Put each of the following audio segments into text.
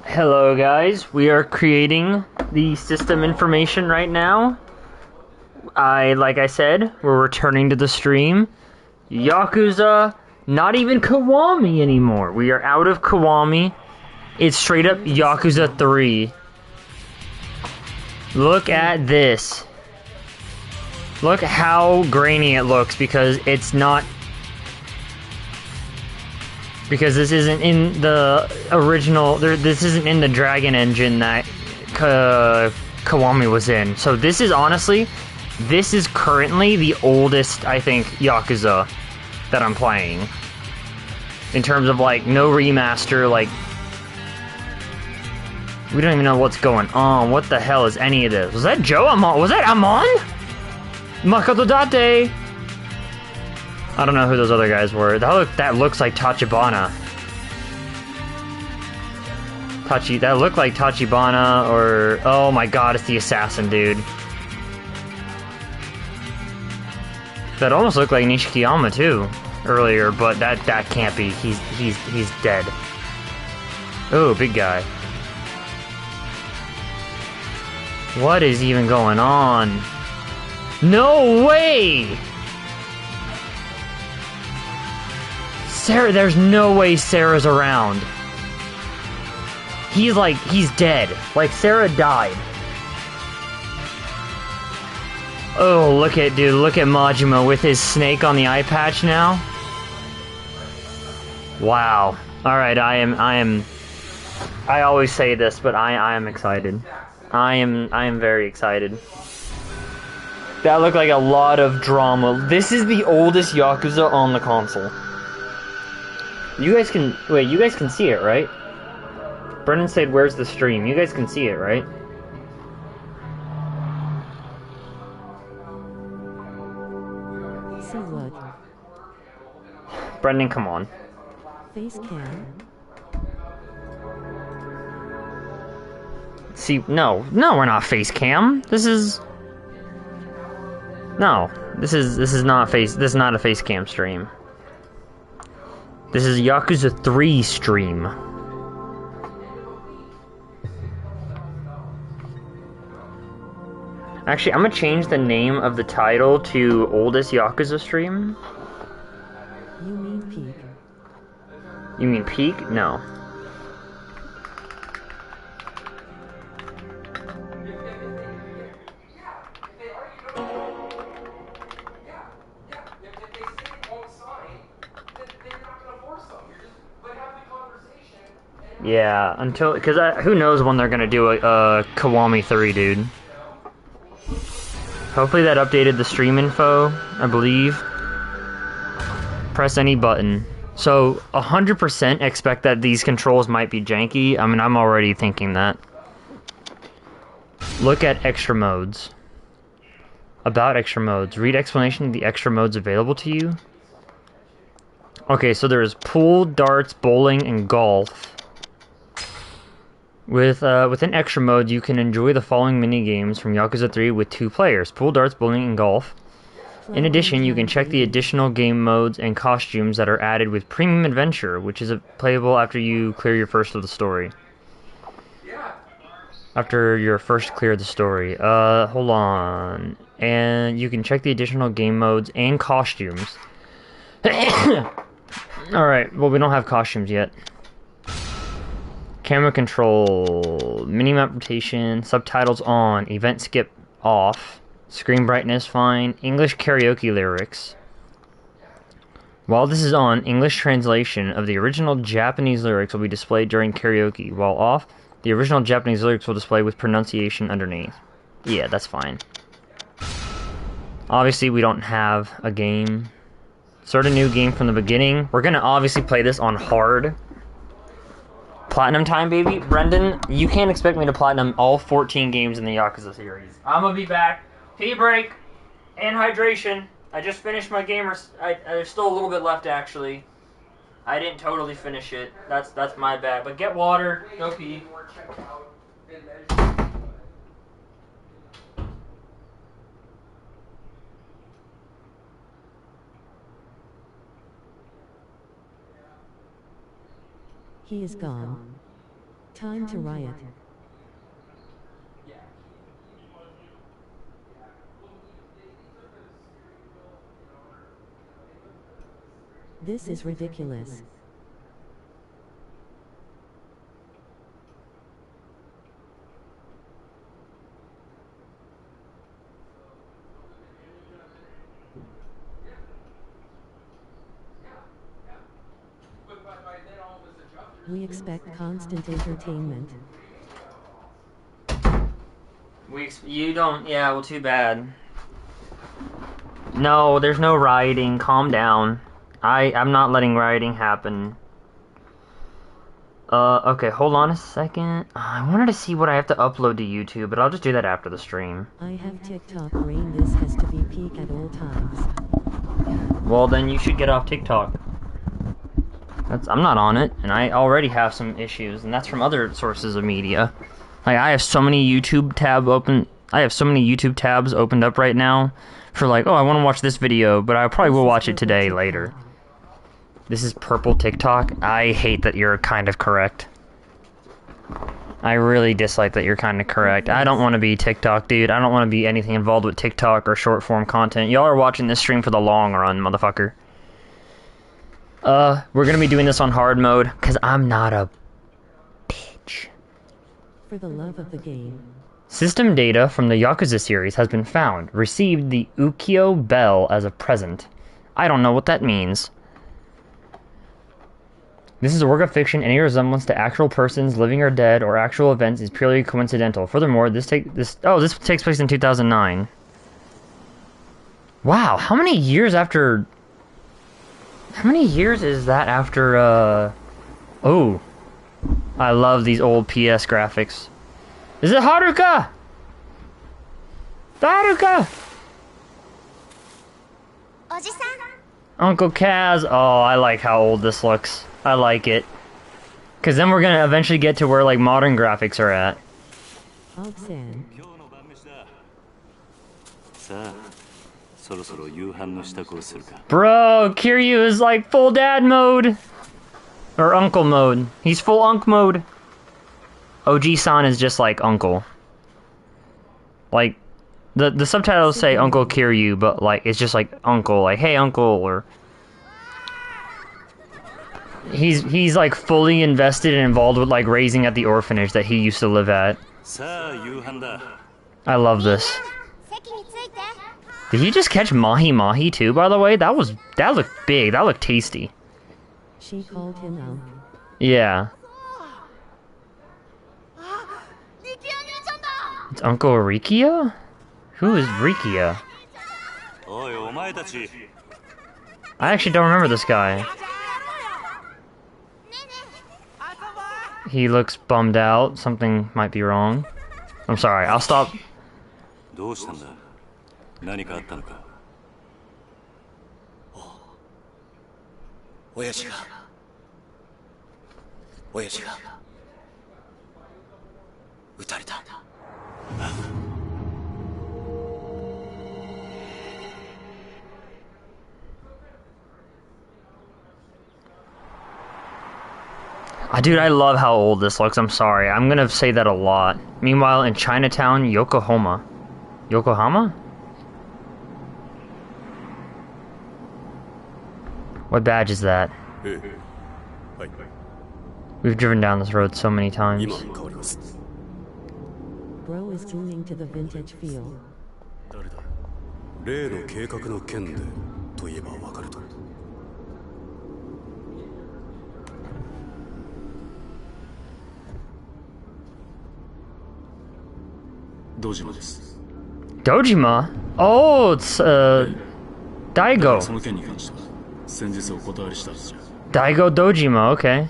Hello guys, we are creating the system information right now. Like I said, we're returning to the stream. Yakuza, not even Kiwami anymore. We are out of Kiwami. It's straight up Yakuza 3. Look at this. Look how grainy it looks because it's not... Because this isn't in the original... This isn't in the Dragon engine that Kiwami was in. So this is honestly... This is currently the oldest, I think, Yakuza that I'm playing. In terms of, like, no remaster, like... We don't even know what's going on. What the hell is any of this? Was that Joe Amon? Was that Amon? Makoto Date! I don't know who those other guys were. That looks like Tachibana. That looked like Tachibana, or... Oh my god, it's the assassin, dude. That almost looked like Nishikiyama, too, earlier, but that can't be. He's dead. Oh, big guy. What is even going on? No way! Sarah, there's no way Sarah's around. He's dead. Like, Sarah died. Oh, look at Majima with his snake on the eye patch now. Wow. Alright, I always say this, but I am excited. I am very excited. That looked like a lot of drama. This is the oldest Yakuza on the console. You guys can see it, right? Brennan said, where's the stream? You guys can see it, right? See what? Brendan, come on. Face cam? See, no, we're not face cam. This is not a face cam stream. This is Yakuza 3 stream. Actually, I'm gonna change the name of the title to Oldest Yakuza Stream. You mean peak? You mean peak? No. Yeah, because who knows when they're gonna do a Kiwami 3, dude. Hopefully that updated the stream info, I believe. Press any button. So, 100% expect that these controls might be janky. I mean, I'm already thinking that. Look at extra modes. About extra modes. Read explanation of the extra modes available to you. Okay, so there's pool, darts, bowling, and golf. Within extra mode, you can enjoy the following mini-games from Yakuza 3 with 2 players, pool, darts, bowling, and golf. In addition, you can check the additional game modes and costumes that are added with Premium Adventure, which is playable after you clear your first of the story. After your first clear of the story. Hold on. And you can check the additional game modes and costumes. Alright, well, we don't have costumes yet. Camera control, minimap rotation, subtitles on, event skip off, screen brightness fine, English karaoke lyrics. While this is on, English translation of the original Japanese lyrics will be displayed during karaoke. While off, the original Japanese lyrics will display with pronunciation underneath. Yeah, that's fine. Obviously, we don't have a game. Start a new game from the beginning. We're gonna obviously play this on hard. Platinum time, baby. Brendan, you can't expect me to platinum all 14 games in the Yakuza series. I'm gonna be back. Pee break and hydration. I just finished my gamers. There's still a little bit left, actually. I didn't totally finish it. That's my bad. But get water. Go pee. He is gone. Time to riot. This is ridiculous. We expect constant entertainment. You don't. Yeah, well, too bad. No, there's no rioting. Calm down. I'm not letting rioting happen. Okay, hold on a second. I wanted to see what I have to upload to YouTube, but I'll just do that after the stream. I have TikTok brain. This has to be peak at all times. Well, then you should get off TikTok. I'm not on it, and I already have some issues, and that's from other sources of media. Like, I have so many YouTube tabs opened up right now for like, oh, I want to watch this video, but I probably will watch it today later. This is purple TikTok. I hate that you're kind of correct. I really dislike that you're kind of correct. I don't want to be TikTok, dude. I don't want to be anything involved with TikTok or short form content. Y'all are watching this stream for the long run, motherfucker. We're gonna be doing this on hard mode, because I'm not a bitch. For the love of the game. System data from the Yakuza series has been found. Received the Ukiyo Bell as a present. I don't know what that means. This is a work of fiction. Any resemblance to actual persons, living or dead, or actual events is purely coincidental. Furthermore, this takes place in 2009. Wow, how many years after... How many years is that after, Oh. I love these old PS graphics. Is it Haruka? Haruka! Uncle Kaz. Oh, I like how old this looks. I like it. Because then we're gonna eventually get to where, like, modern graphics are at. Bro, Kiryu is like full dad mode. Or uncle mode. He's full unk mode. OG-san is just like uncle. Like, the subtitles say Uncle Kiryu, but like, it's just like uncle. Like, hey uncle, or... He's like fully invested and involved with like raising at the orphanage that he used to live at. I love this. Did he just catch mahi mahi too, by the way? That looked big. That looked tasty. She called him out. Yeah. It's Uncle Rikia? Who is Rikia? I actually don't remember this guy. He looks bummed out. Something might be wrong. I'm sorry, I'll stop. Dude, I love how old this looks. I'm sorry. I'm gonna say that a lot. Meanwhile, in Chinatown, Yokohama. Yokohama? What badge is that? We've driven down this road so many times. Bro is tuning to the vintage feel. Dojima? Oh, it's, Daigo. Daigo Dojima, okay.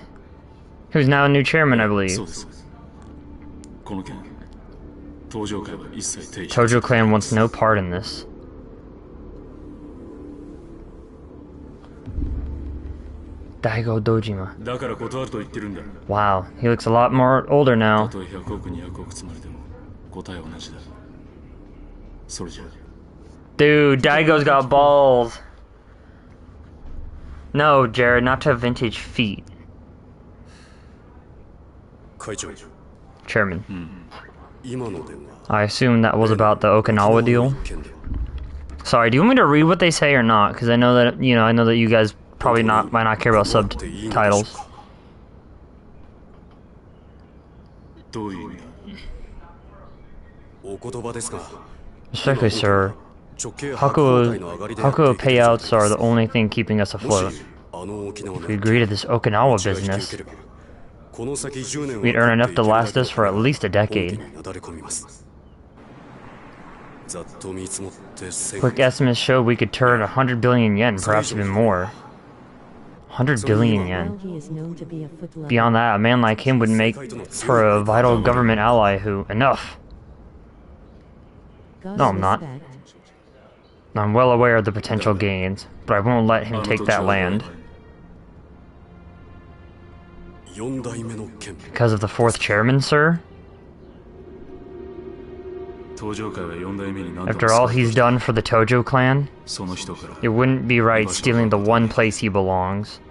Who's now a new chairman, I believe. Tojo clan wants no part in this. Daigo Dojima. Wow, he looks a lot more older now. Dude, Daigo's got balls. No, Jared, not to have vintage feet. Chairman. I assume that was about the Okinawa deal. Sorry, do you want me to read what they say or not? Because I know that you guys probably might not care about subtitles. Respectfully, sir, Hakuo payouts are the only thing keeping us afloat. If we agree to this Okinawa business, we'd earn enough to last us for at least a decade. Quick estimates show we could turn 100 billion yen, perhaps even more. 100 billion yen. Beyond that, a man like him would make for a vital government ally who... Enough! No, I'm not. I'm well aware of the potential gains, but I won't let him take that land. Because of the fourth chairman, sir? After all he's done for the Tojo clan, it wouldn't be right stealing the one place he belongs.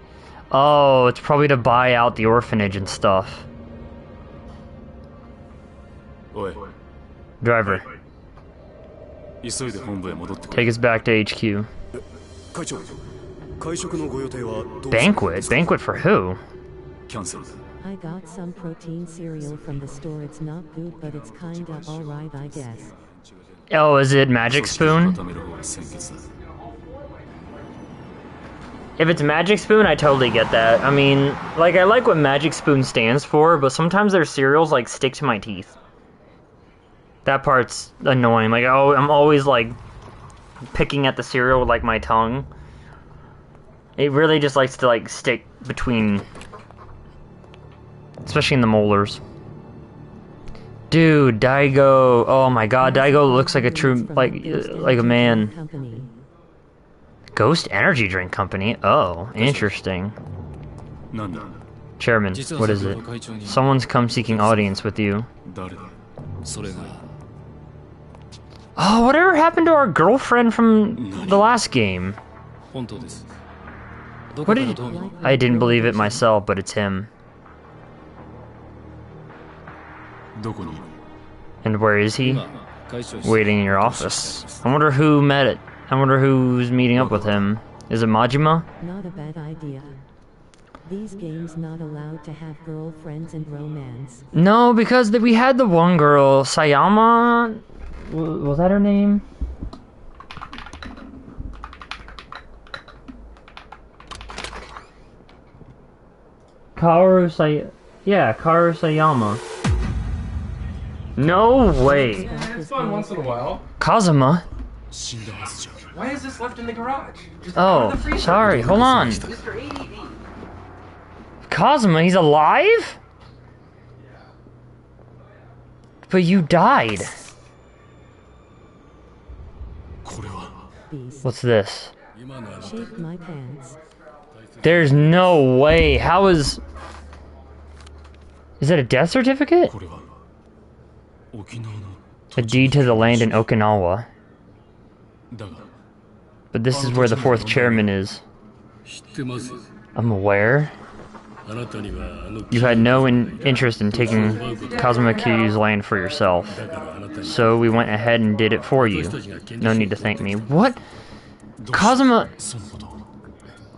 Oh, it's probably to buy out the orphanage and stuff. Driver. Take us back to HQ. Banquet? Banquet for who? I got some protein cereal from the store. It's not good, but it's kinda alright, I guess. Oh, is it Magic Spoon? If it's Magic Spoon, I totally get that. I mean, like, I like what Magic Spoon stands for, but sometimes their cereals, like, stick to my teeth. That part's annoying. Like, oh, I'm always, like, picking at the cereal with, like, my tongue. It really just likes to, like, stick between... Especially in the molars. Dude, Daigo. Oh my god, Daigo looks like a true, like a man. Ghost Energy Drink Company? Oh, interesting. Chairman, what is it? Someone's come seeking audience with you. Oh, whatever happened to our girlfriend from the last game? What did you... I didn't believe it myself, but it's him. And where is he? Waiting in your office. I wonder who met it. I wonder who's meeting up with him. Is it Majima? Not a bad idea. These games not allowed to have girlfriends and romance. No, because we had the one girl, Sayama. Was that her name? Kaoru Sayama. No way. Yeah, it's fun once in a while. Kazuma? Why is this left in the garage? Just Oh, sorry, hold on. Mr. ADD. Kazuma, he's alive? But you died. Beast. What's this? Shake my pants. There's no way. How is... Is that a death certificate? A deed to the land in Okinawa. But this is where the fourth chairman is. I'm aware. You had no interest in taking Kazuma Kiryu's land for yourself. So we went ahead and did it for you. No need to thank me. What? Kazuma...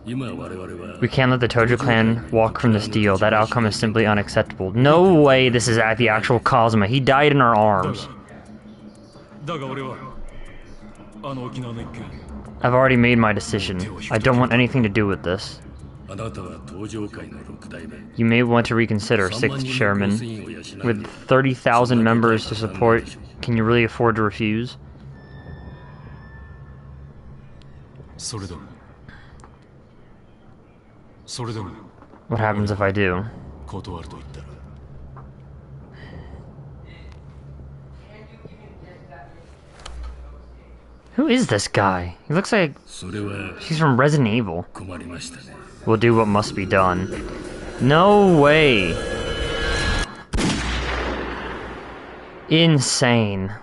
We can't let the Tojo clan walk from this deal. That outcome is simply unacceptable. No way this is at the actual Kazuma. He died in our arms. I've already made my decision. I don't want anything to do with this. You may want to reconsider, 6th Chairman. With 30,000 members to support, can you really afford to refuse? What happens if I do? Who is this guy? He looks like he's from Resident Evil. We'll do what must be done. No way. Insane.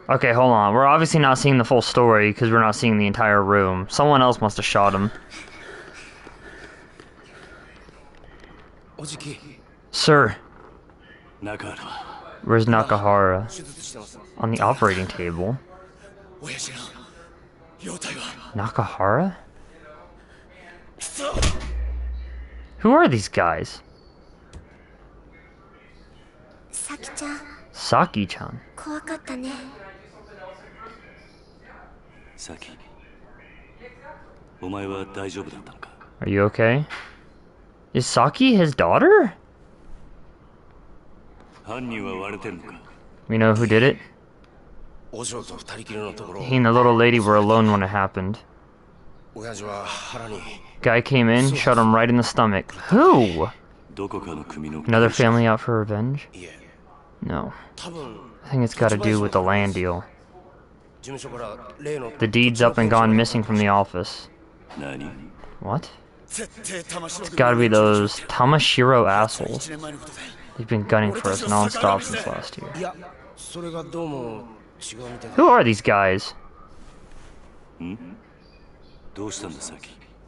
Okay, hold on. We're obviously not seeing the full story because we're not seeing the entire room. Someone else must have shot him. Sir, where's Nakahara? On the operating table. Nakahara? Who are these guys? Saki-chan. Are you okay? Is Saki his daughter? We know who did it? He and the little lady were alone when it happened. Guy came in, shot him right in the stomach. Who? Another family out for revenge? No. I think it's got to do with the land deal. The deed's up and gone missing from the office. What? It's gotta be those Tamashiro assholes. They've been gunning for us non-stop since last year. Who are these guys?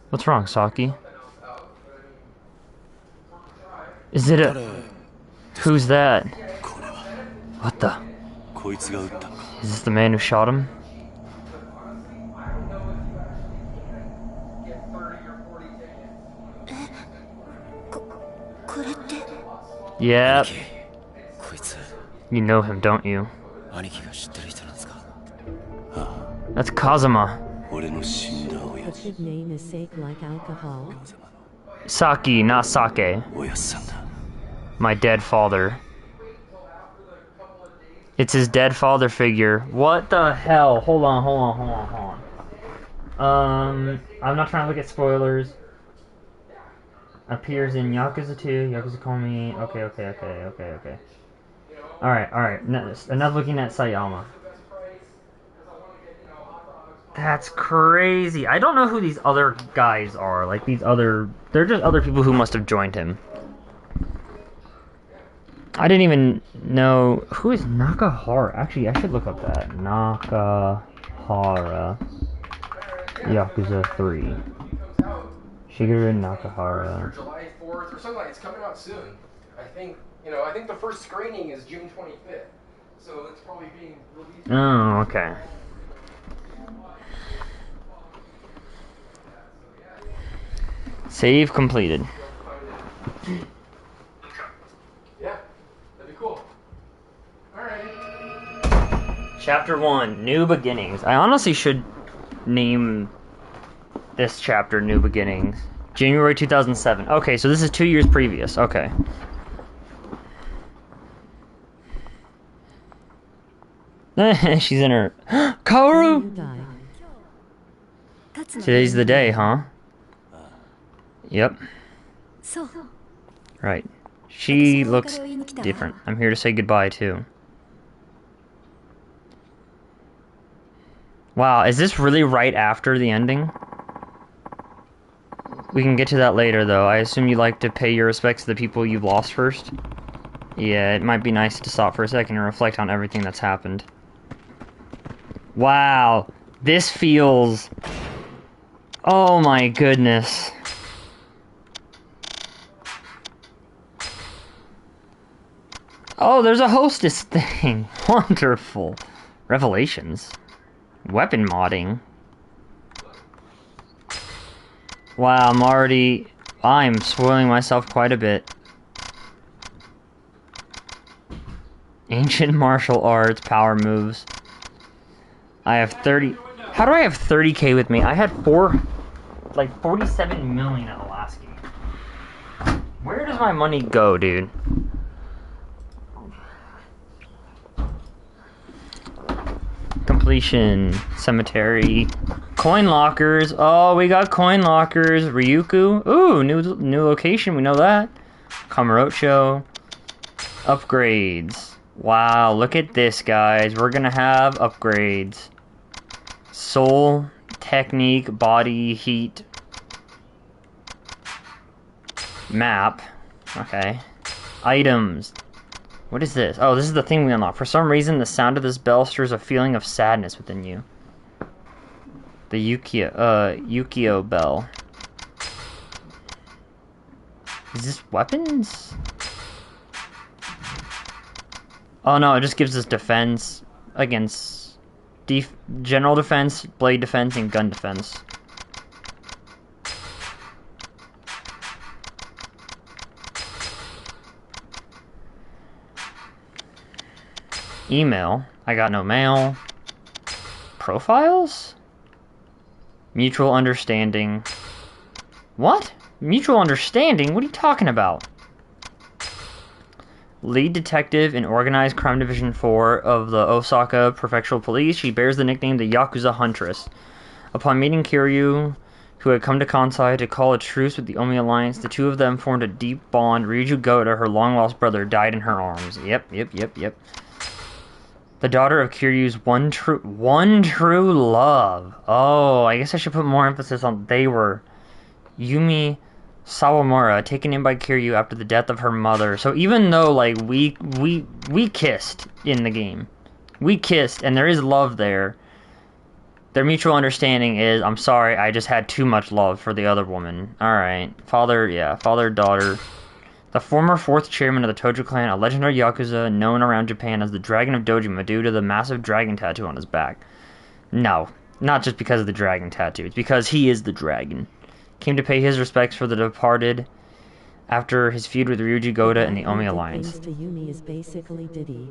What's wrong, Saki? Is it a... Who's that? What the... Is this the man who shot him? Yep. You know him, don't you? That's Kazuma. A good name is sake like alcohol. Saki, not sake. My dead father. It's his dead father figure. What the hell? Hold on. I'm not trying to look at spoilers. Appears in Yakuza 2, Yakuza Call Me. Okay. Alright. Enough looking at Sayama. That's crazy. I don't know who these other guys are. Like, they're just other people who must have joined him. I didn't even know... Who is Nakahara? Actually, I should look up that. Nakahara. Yakuza 3. Shigeru Nakahara. July 4th or something like it's coming out soon. I think the first screening is June 25th. So it's probably being released. Oh, okay. Save completed. Yeah, that'd be cool. Alright. Chapter 1, New Beginnings. I honestly should name this chapter New Beginnings. January 2007. Okay, so this is 2 years previous. Okay. She's in her... Kaoru! Today's the day, huh? Yep. Right. She looks different. I'm here to say goodbye, too. Wow, is this really right after the ending? We can get to that later, though. I assume you like to pay your respects to the people you've lost first? Yeah, it might be nice to stop for a second and reflect on everything that's happened. Wow, this feels... Oh my goodness. Oh, there's a hostess thing. Wonderful. Revelations. Weapon modding. Wow, I'm spoiling myself quite a bit. Ancient martial arts, power moves. I have 30... How do I have 30k with me? I had 47 million at the last game. Where does my money go, dude? Completion, cemetery, coin lockers. Oh, we got coin lockers. Ryuku. Ooh, new location. We know that. Kamurocho. Upgrades. Wow, look at this, guys. We're gonna have upgrades. Soul, technique, body, heat, map. Okay. Items. What is this? Oh, this is the thing we unlock. For some reason, the sound of this bell stirs a feeling of sadness within you. The Yukio bell. Is this weapons? Oh no, it just gives us defense against general defense, blade defense, and gun defense. Email. I got no mail. Profiles? Mutual understanding. What? Mutual understanding? What are you talking about? Lead detective in Organized Crime Division 4 of the Osaka Prefectural Police. She bears the nickname the Yakuza Huntress. Upon meeting Kiryu, who had come to Kansai to call a truce with the Omi Alliance, the two of them formed a deep bond. Ryuju Goda, her long-lost brother, died in her arms. Yep. The daughter of Kiryu's one true love. Oh, I guess I should put more emphasis on they were. Yumi Sawamura, taken in by Kiryu after the death of her mother. So even though, like, we kissed in the game. We kissed, and there is love there. Their mutual understanding is, I'm sorry, I just had too much love for the other woman. Alright. Father, daughter. The former 4th chairman of the Tojo clan, a legendary Yakuza known around Japan as the Dragon of Dojima due to the massive dragon tattoo on his back. No, not just because of the dragon tattoo. It's because he is the dragon. Came to pay his respects for the departed after his feud with Ryuji Goda and the Omi Alliance. To Yumi is basically Diddy.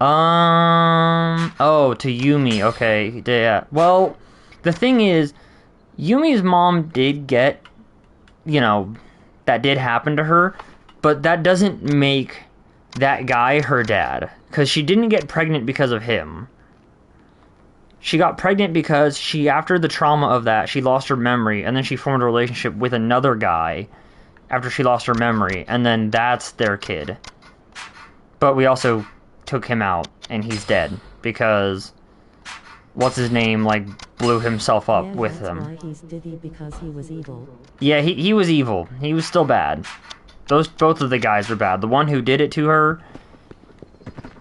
Oh, to Yumi, okay, yeah. Well, the thing is, Yumi's mom did get, you know, that did happen to her, but that doesn't make that guy her dad, because she didn't get pregnant because of him. She got pregnant because after the trauma of that, she lost her memory, and then she formed a relationship with another guy after she lost her memory, and then that's their kid. But we also took him out, and he's dead, because what's-his-name, like, blew himself up with him. Why he's Diddy, because he was evil. Yeah, he was evil. He was still bad. Both of the guys were bad. The one who did it to her,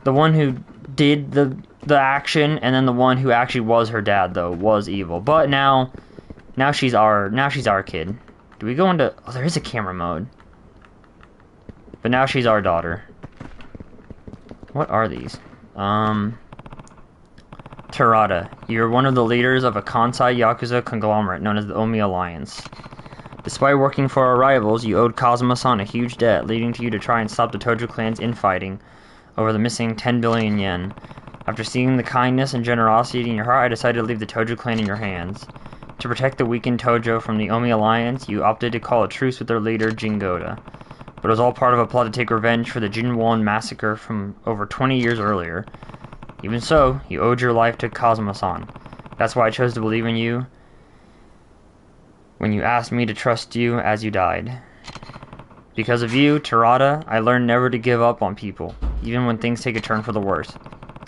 the one who did the action, and then the one who actually was her dad, though, was evil. But now she's our kid. Do we go into... Oh, there is a camera mode. But now she's our daughter. What are these? Terada, you're one of the leaders of a Kansai Yakuza conglomerate known as the Omi Alliance. Despite working for our rivals, you owed Kazuma-san a huge debt, leading to you to try and stop the Tojo clan's infighting over the missing 10 billion yen. After seeing the kindness and generosity in your heart, I decided to leave the Tojo clan in your hands. To protect the weakened Tojo from the Omi Alliance, you opted to call a truce with their leader, Jingoda. But it was all part of a plot to take revenge for the Jinwon massacre from over 20 years earlier. Even so, you owed your life to Kazuma-san. That's why I chose to believe in you when you asked me to trust you as you died. Because of you, Terada, I learned never to give up on people, even when things take a turn for the worse.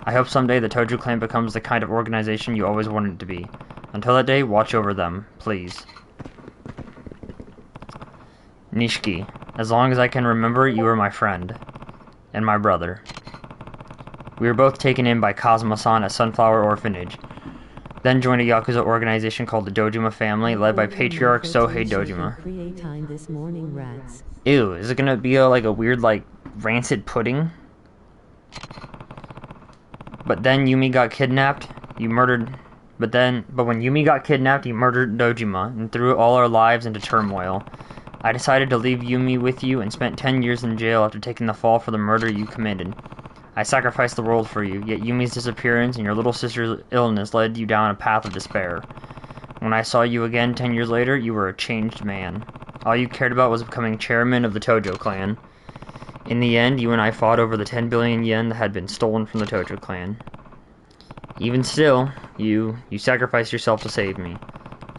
I hope someday the Tojo clan becomes the kind of organization you always wanted it to be. Until that day, watch over them, please. Nishiki, as long as I can remember, you were my friend. And my brother. We were both taken in by Kazuma-san at Sunflower Orphanage. Then joined a Yakuza organization called the Dojima family, led by Patriarch Sohei Dojima. Ew, is it gonna be like a weird, like, rancid pudding? But then Yumi got kidnapped, you murdered... But when Yumi got kidnapped, you murdered Dojima, and threw all our lives into turmoil. I decided to leave Yumi with you, and spent 10 years in jail after taking the fall for the murder you committed. I sacrificed the world for you, yet Yumi's disappearance and your little sister's illness led you down a path of despair. When I saw you again 10 years later, you were a changed man. All you cared about was becoming chairman of the Tojo clan. In the end, you and I fought over the 10 billion yen that had been stolen from the Tojo clan. Even still, you sacrificed yourself to save me.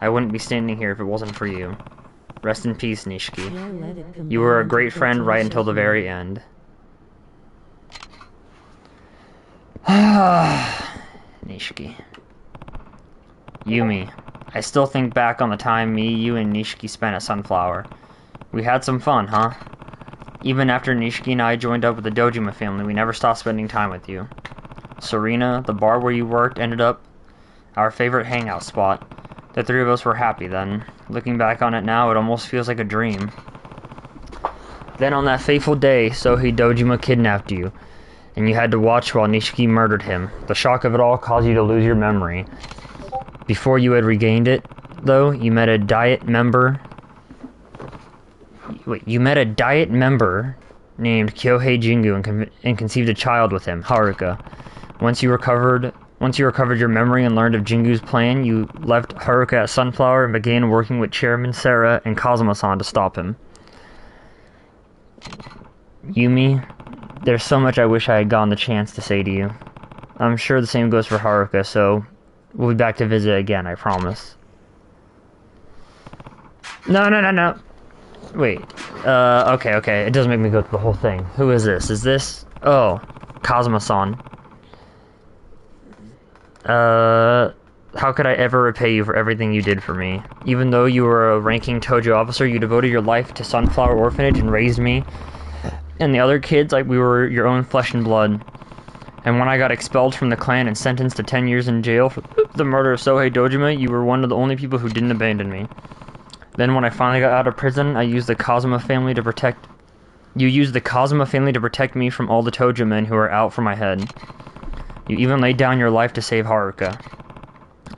I wouldn't be standing here if it wasn't for you. Rest in peace, Nishiki. You were a great friend right until the very end. Nishiki. Yumi. I still think back on the time me, you, and Nishiki spent at Sunflower. We had some fun, huh? Even after Nishiki and I joined up with the Dojima family, we never stopped spending time with you. Serena, the bar where you worked, ended up our favorite hangout spot. The three of us were happy then. Looking back on it now, it almost feels like a dream. Then on that fateful day, Sohei Dojima kidnapped you, and you had to watch while Nishiki murdered him. The shock of it all caused you to lose your memory. Before you had regained it, though, you met a Diet member named Kyohei Jingu and conceived a child with him, Haruka. Once you recovered your memory and learned of Jingu's plan, you left Haruka at Sunflower and began working with Chairman Sarah and Kazuma-san to stop him. Yumi, there's so much I wish I had gotten the chance to say to you. I'm sure the same goes for Haruka, so we'll be back to visit again, I promise. No. Wait, okay, it doesn't make me go through the whole thing. Who is this? Is this... Oh, Kazuma-san. How could I ever repay you for everything you did for me? Even though you were a ranking Tojo officer, you devoted your life to Sunflower Orphanage and raised me and the other kids like we were your own flesh and blood. And when I got expelled from the clan and sentenced to 10 years in jail for the murder of Sohei Dojima, you were one of the only people who didn't abandon me. Then when I finally got out of prison, I used the Kazuma family to protect... You used the Kazuma family to protect me from all the Tojo men who were out for my head. You even laid down your life to save Haruka.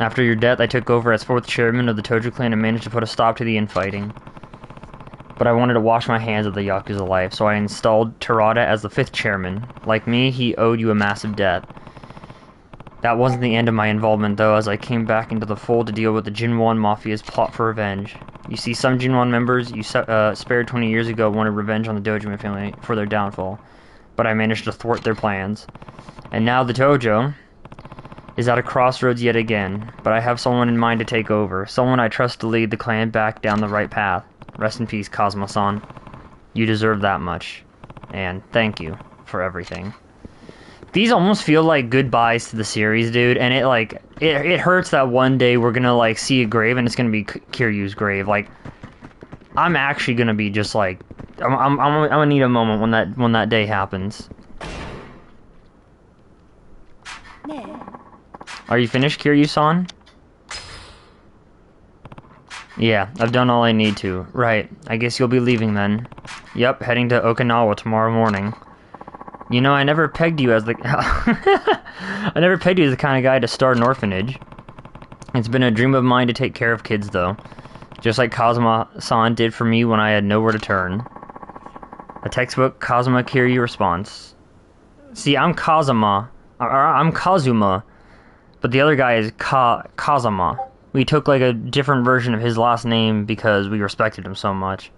After your death, I took over as 4th chairman of the Tojo clan and managed to put a stop to the infighting. But I wanted to wash my hands of the Yakuza life, so I installed Terada as the 5th chairman. Like me, he owed you a massive debt. That wasn't the end of my involvement, though, as I came back into the fold to deal with the Jinwan Mafia's plot for revenge. You see, some Jinwan members you spared 20 years ago wanted revenge on the Dojima family for their downfall, but I managed to thwart their plans. And now the Tojo is at a crossroads yet again, but I have someone in mind to take over, someone I trust to lead the clan back down the right path. Rest in peace, Kazuma-san. You deserve that much. And thank you for everything. These almost feel like goodbyes to the series, dude, and it hurts that one day we're gonna, like, see a grave and it's gonna be Kiryu's grave. Like, I'm actually gonna be just, like, I'm gonna need a moment when that day happens. Are you finished, Kiryu-san? Yeah, I've done all I need to. Right, I guess you'll be leaving then. Yep, heading to Okinawa tomorrow morning. You know, I never pegged you as the... I never pegged you as the kind of guy to start an orphanage. It's been a dream of mine to take care of kids, though. Just like Kazuma-san did for me when I had nowhere to turn. A textbook Kazuma Kiryu response. See, I'm Kazuma, but the other guy is Kazama. We took, like, a different version of his last name because we respected him so much.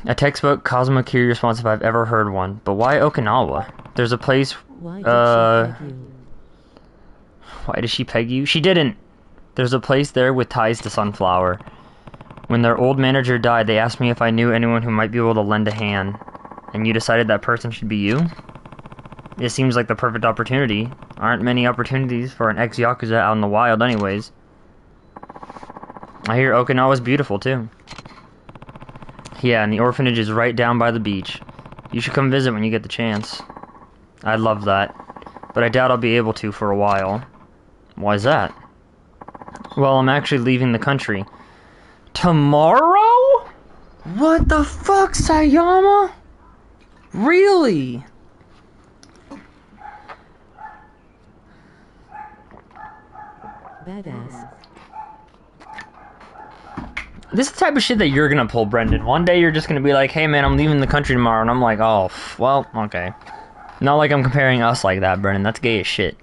A textbook Kazuma Kiryu response if I've ever heard one. But why Okinawa? There's a place... Why did she peg you? Why did she peg you? She didn't! There's a place there with ties to Sunflower. When their old manager died, they asked me if I knew anyone who might be able to lend a hand. And you decided that person should be you? It seems like the perfect opportunity. Aren't many opportunities for an ex-Yakuza out in the wild anyways. I hear Okinawa's beautiful, too. Yeah, and the orphanage is right down by the beach. You should come visit when you get the chance. I'd love that. But I doubt I'll be able to for a while. Why's that? Well, I'm actually leaving the country. Tomorrow? What the fuck, Sayama? Really? Badass. This is the type of shit that you're gonna pull, Brendan. One day you're just gonna be like, hey man, I'm leaving the country tomorrow, and I'm like, oh, well, okay. Not like I'm comparing us like that, Brendan. That's gay as shit.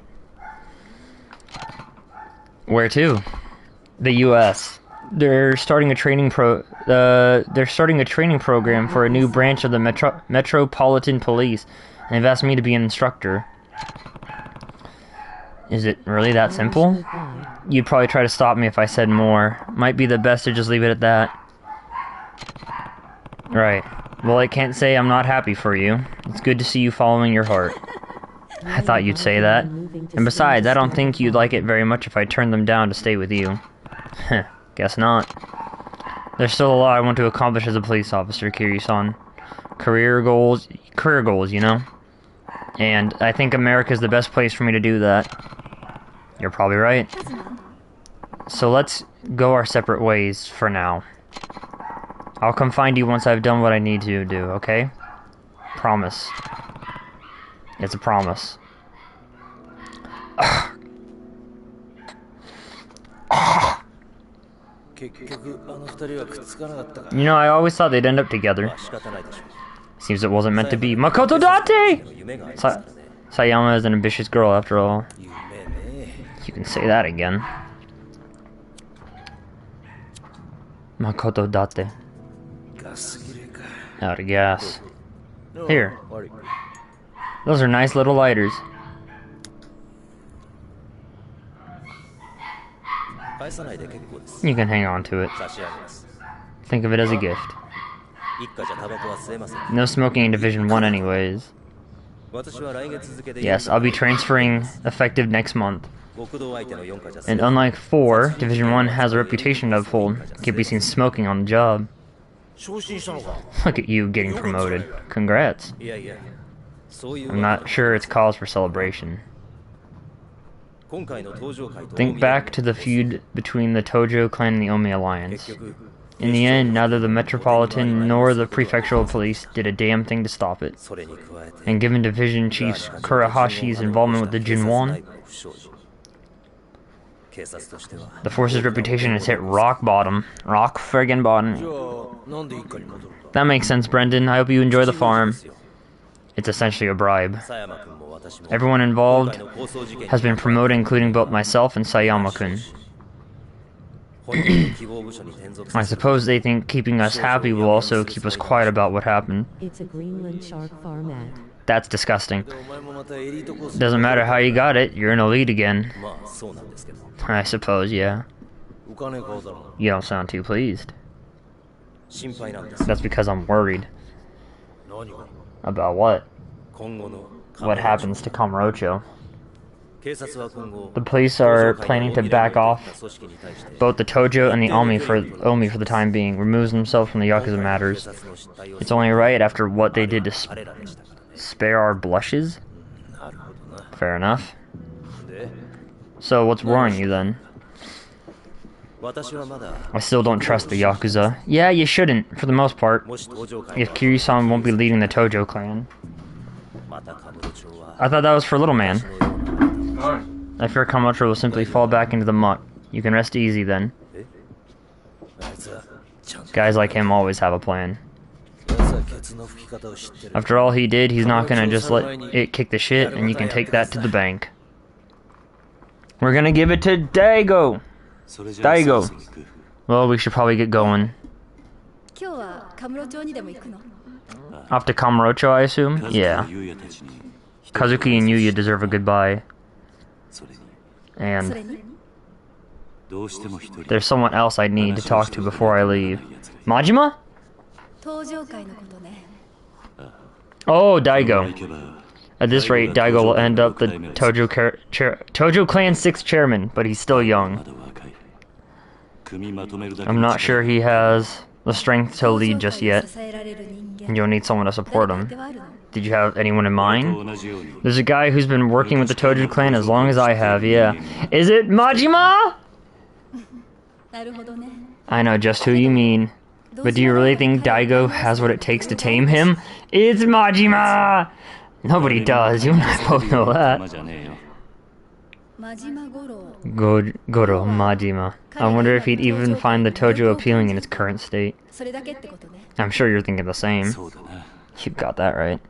Where to? The U.S. They're starting a training program for a new branch of the Metropolitan Police, and they've asked me to be an instructor. Is it really that simple? You'd probably try to stop me if I said more. Might be the best to just leave it at that. Right. Well, I can't say I'm not happy for you. It's good to see you following your heart. I thought you'd say that. And besides, I don't think you'd like it very much if I turned them down to stay with you. Heh, guess not. There's still a lot I want to accomplish as a police officer, Kiryu-san. Career goals, you know? And I think America's the best place for me to do that. You're probably right. So let's go our separate ways for now. I'll come find you once I've done what I need to do, okay? Promise. It's a promise. You know, I always thought they'd end up together. Seems it wasn't meant to be. Makoto Date! Sayama is an ambitious girl, after all. You can say that again. Makoto Date. Out of gas. Here. Those are nice little lighters. You can hang on to it. Think of it as a gift. No smoking in Division 1 anyways. Yes, I'll be transferring effective next month. And unlike 4, Division 1 has a reputation to uphold. Can't be seen smoking on the job. Look at you getting promoted. Congrats. I'm not sure it's cause for celebration. Think back to the feud between the Tojo clan and the Omi alliance. In the end, neither the Metropolitan nor the Prefectural Police did a damn thing to stop it. And given Division Chief Kurahashi's involvement with the Jinwan, the force's reputation has hit rock bottom. Rock friggin' bottom. That makes sense, Brendan. I hope you enjoy the farm. It's essentially a bribe. Everyone involved has been promoted, including both myself and Sayama-kun. I suppose they think keeping us happy will also keep us quiet about what happened. It's a Greenland shark format. That's disgusting. Doesn't matter how you got it, you're in a lead again. I suppose, yeah. You don't sound too pleased. That's because I'm worried. About what? What happens to Kamurocho? The police are planning to back off both the Tojo and the Omi for the time being, removes themselves from the Yakuza matters. It's only right after what they did to spare our blushes? Fair enough. So what's worrying you then? I still don't trust the Yakuza. Yeah, you shouldn't, for the most part. If Kiryu-san won't be leading the Tojo clan. I thought that was for Little Man. I fear Kamurocho will simply fall back into the muck. You can rest easy then. Guys like him always have a plan. After all he did, he's not gonna just let it kick the shit, and you can take that to the bank. We're gonna give it to Daigo! Daigo! Well, we should probably get going. Off to Kamurocho, I assume? Yeah. Kazuki and Yuya deserve a goodbye. And there's someone else I need to talk to before I leave. Majima? Oh, Daigo. At this rate, Daigo will end up the Tojo Clan 6th chairman, but he's still young. I'm not sure he has the strength to lead just yet. And you'll need someone to support him. Did you have anyone in mind? There's a guy who's been working with the Tojo clan as long as I have, yeah. Is it Majima? I know just who you mean. But do you really think Daigo has what it takes to tame him? It's Majima! Nobody does, you and I both know that. Goro Majima. I wonder if he'd even find the Tojo appealing in its current state. I'm sure you're thinking the same. You got that right.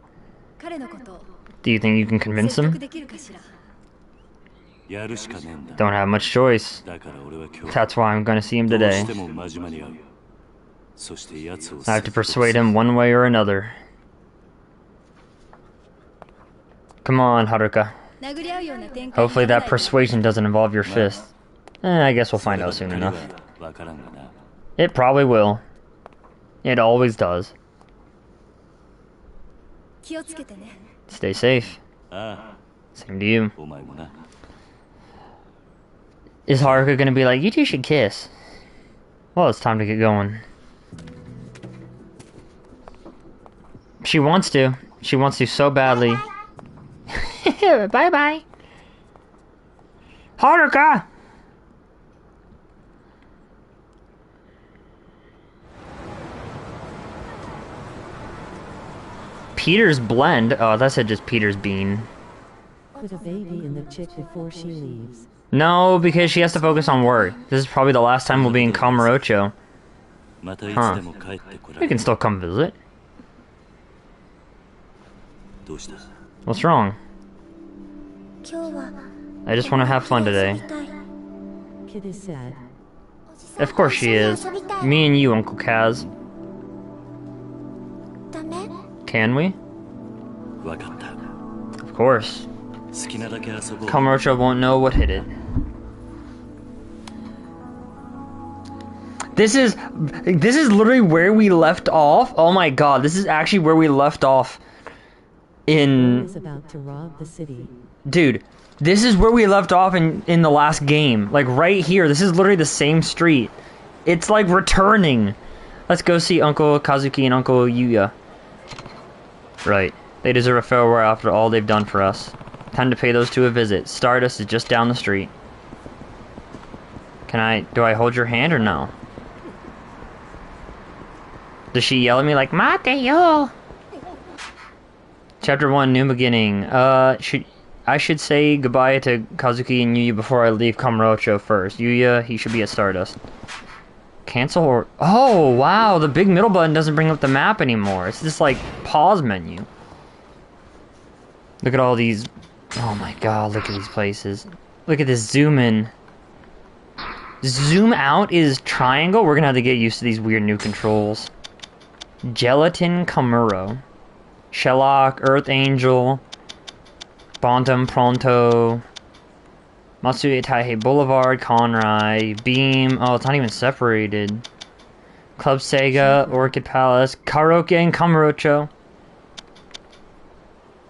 Do you think you can convince him? Don't have much choice. That's why I'm gonna see him today. I have to persuade him one way or another. Come on, Haruka. Hopefully that persuasion doesn't involve your fist. I guess we'll find out soon enough. It probably will. It always does. Stay safe. Same to you. Is Haruka gonna be like, you two should kiss? Well, it's time to get going. She wants to. She wants to so badly. Bye-bye. Haruka! Peter's blend. Oh, that said just Peter's bean. Put a baby in the chick before she leaves. No, because she has to focus on work. This is probably the last time we'll be in Kamurocho. Huh. We can still come visit. What's wrong? I just want to have fun today. Kid is sad. Of course she is. Me and you, Uncle Kaz. Can we? Of course. Kamurocho won't know what hit it. This is literally where we left off. Oh my god, this is actually where we left off in... Is about to rob the city. Dude, this is where we left off in the last game. Like right here, this is literally the same street. It's like returning. Let's go see Uncle Kazuki and Uncle Yuya. Right. They deserve a farewell after all they've done for us. Time to pay those two a visit. Stardust is just down the street. Do I hold your hand or no? Does she yell at me like, Mateo? Chapter 1, New Beginning. I should say goodbye to Kazuki and Yuya before I leave Kamurocho first. Yuya, he should be at Stardust. Cancel or... Oh, wow, the big middle button doesn't bring up the map anymore. It's just like pause menu. Look at all these... Oh my god, look at these places. Look at this zoom in. Zoom out is triangle? We're gonna have to get used to these weird new controls. Gelatin Kamuro. Shellock, Earth Angel. Bantam Pronto. Matsuya Taihei Boulevard, Conrai, Beam. Oh, it's not even separated. Club Sega, Orchid Palace, Karaoke and Kamurocho.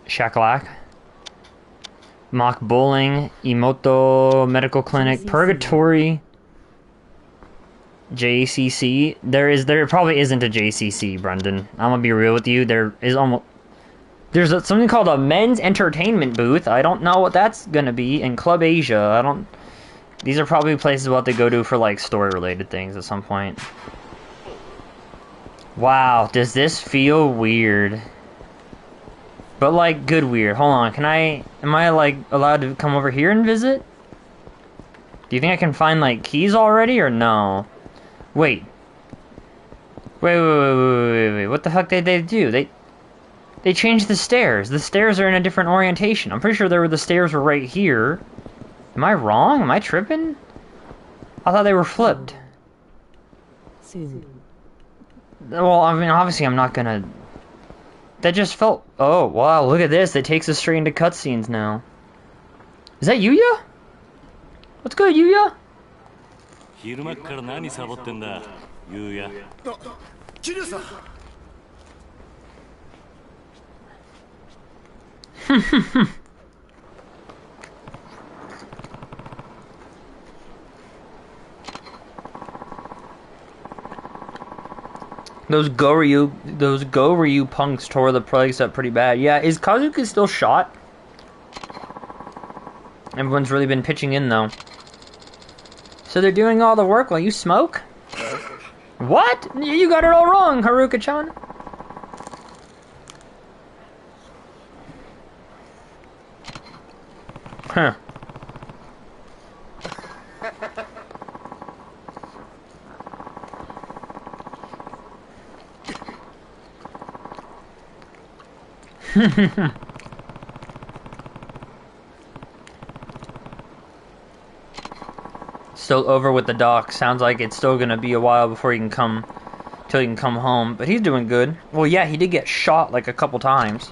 Shakalak. Mock Bowling, Imoto Medical Clinic, Purgatory, JCC. There probably isn't a JCC, Brendan. I'm gonna be real with you. There's something called a men's entertainment booth. I don't know what that's gonna be. In Club Asia, these are probably places we'll have to go to for like story-related things at some point. Wow, does this feel weird? But like good weird. Hold on, am I like allowed to come over here and visit? Do you think I can find like keys already or no? Wait. Wait. What the heck did they do? They changed the stairs. The stairs are in a different orientation. I'm pretty sure the stairs were right here. Am I wrong? Am I tripping? I thought they were flipped. Soon. Well, I mean, obviously I'm not gonna... That just felt... Oh, wow, look at this. It takes us straight into cutscenes now. Is that Yuya? What's good, Yuya? Those Go-Ryu punks tore the place up pretty bad. Yeah, is Kazuki still shot? Everyone's really been pitching in, though. So they're doing all the work while you smoke? What? You got it all wrong, Haruka-chan. Huh. Still over with the doc. Sounds like it's still gonna be a while before he can come, till he can come home. But he's doing good. Well, yeah, he did get shot like a couple times.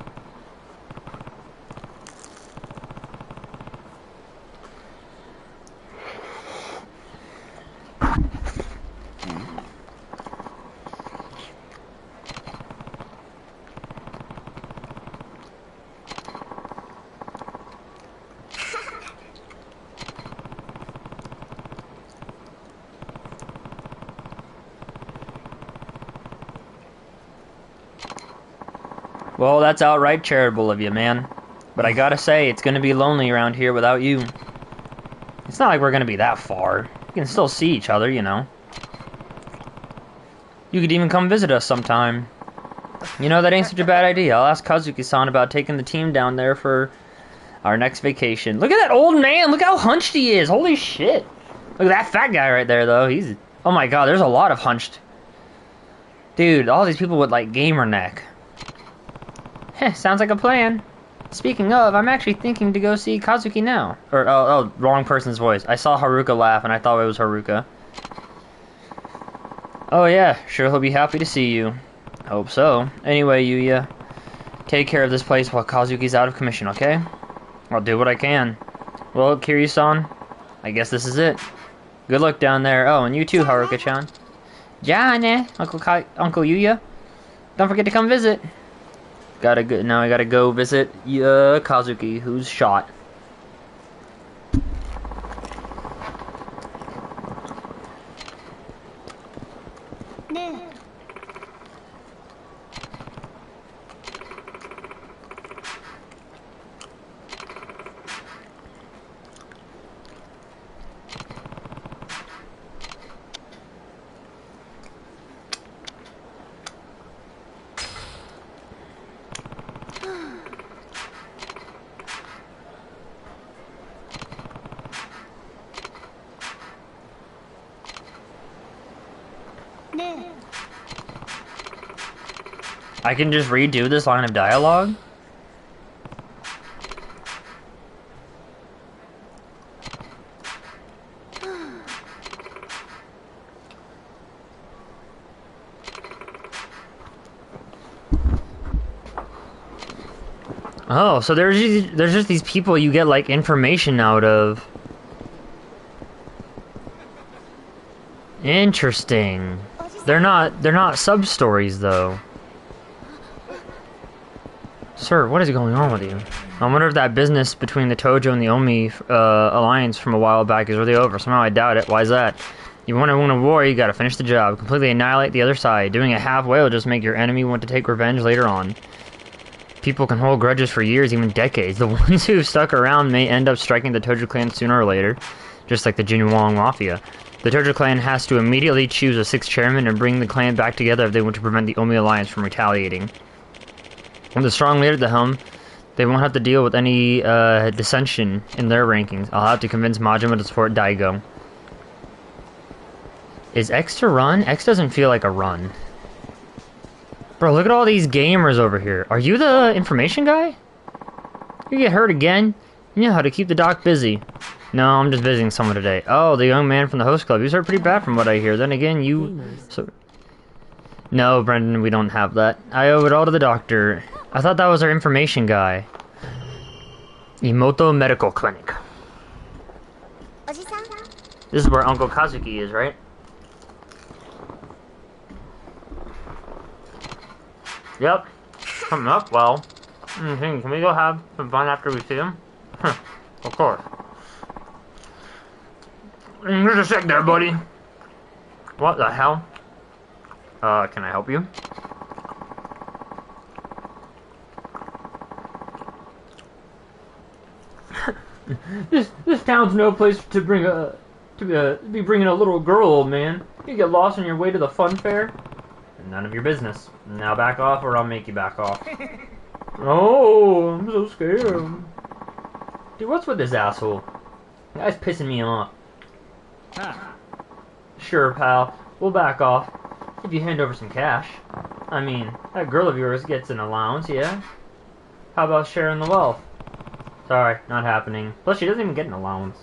Well, that's outright charitable of you, man. But I gotta say, it's gonna be lonely around here without you. It's not like we're gonna be that far. We can still see each other, you know. You could even come visit us sometime. You know, that ain't such a bad idea. I'll ask Kazuki-san about taking the team down there for our next vacation. Look at that old man! Look how hunched he is! Holy shit! Look at that fat guy right there, though. He's... Oh my god, there's a lot of hunched... Dude, all these people with, like, gamer neck. Heh, sounds like a plan. Speaking of, I'm actually thinking to go see Kazuki now. Or, oh, wrong person's voice. I saw Haruka laugh, and I thought it was Haruka. Oh yeah, sure he'll be happy to see you. Hope so. Anyway, Yuya, take care of this place while Kazuki's out of commission, okay? I'll do what I can. Well, Kiryu-san, I guess this is it. Good luck down there. Oh, and you too, Haruka-chan. Jane, Uncle Yuya. Don't forget to come visit. Now I gotta go visit Kazuki, who's shot. I can just redo this line of dialogue? Oh, so there's just these people you get like information out of. Interesting. They're not sub-stories though. Sir, what is going on with you? I wonder if that business between the Tojo and the Omi alliance from a while back is really over. Somehow I doubt it. Why is that? You want to win a war, you gotta finish the job. Completely annihilate the other side. Doing it halfway will just make your enemy want to take revenge later on. People can hold grudges for years, even decades. The ones who've stuck around may end up striking the Tojo clan sooner or later. Just like the Jinuwang Mafia. The Tojo clan has to immediately choose a sixth chairman and bring the clan back together if they want to prevent the Omi alliance from retaliating. With a strong leader at the helm, they won't have to deal with any dissension in their rankings. I'll have to convince Majima to support Daigo. Is X to run? X doesn't feel like a run. Bro, look at all these gamers over here. Are you the information guy? You get hurt again? You know how to keep the doc busy. No, I'm just visiting someone today. Oh, the young man from the host club. He was hurt pretty bad from what I hear. Then again, you... So... No, Brendan, we don't have that. I owe it all to the doctor. I thought that was our information guy. Imoto Medical Clinic. This is where Uncle Kazuki is, right? Yep. Coming up, well. Can we go have some fun after we see him? Of course. Just a sec there, buddy. What the hell? Can I help you? This town's no place to be bringing a little girl, old man. You get lost on your way to the fun fair. None of your business. Now back off, or I'll make you back off. Oh, I'm so scared. Dude, what's with this asshole? The guy's pissing me off. Sure, pal. We'll back off. If you hand over some cash. I mean, that girl of yours gets an allowance, yeah? How about sharing the wealth? Sorry, not happening. Plus, she doesn't even get an allowance.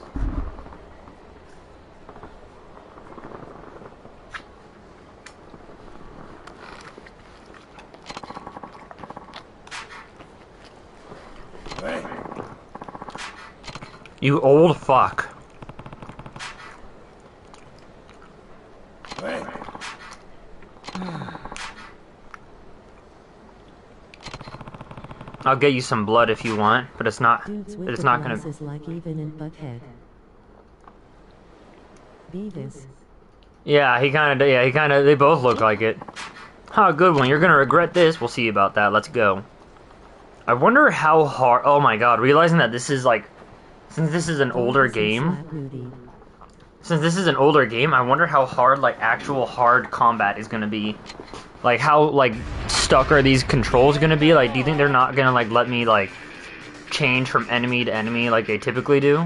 You old fuck. I'll get you some blood if you want, but it's not gonna. Like even in Butthead. Beavis. Yeah, he kind of. They both look like it. Huh, good one. You're gonna regret this. We'll see about that. Let's go. I wonder how hard. Oh my god! Realizing that this is like, since this is an older game. Since this is an older game, I wonder how hard, like, actual hard combat is gonna be. Like, how, like, stuck are these controls gonna be? Like, do you think they're not gonna, like, let me, like, change from enemy to enemy like they typically do?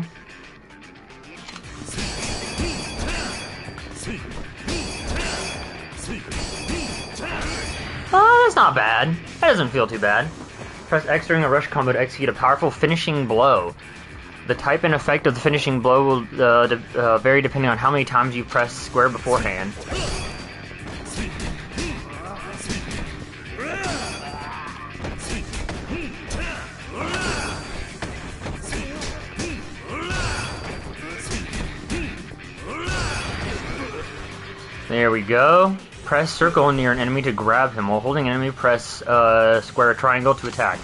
Oh, that's not bad. That doesn't feel too bad. Press X during a rush combo to execute a powerful finishing blow. The type and effect of the finishing blow will vary depending on how many times you press square beforehand. There we go. Press circle near an enemy to grab him. While holding an enemy, press square or triangle to attack.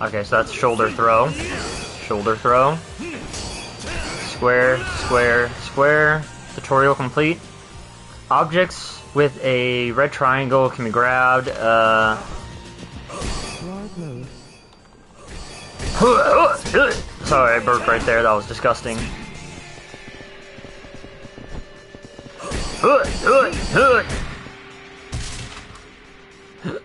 Okay, so that's shoulder throw. Shoulder throw. Square, square, square. Tutorial complete. Objects with a red triangle can be grabbed. Sorry, I burped right there. That was disgusting.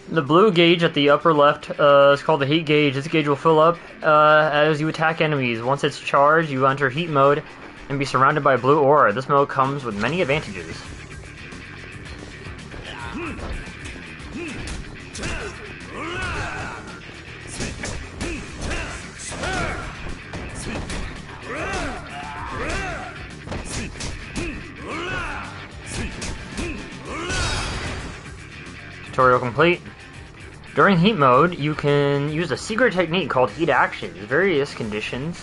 The blue gauge at the upper left is called the heat gauge. This gauge will fill up as you attack enemies. Once it's charged, you enter heat mode and be surrounded by a blue aura. This mode comes with many advantages. Tutorial complete. During heat mode, you can use a secret technique called heat actions. Various conditions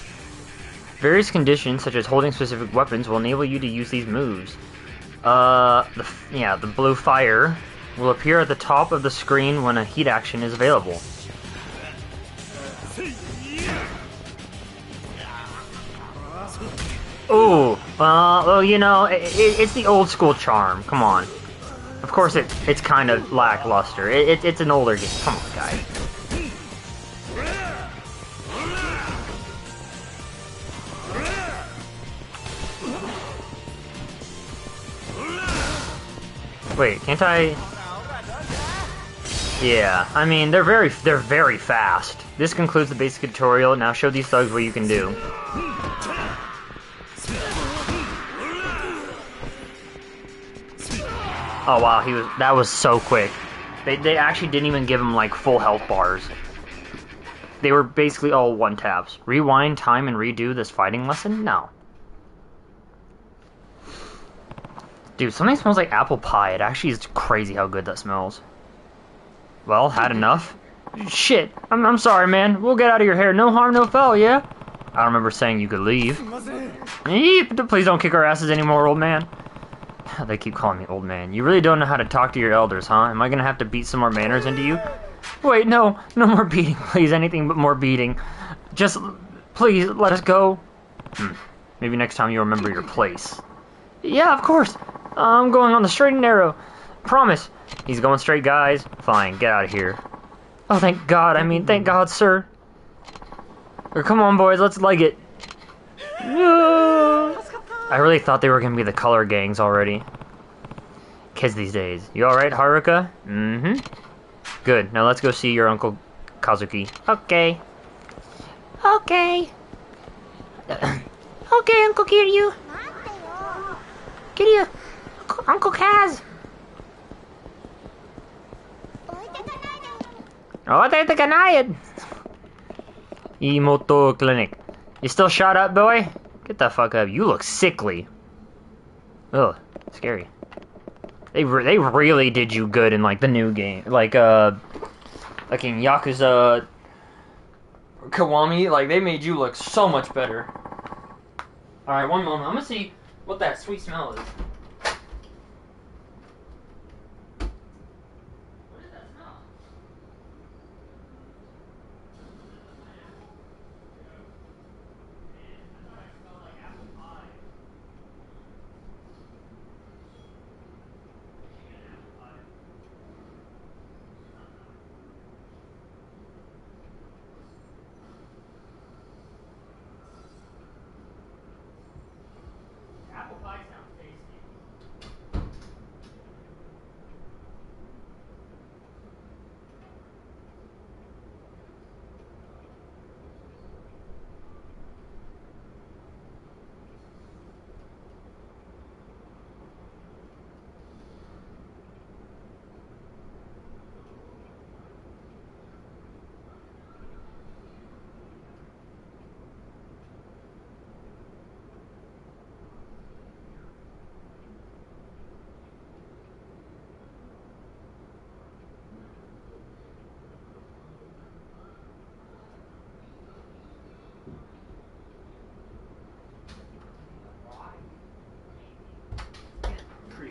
such as holding specific weapons will enable you to use these moves. The blue fire will appear at the top of the screen when a heat action is available. Ooh, well, you know, it's the old school charm. Come on. Of course, it's kind of lackluster. It's an older game. Come on, guys. Wait, can't I? Yeah, I mean they're very fast. This concludes the basic tutorial. Now show these thugs what you can do. Oh wow, that was so quick. They actually didn't even give him like full health bars. They were basically all one taps. Rewind time and redo this fighting lesson? No. Dude, something smells like apple pie. It actually is crazy how good that smells. Well, had enough? Shit, I'm sorry, man. We'll get out of your hair. No harm, no foul, yeah? I don't remember saying you could leave. Please don't kick our asses anymore, old man. They keep calling me old man. You really don't know how to talk to your elders, huh? Am I gonna have to beat some more manners into you? Wait, no more beating, please. Anything but more beating. Just, please, let us go. Maybe next time you'll remember your place. Yeah, of course. I'm going on the straight and narrow. Promise. He's going straight, guys. Fine, get out of here. Oh, thank God. I mean, thank God, sir. Come on, boys, let's leg it. I really thought they were going to be the color gangs already. Kids these days. You alright, Haruka? Mm-hmm. Good. Now let's go see your Uncle Kazuki. Okay. Okay. Okay, Uncle Kiryu. Kiryu. Uncle Kaz. Oh, they think I Imoto Clinic. You still shot up, boy? Get the fuck up. You look sickly. Ugh, scary. They really did you good in like the new game, like in Yakuza Kiwami. Like they made you look so much better. All right, one moment. I'm gonna see what that sweet smell is. What is that smell?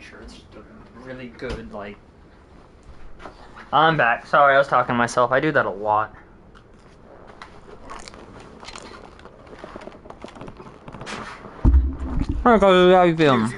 sure it's just a really good, like... I'm back. Sorry, I was talking to myself. I do that a lot. Alright guys, how you feeling?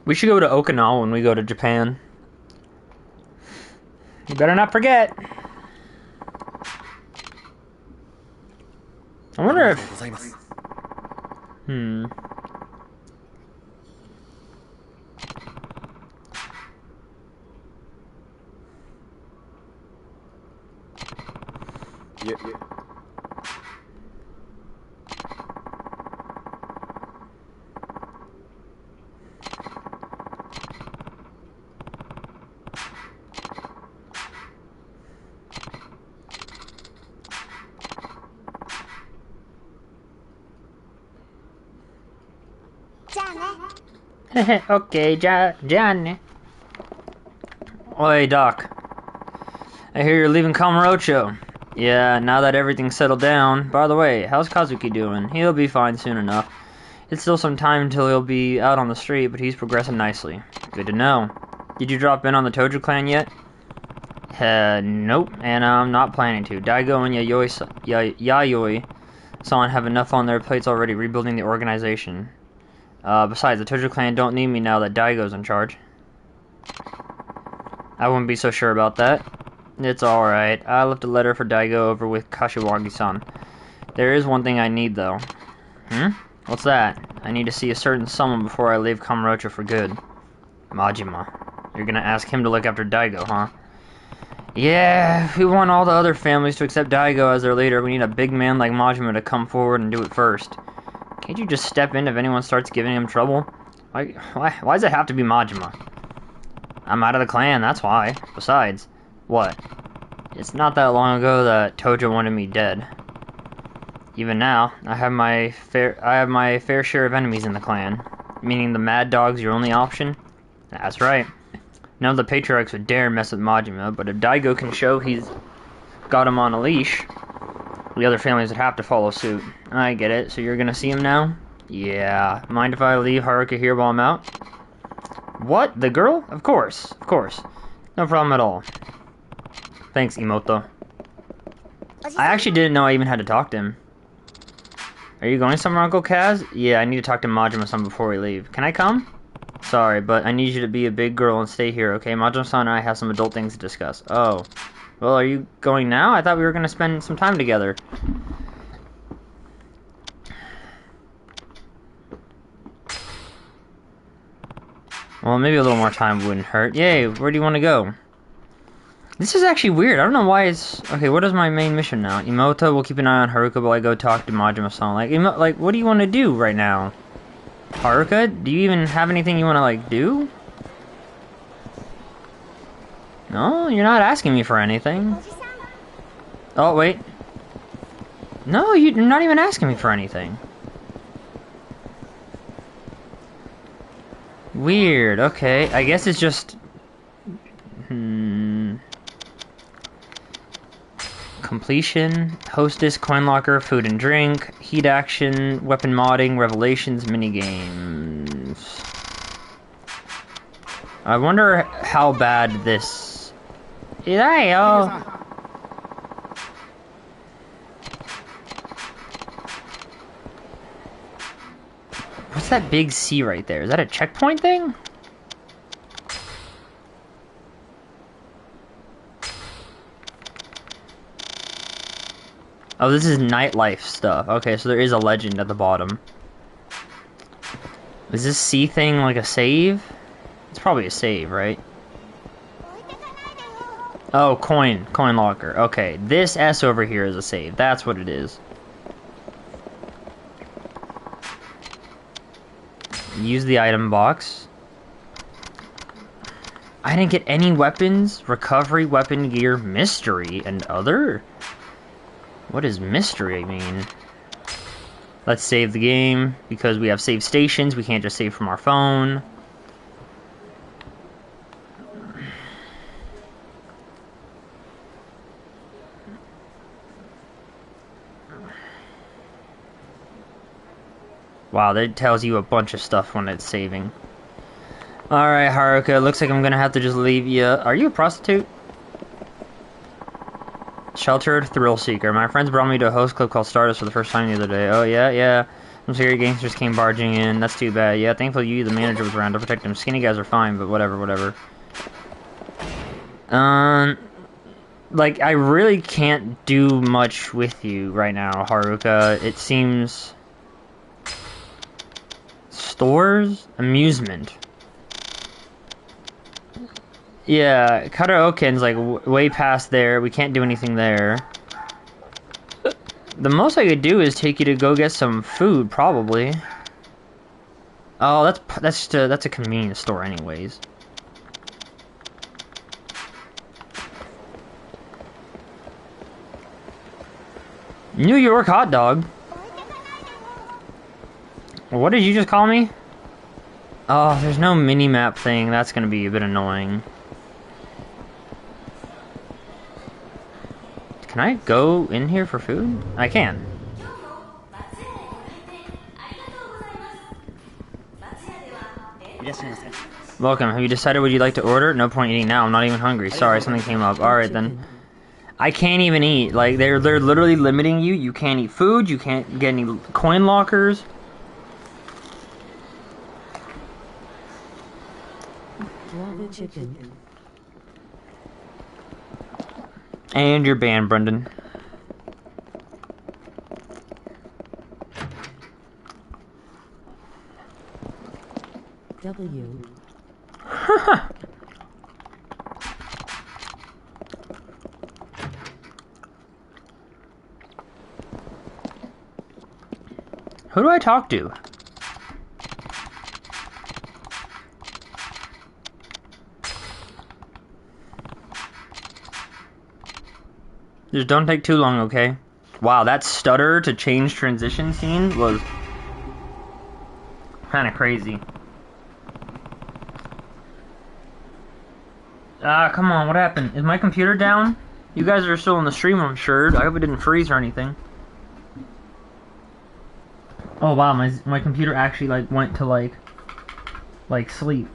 We should go to Okinawa when we go to Japan. You better not forget. I wonder if... Yeah. Okay, Johnny. Oi, Doc. I hear you're leaving Kamurocho. Yeah, now that everything's settled down. By the way, how's Kazuki doing? He'll be fine soon enough. It's still some time until he'll be out on the street, but he's progressing nicely. Good to know. Did you drop in on the Tojo clan yet? Nope, and I'm not planning to. Daigo and Yayoi-san have enough on their plates already rebuilding the organization. Besides, the Tojo clan don't need me now that Daigo's in charge. I wouldn't be so sure about that. It's alright. I left a letter for Daigo over with Kashiwagi-san. There is one thing I need, though. What's that? I need to see a certain someone before I leave Kamurocho for good. Majima. You're gonna ask him to look after Daigo, huh? Yeah, if we want all the other families to accept Daigo as their leader, we need a big man like Majima to come forward and do it first. Can't you just step in if anyone starts giving him trouble? Why does it have to be Majima? I'm out of the clan, that's why. Besides, what? It's not that long ago that Tojo wanted me dead. Even now, I have my fair share of enemies in the clan. Meaning the Mad Dog's your only option? That's right. None of the patriarchs would dare mess with Majima, but if Daigo can show he's got him on a leash, the other families would have to follow suit. I get it. So you're gonna see him now? Yeah. Mind if I leave Haruka here while I'm out? What? The girl? Of course. Of course. No problem at all. Thanks, Imoto. I actually didn't know I even had to talk to him. Are you going somewhere, Uncle Kaz? Yeah, I need to talk to Majima-san before we leave. Can I come? Sorry, but I need you to be a big girl and stay here, okay? Majima-san and I have some adult things to discuss. Oh. Well, are you going now? I thought we were going to spend some time together. Well, maybe a little more time wouldn't hurt. Yay, where do you want to go? This is actually weird. I don't know why it's... Okay, what is my main mission now? Imoto will keep an eye on Haruka while I go talk to Majima-san. Like, what do you want to do right now? Haruka, do you even have anything you want to, like, do? No, you're not asking me for anything. Oh, wait. No, you're not even asking me for anything. Weird, okay. I guess it's just... Completion, hostess, coin locker, food and drink, heat action, weapon modding, revelations, minigames. I wonder how bad this... What's that big C right there? Is that a checkpoint thing? Oh, this is nightlife stuff. Okay, so there is a legend at the bottom. Is this C thing like a save? It's probably a save, right? Oh, coin locker. Okay, this S over here is a save. That's what it is. Use the item box. I didn't get any weapons. Recovery, weapon gear, mystery, and other? What does mystery mean? Let's save the game, because we have save stations. We can't just save from our phone. Wow, that tells you a bunch of stuff when it's saving. Alright, Haruka, looks like I'm gonna have to just leave you. Are you a prostitute? Sheltered thrill seeker. My friends brought me to a host club called Stardust for the first time the other day. Oh, yeah. Some scary gangsters came barging in. That's too bad. Yeah, thankfully you, the manager, was around to protect them. Skinny guys are fine, but whatever. Like, I really can't do much with you right now, Haruka. It seems... Stores? Amusement. Yeah, Karaoken's like way past there. We can't do anything there. The most I could do is take you to go get some food, probably. Oh, that's a convenience store, anyways. New York hot dog. What did you just call me? Oh, there's no mini-map thing. That's gonna be a bit annoying. Can I go in here for food? I can. Welcome. Have you decided what you'd like to order? No point eating now. I'm not even hungry. Sorry, something came up. Alright then. I can't even eat. Like, they're literally limiting you. You can't eat food. You can't get any coin lockers. Chicken. And you're banned, Brendan. W. Who do I talk to? Just don't take too long, okay? Wow, that stutter to change transition scene was kind of crazy. Ah, come on, what happened? Is my computer down? You guys are still in the stream, I'm sure. I hope it didn't freeze or anything. Oh wow, my computer actually went to like sleep.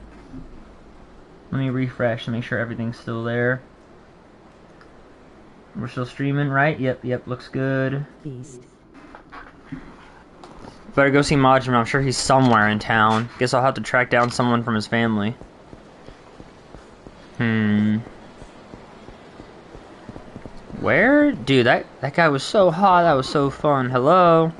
Let me refresh and make sure everything's still there. We're still streaming, right? Yep, looks good. Beast. Better go see Majima. I'm sure he's somewhere in town. Guess I'll have to track down someone from his family. Where? Dude, that guy was so hot. That was so fun. Hello?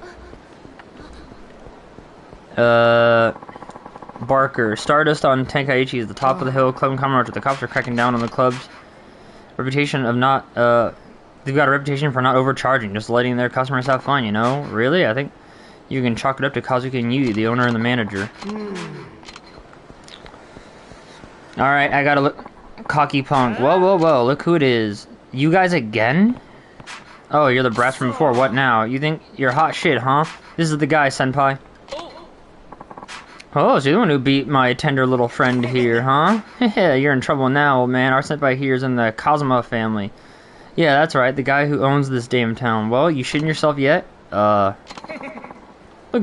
Barker. Stardust on Tenkaichi is the top of the hill. Club and Commonwealth. The cops are cracking down on the club's reputation of not, they've got a reputation for not overcharging, just letting their customers have fun, you know? Really? I think you can chalk it up to Kazuki and Yu, the owner and the manager. Alright, I gotta look. Cocky punk. Whoa, look who it is. You guys again? Oh, you're the brats from before. What now? You think you're hot shit, huh? This is the guy, senpai. Oh, so you're the one who beat my tender little friend here, huh? You're in trouble now, old man. Our senpai here is in the Kazuma family. Yeah, that's right. The guy who owns this damn town. Well, you shitting yourself yet? Look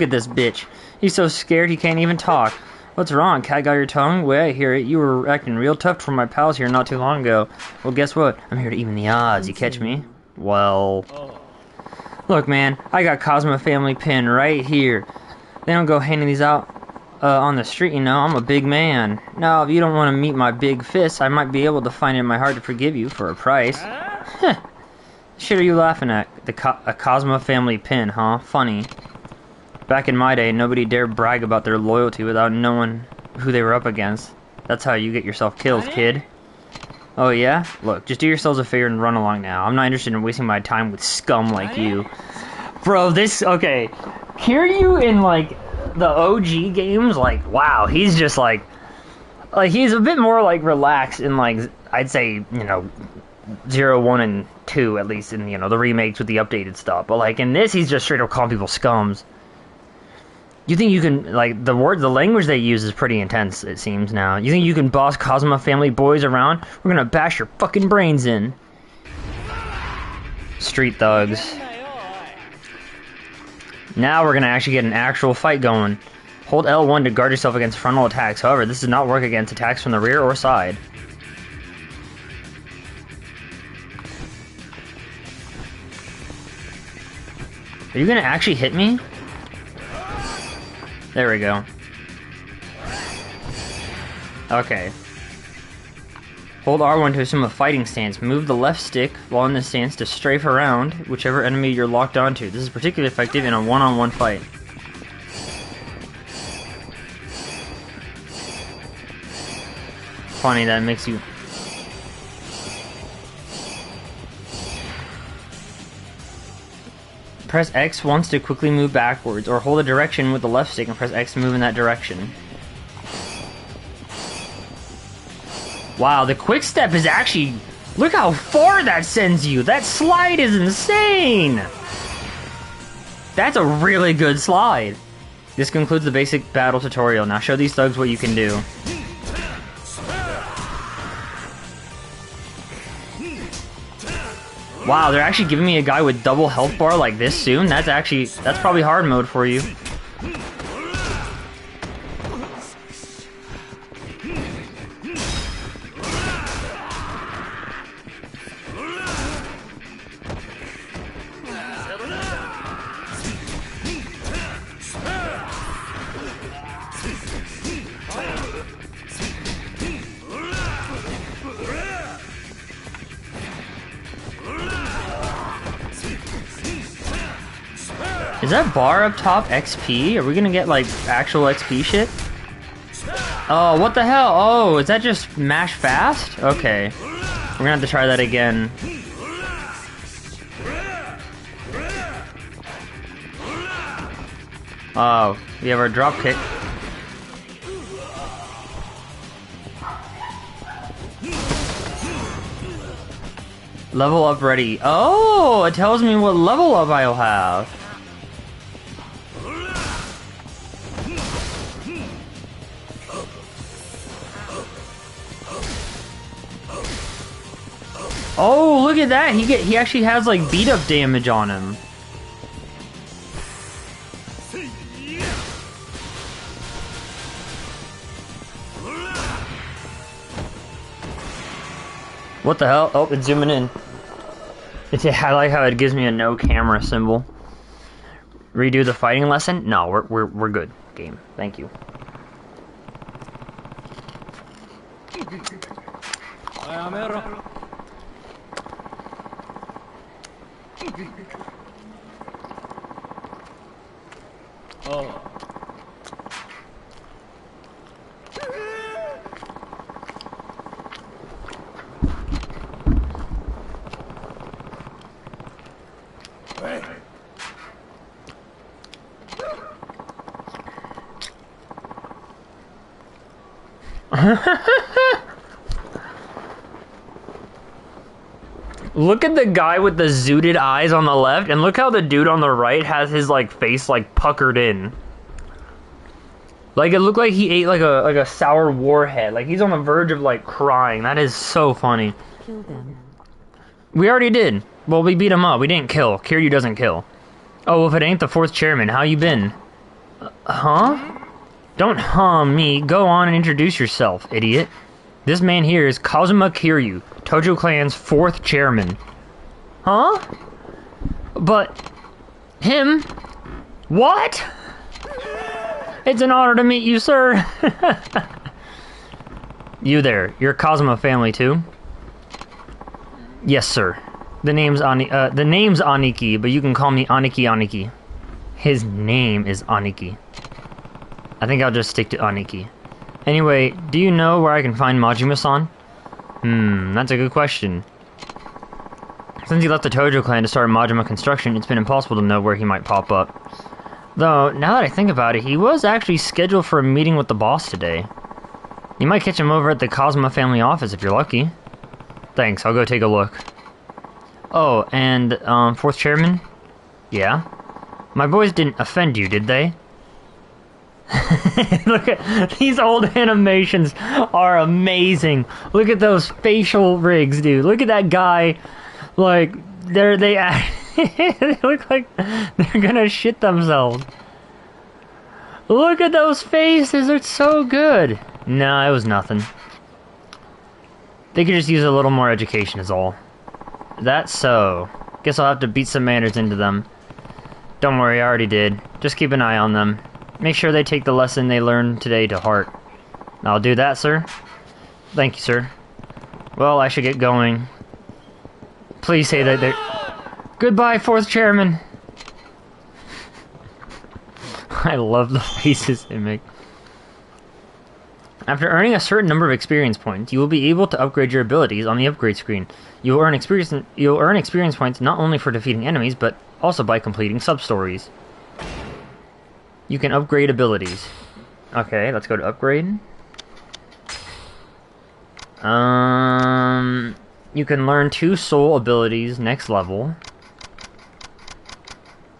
at this bitch. He's so scared he can't even talk. What's wrong? Cat got your tongue? Well, I hear it. You were acting real tough for my pals here not too long ago. Well, guess what? I'm here to even the odds. You catch me? Well... Look, man. I got Kazuma family pin right here. They don't go handing these out on the street, you know, I'm a big man. Now, if you don't want to meet my big fist, I might be able to find it in my heart to forgive you for a price. Heh. Shit are you laughing at? A Cosmo family pin, huh? Funny. Back in my day, nobody dared brag about their loyalty without knowing who they were up against. That's how you get yourself killed, kid. Oh yeah? Look, just do yourselves a favor and run along now. I'm not interested in wasting my time with scum like you. Bro, this... Okay. Kiryu in, like, the OG games, like, wow, he's just, like, he's a bit more, like, relaxed in, like, I'd say, you know, 0, 1, and 2, at least, in, you know, the remakes with the updated stuff. But, like, in this, he's just straight up calling people scums. You think you can, like, the language they use is pretty intense, it seems now. You think you can boss Cosmo family boys around? We're gonna bash your fucking brains in. Street thugs. Now we're gonna actually get an actual fight going. Hold L1 to guard yourself against frontal attacks. However, this does not work against attacks from the rear or side. Are you gonna actually hit me? There we go. Okay. Hold R1 to assume a fighting stance. Move the left stick while in this stance to strafe around whichever enemy you're locked onto. This is particularly effective in a one-on-one fight. Funny that makes you... Press X once to quickly move backwards, or hold a direction with the left stick and press X to move in that direction. Wow, the quick step is actually... Look how far that sends you! That slide is insane! That's a really good slide. This concludes the basic battle tutorial. Now show these thugs what you can do. Wow, they're actually giving me a guy with double health bar like this soon? That's probably hard mode for you. Is that bar up top XP? Are we gonna get, like, actual XP shit? Oh, what the hell? Oh, is that just mash fast? Okay. We're gonna have to try that again. Oh, we have our drop kick. Level up ready. Oh, it tells me what level up I'll have. Oh, look at that! He actually has like beat up damage on him. What the hell? Oh, it's zooming in. I like how it gives me a no camera symbol. Redo the fighting lesson? No, we're good. Game. Thank you. Oh. Look at the guy with the zooted eyes on the left, and look how the dude on the right has his like face like puckered in. Like it looked like he ate like a sour warhead. Like he's on the verge of like crying. That is so funny. Kill them. We already did. Well, we beat him up. We didn't kill. Kiryu doesn't kill. Oh, if it ain't the fourth chairman, how you been? Huh? Don't me. Go on and introduce yourself, idiot. This man here is Kazuma Kiryu, Tojo Clan's fourth chairman. Huh? But... him? What? It's an honor to meet you, sir. You there. You're Kazuma family, too? Yes, sir. The name's Aniki, but you can call me Aniki. His name is Aniki. I think I'll just stick to Aniki. Anyway, do you know where I can find Majima-san? That's a good question. Since he left the Tojo clan to start Majima construction, it's been impossible to know where he might pop up. Though, now that I think about it, he was actually scheduled for a meeting with the boss today. You might catch him over at the Kazuma family office if you're lucky. Thanks, I'll go take a look. Oh, and, fourth chairman? Yeah? My boys didn't offend you, did they? Look at these old animations are amazing. Look at those facial rigs, dude. Look at that guy. Like they they look like they're gonna shit themselves. Look at those faces. It's so good. No, it was nothing. They could just use a little more education is all. That's so. Guess I'll have to beat some manners into them. Don't worry, I already did. Just keep an eye on them. Make sure they take the lesson they learned today to heart. I'll do that, sir. Thank you, sir. Well, I should get going. Please say that they're... Goodbye, fourth chairman. I love the faces they make. After earning a certain number of experience points, you will be able to upgrade your abilities on the upgrade screen. You'll earn experience points not only for defeating enemies, but also by completing sub-stories. You can upgrade abilities. Okay, let's go to upgrade. You can learn 2 soul abilities next level.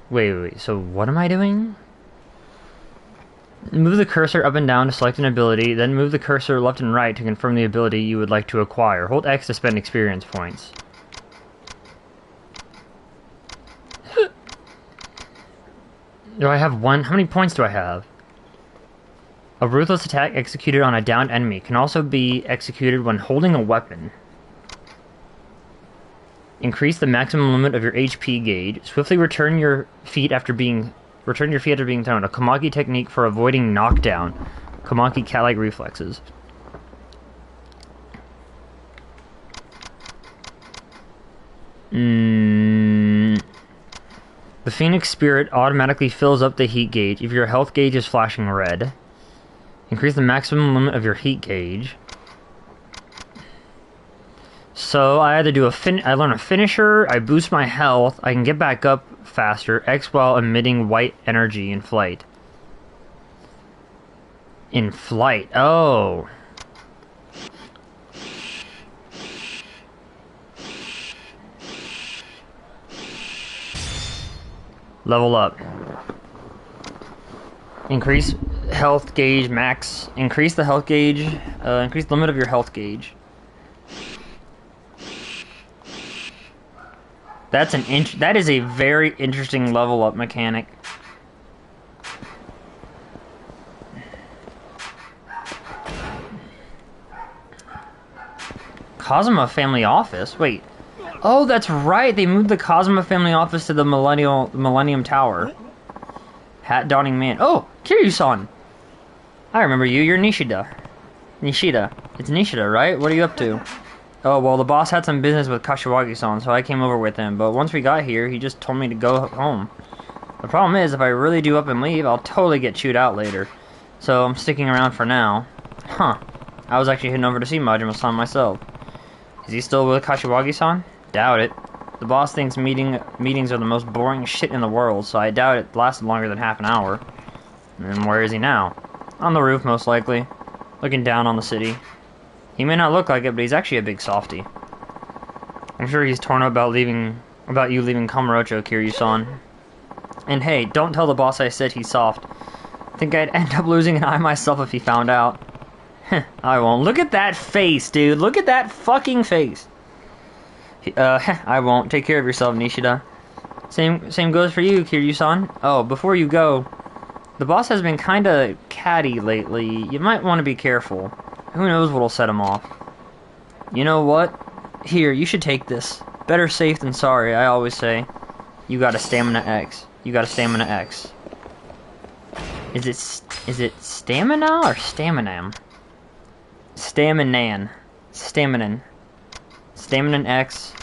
Wait, so what am I doing? Move the cursor up and down to select an ability, then move the cursor left and right to confirm the ability you would like to acquire. Hold X to spend experience points. Do I have one? How many points do I have? A ruthless attack executed on a downed enemy can also be executed when holding a weapon. Increase the maximum limit of your HP gauge. Swiftly return your feet after being thrown. A Kamaki technique for avoiding knockdown. Kamaki cat-like reflexes. The Phoenix Spirit automatically fills up the heat gauge if your health gauge is flashing red. Increase the maximum limit of your heat gauge. So I either do I learn a finisher, I boost my health, I can get back up faster, X while emitting white energy in flight. In flight, oh. Level up. Increase health gauge max. Increase the health gauge. Increase the limit of your health gauge. That is a very interesting level up mechanic. Kazuma family office? Wait. Oh, that's right. They moved the Kazuma family office to the Millennium Tower. Hat-donning man. Oh, Kiryu-san. I remember you. You're Nishida. It's Nishida, right? What are you up to? Oh, well, the boss had some business with Kashiwagi-san, so I came over with him. But once we got here, he just told me to go home. The problem is, if I really do up and leave, I'll totally get chewed out later. So I'm sticking around for now. Huh. I was actually heading over to see Majima-san myself. Is he still with Kashiwagi-san? Doubt it. The boss thinks meetings are the most boring shit in the world, so I doubt it lasted longer than half an hour. And where is he now? On the roof, most likely. Looking down on the city. He may not look like it, but he's actually a big softie. I'm sure he's torn up about you leaving Kamurocho, Kiryu-san. And hey, don't tell the boss I said he's soft. Think I'd end up losing an eye myself if he found out. I won't. Look at that face, dude. Look at that fucking face. I won't. Take care of yourself, Nishida. Same goes for you, Kiryu-san. Oh, before you go, the boss has been kinda catty lately. You might want to be careful. Who knows what'll set him off. You know what? Here, you should take this. Better safe than sorry, I always say. You got a stamina X. Is it stamina or staminam? Staminan. Staminan X.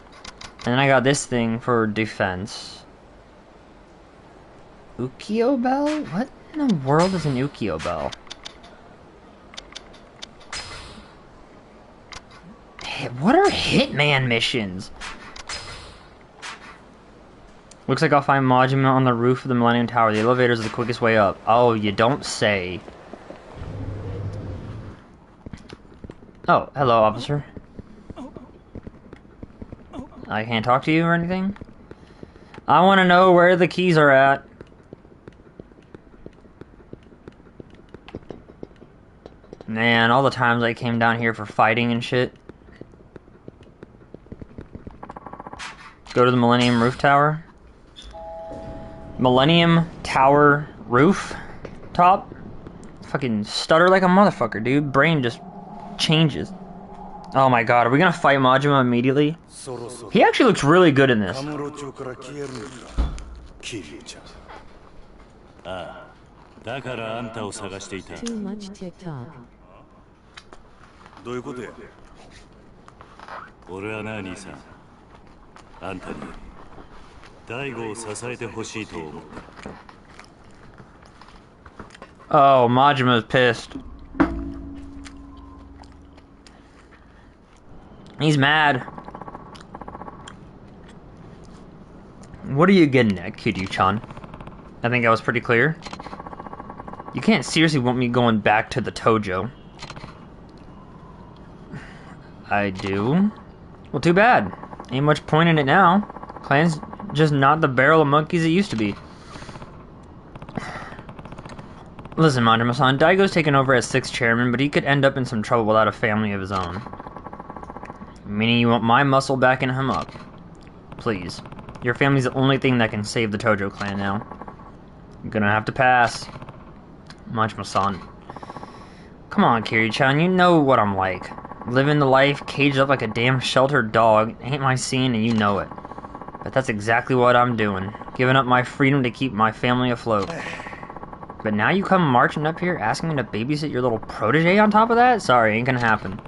And then I got this thing for defense. Ukio Bell? What in the world is an Ukio Bell? What are Hitman missions? Looks like I'll find Majima on the roof of the Millennium Tower. The elevator is the quickest way up. Oh, you don't say. Oh, hello, officer. I can't talk to you or anything? I want to know where the keys are at. Man, all the times I came down here for fighting and shit. Go to the Millennium Roof Tower. Millennium Tower Roof Top. Fucking stutter like a motherfucker, dude. Brain just changes. Oh my god, are we gonna fight Majima immediately? He actually looks really good in this. Too much TikTok. どういうことや俺はな兄さんあんたに大悟を支えてほしいと思った Oh, Majima's pissed. He's mad. What are you getting at, Kiryu-chan? I think I was pretty clear. You can't seriously want me going back to the Tojo. I do. Well, too bad. Ain't much point in it now. Clan's just not the barrel of monkeys it used to be. Listen, Majima-san, Daigo's taken over as 6th chairman, but he could end up in some trouble without a family of his own. Meaning you want my muscle backing him up. Please. Your family's the only thing that can save the Tojo clan now. You're gonna have to pass. Majima-san. Come on, Kiryu-chan, you know what I'm like. Living the life, caged up like a damn sheltered dog, ain't my scene and you know it. But that's exactly what I'm doing. Giving up my freedom to keep my family afloat. But now you come marching up here asking me to babysit your little protege on top of that? Sorry, ain't gonna happen.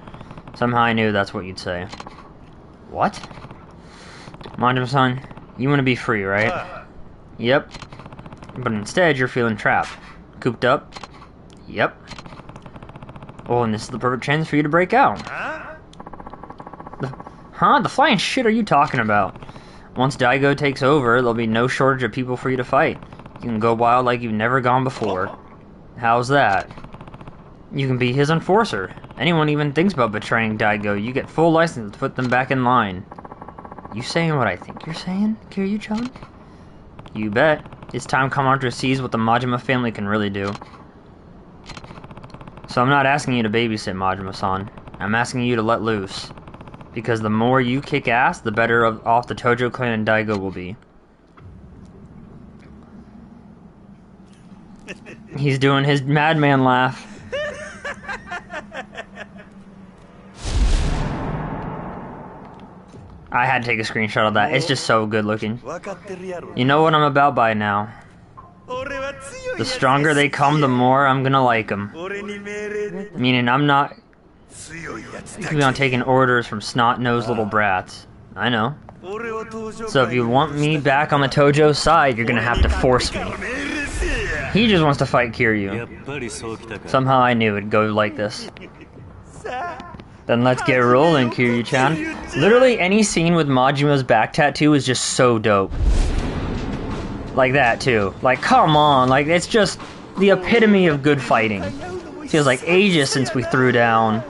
Somehow I knew that's what you'd say. What? Majima-san, you want to be free, right? Yep. But instead, you're feeling trapped. Cooped up? Yep. Well, and this is the perfect chance for you to break out. The flying shit are you talking about? Once Daigo takes over, there'll be no shortage of people for you to fight. You can go wild like you've never gone before. How's that? You can be his enforcer. Anyone even thinks about betraying Daigo, you get full license to put them back in line. You saying what I think you're saying, Kiryu-chan? You bet. It's time Kamantra sees what the Majima family can really do. So I'm not asking you to babysit, Majima-san. I'm asking you to let loose. Because the more you kick ass, the better off the Tojo clan and Daigo will be. He's doing his madman laugh. I had to take a screenshot of that. It's just so good looking. You know what I'm about by now. The stronger they come, the more I'm gonna like them. Meaning I'm not keeping on taking orders from snot-nosed little brats. I know. So if you want me back on the Tojo side, you're gonna have to force me. He just wants to fight Kiryu. Somehow I knew it'd go like this. Then let's get rolling, Kiryu-chan. Literally any scene with Majima's back tattoo is just so dope. Like that, too. Like, come on. Like, it's just the epitome of good fighting. Feels like ages since we threw down.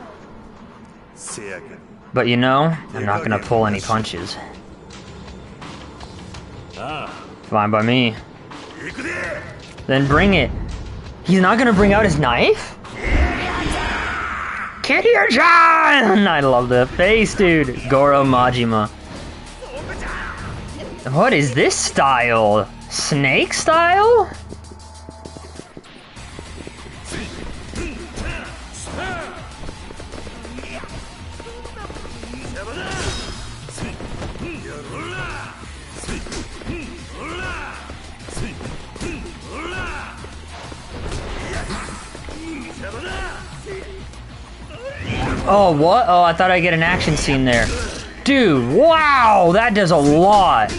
But you know, I'm not gonna pull any punches. Fine by me. Then bring it. He's not gonna bring out his knife? Kiryu-chan! I love the face, dude. Goro Majima. What is this style? Snake style? Oh, what? Oh, I thought I'd get an action scene there. Dude, wow! That does a lot.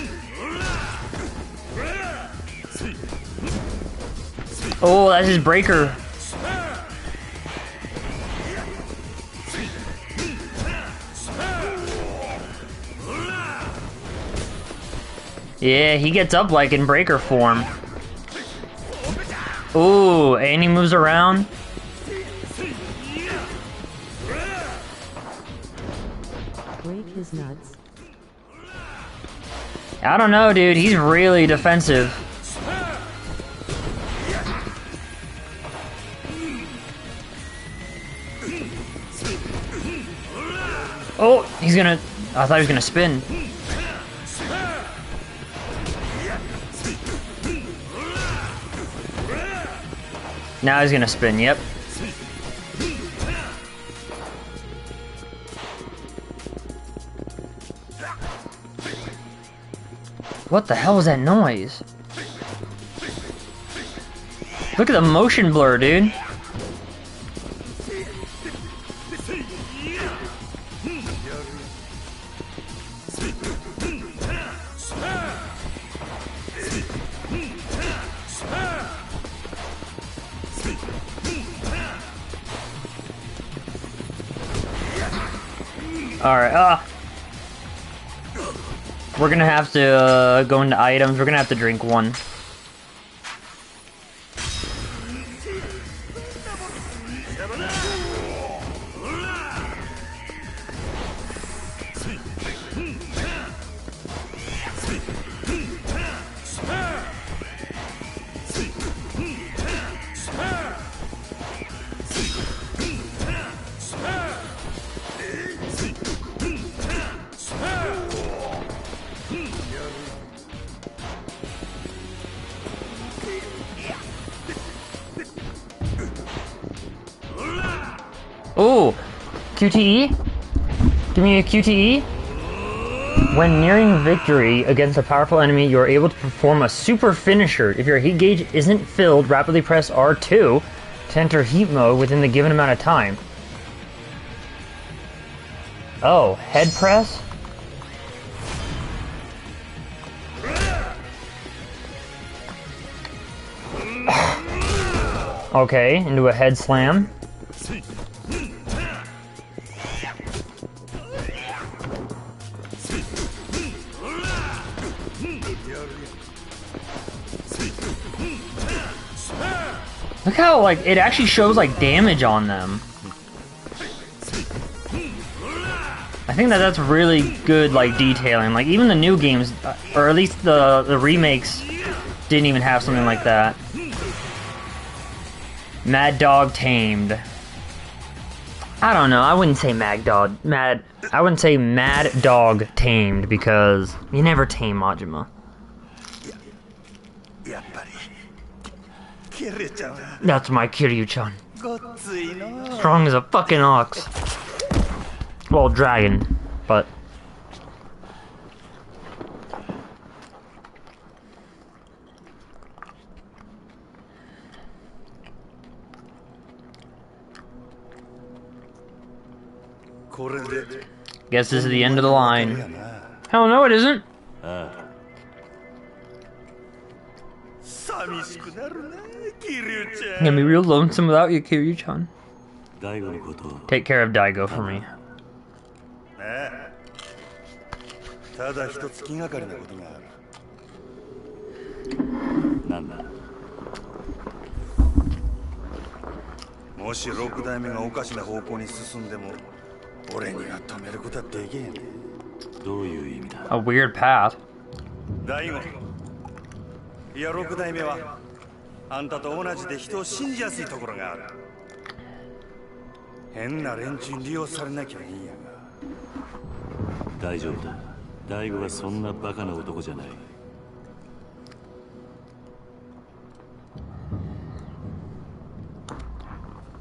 Oh, that's his breaker. Yeah, he gets up like in breaker form. Ooh, and he moves around. Break his nuts. I don't know, dude. He's really defensive. Oh, he's gonna... I thought he was gonna spin. Now he's gonna spin, yep. What the hell was that noise? Look at the motion blur, dude. Alright, we're gonna have to go into items. We're gonna have to drink one. Ooh, QTE? Give me a QTE? When nearing victory against a powerful enemy, you are able to perform a super finisher. If your heat gauge isn't filled, rapidly press R2 to enter heat mode within the given amount of time. Oh, head press? Okay, into a head slam. Look how, like, it actually shows, like, damage on them. I think that's really good, like, detailing. Like, even the new games, or at least the remakes, didn't even have something like that. Mad Dog Tamed. I don't know, I wouldn't say I wouldn't say Mad Dog Tamed, because you never tame Majima. That's my Kiryu-chan. Strong as a fucking ox. Well, dragon, but... Guess this is the end of the line. Hell no, it isn't. It's gonna be real lonesome without you, Kiryu-chan. Take care of Daigo for me. ただ一つ気がかりなことがある。なんだ。もし六代目がおかしな方向に進んでも、俺には止めることはできへん。どういう意味だ。A weird path. 大悟。いや六代目はあんたと同じで人を信じやすいところがある。変な連中に利用されなきゃいいんやが。大丈夫だ。大悟はそんなバカな男じゃない。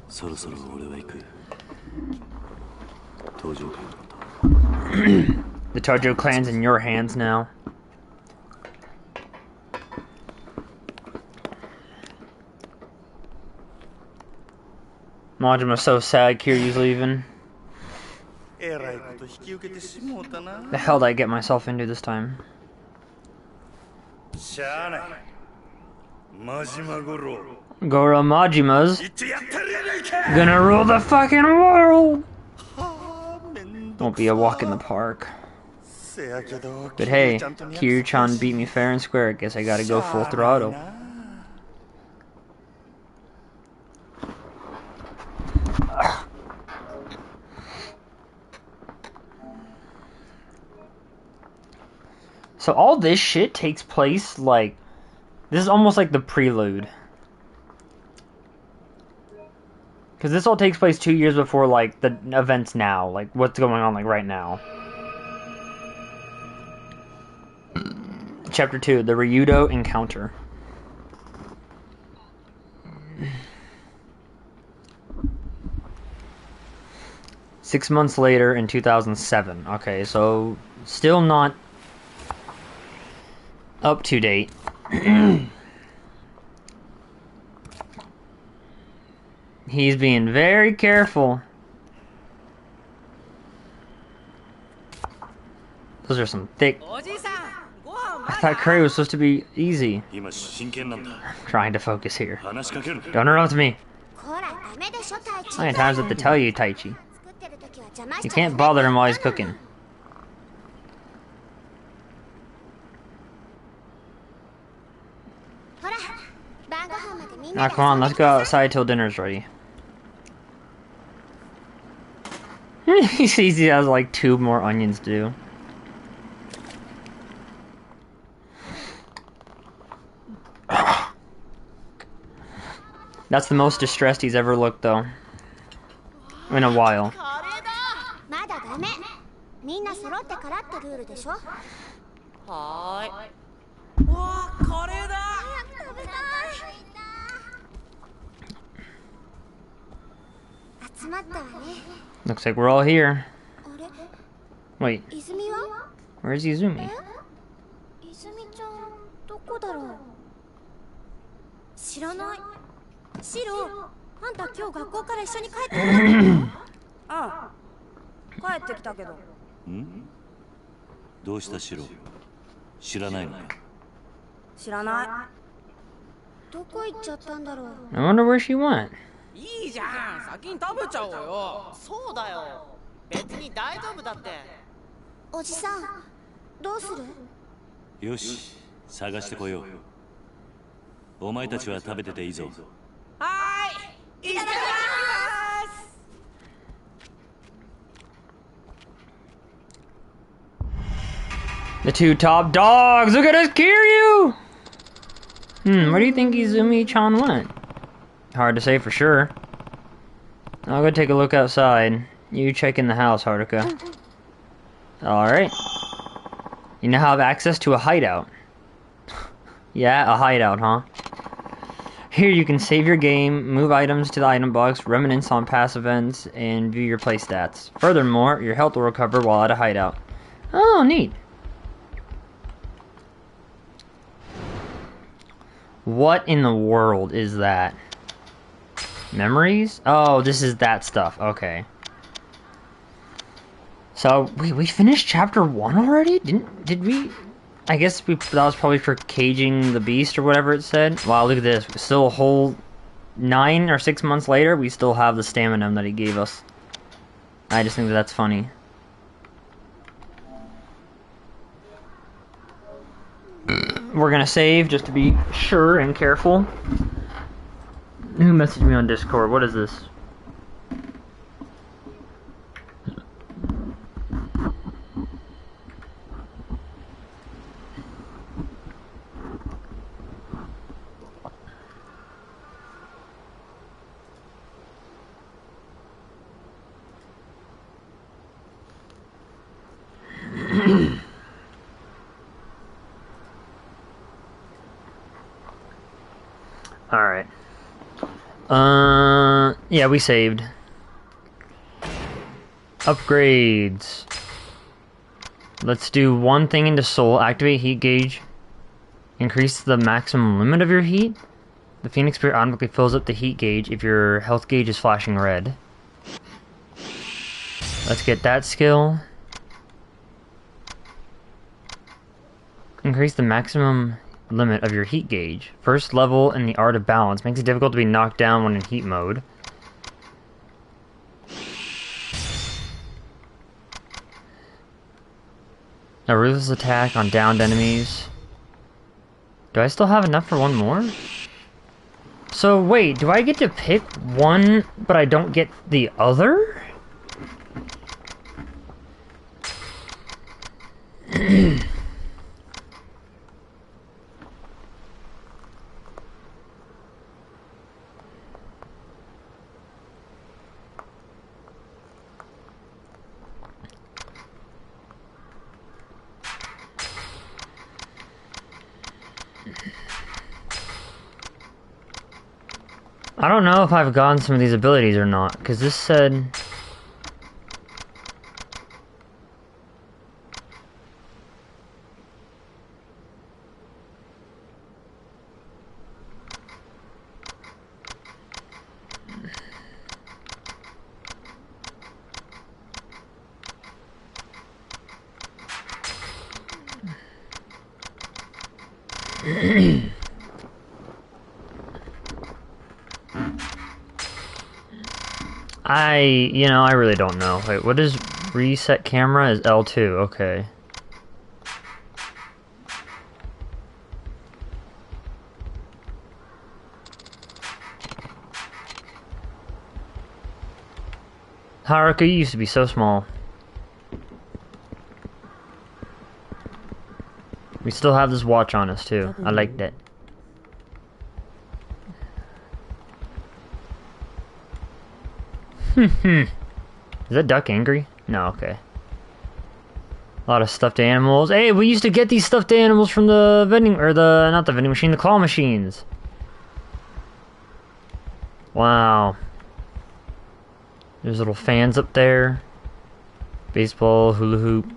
そろそろ俺は行く。東条家のこと。The Tojo clan's in your hands now. Majima's so sad Kiryu's leaving. The hell did I get myself into this time? Goro Majima's gonna rule the fucking world! Won't be a walk in the park. But hey, Kiryu-chan beat me fair and square. Guess I gotta go full throttle. So all this shit takes place, like... This is almost like the prelude. Because this all takes place 2 years before, like, the events now. Like, what's going on, like, right now. Chapter 2, the Ryudo Encounter. Six months later in 2007. Okay, so still not up to date. He's being very careful. Those are some thick... I thought Kiryu was supposed to be easy. I'm trying to focus here. Don't interrupt me. How many times did I tell you, Taichi? You can't bother him while he's cooking. Now come on, let's go outside till dinner's ready. He sees he has like 2 more onions to do. That's the most distressed he's ever looked, though. In a while. Looks like we're all here. Wait. Where's Izumi? I wonder where she went. いいじゃん、先に食べちゃおうよ。そうだよ。別に大丈夫だって。おじさん、どうする？よし、探してこよう。お前たちは食べてていいぞ。はーい、いただきます。 The 2 top dogs! Look at us, Kiryu! Where do you think Izumi-chan went? Hard to say for sure. I'll go take a look outside. You check in the house, Haruka. Alright. You now have access to a hideout. Yeah, a hideout, huh? Here you can save your game, move items to the item box, reminisce on past events, and view your play stats. Furthermore, your health will recover while at a hideout. Oh, neat. What in the world is that? Memories? Oh, this is that stuff. Okay. So, we finished chapter 1 already? Did we? I guess that was probably for caging the beast or whatever it said. Wow, look at this. Still a whole 9 or 6 months later, we still have the stamina that he gave us. I just think that's funny. We're gonna save just to be sure and careful. Who messaged me on Discord? What is this? Alright. Yeah, we saved. Upgrades. Let's do one thing into Soul. Activate heat gauge. Increase the maximum limit of your heat. The Phoenix Spirit automatically fills up the heat gauge if your health gauge is flashing red. Let's get that skill. Increase the maximum limit of your heat gauge. First level in the art of balance. Makes it difficult to be knocked down when in heat mode. A ruthless attack on downed enemies. Do I still have enough for one more? So wait, do I get to pick one, but I don't get the other? I don't know if I've gotten some of these abilities or not, because this said... I really don't know. Wait, what is reset camera? Is L2, okay. Haruka, you used to be so small. We still have this watch on us too. I like that. Is that duck angry? No, okay. A lot of stuffed animals. Hey, we used to get these stuffed animals from the vending, or not the vending machine, the claw machines. Wow. There's little fans up there. Baseball, hula hoop.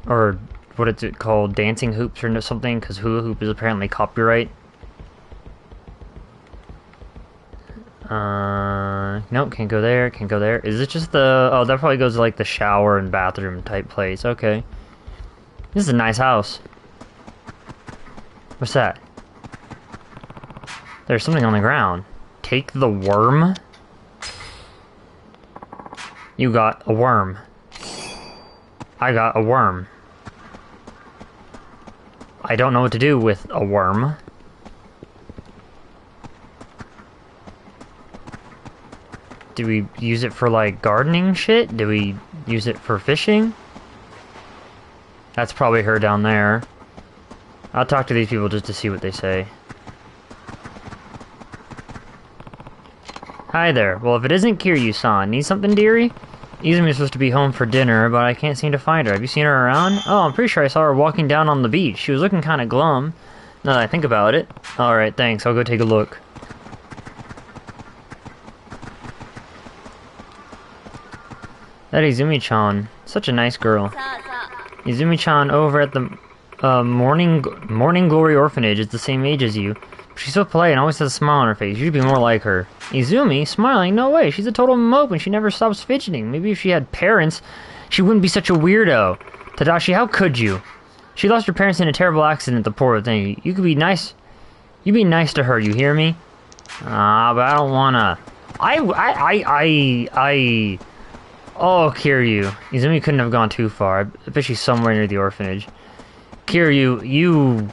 Or what is it called? Dancing hoops or something, because hula hoop is apparently copyright. Nope, can't go there, can't go there. Is it just the... Oh, that probably goes to, like, the shower and bathroom type place. Okay. This is a nice house. What's that? There's something on the ground. Take the worm? You got a worm. I got a worm. I don't know what to do with a worm. Do we use it for, like, gardening shit? Do we use it for fishing? That's probably her down there. I'll talk to these people just to see what they say. Hi there. Well, if it isn't Kiryu-san, need something, dearie? Izumi's supposed to be home for dinner, but I can't seem to find her. Have you seen her around? Oh, I'm pretty sure I saw her walking down on the beach. She was looking kind of glum, now that I think about it. Alright, thanks. I'll go take a look. That Izumi-chan. Such a nice girl. Izumi-chan over at the Morning Glory Orphanage is the same age as you. She's so polite and always has a smile on her face. You should be more like her. Izumi? Smiling? No way. She's a total mope and she never stops fidgeting. Maybe if she had parents, she wouldn't be such a weirdo. Tadashi, how could you? She lost her parents in a terrible accident, the poor thing. You could be nice. You be nice to her, you hear me? But I don't wanna. Oh, Kiryu. Izumi couldn't have gone too far. I bet she's somewhere near the orphanage. Kiryu, you...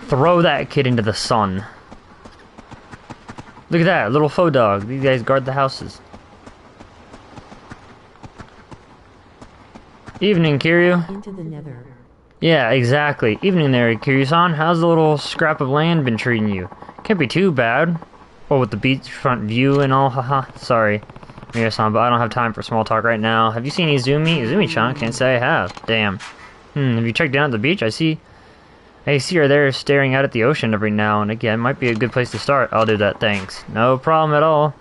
throw that kid into the sun. Look at that, little faux dog. These guys guard the houses. Evening, Kiryu. Into the nether. Yeah, exactly. Evening there, Kiryu-san. How's the little scrap of land been treating you? Can't be too bad. Oh, with the beachfront view and all, haha. Sorry. Miya-san, but I don't have time for small talk right now. Have you seen Izumi? Izumi-chan? Can't say I have. Damn. Have you checked down at the beach? I see her there staring out at the ocean every now and again. Might be a good place to start. I'll do that, thanks. No problem at all.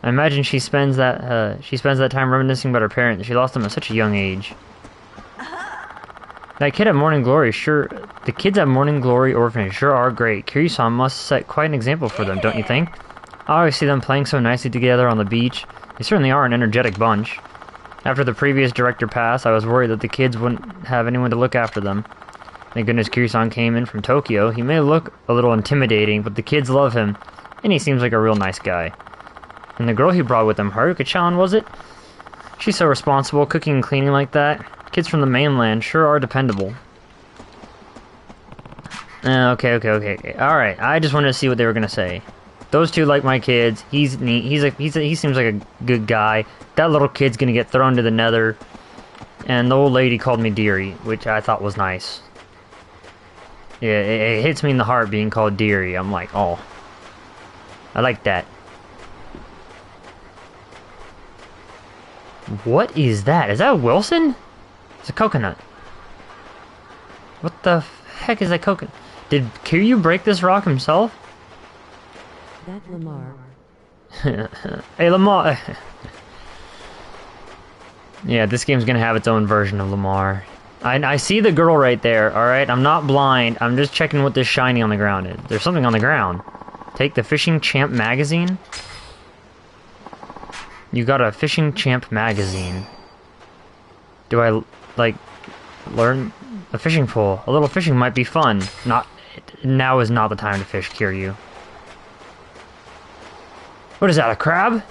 I imagine she spends that time reminiscing about her parents. She lost them at such a young age. That kid at Morning Glory, the kids at Morning Glory Orphanage sure are great. Kiryu-san must set quite an example for them, don't you think? I always see them playing so nicely together on the beach. They certainly are an energetic bunch. After the previous director passed, I was worried that the kids wouldn't have anyone to look after them. Thank goodness Kiryu-san came in from Tokyo. He may look a little intimidating, but the kids love him, and he seems like a real nice guy. And the girl he brought with him, Haruka-chan, was it? She's so responsible, cooking and cleaning like that. Kids from the mainland sure are dependable. Okay. Alright, I just wanted to see what they were gonna say. Those two like my kids. He's neat. He seems like a good guy. That little kid's gonna get thrown to the nether. And the old lady called me dearie, which I thought was nice. Yeah, it hits me in the heart being called dearie. I'm like, oh. I like that. What is that? Is that Wilson? It's a coconut. What the heck is that coconut? Did Kiryu break this rock himself? That Lamar. Hey, Lamar. Yeah, this game's gonna have its own version of Lamar. I see the girl right there, alright? I'm not blind. I'm just checking what this shiny on the ground is. There's something on the ground. Take the Fishing Champ magazine. You got a Fishing Champ magazine. Do I, like, learn a fishing pole? A little fishing might be fun. Now is not the time to fish, Kiryu. What is that, a crab?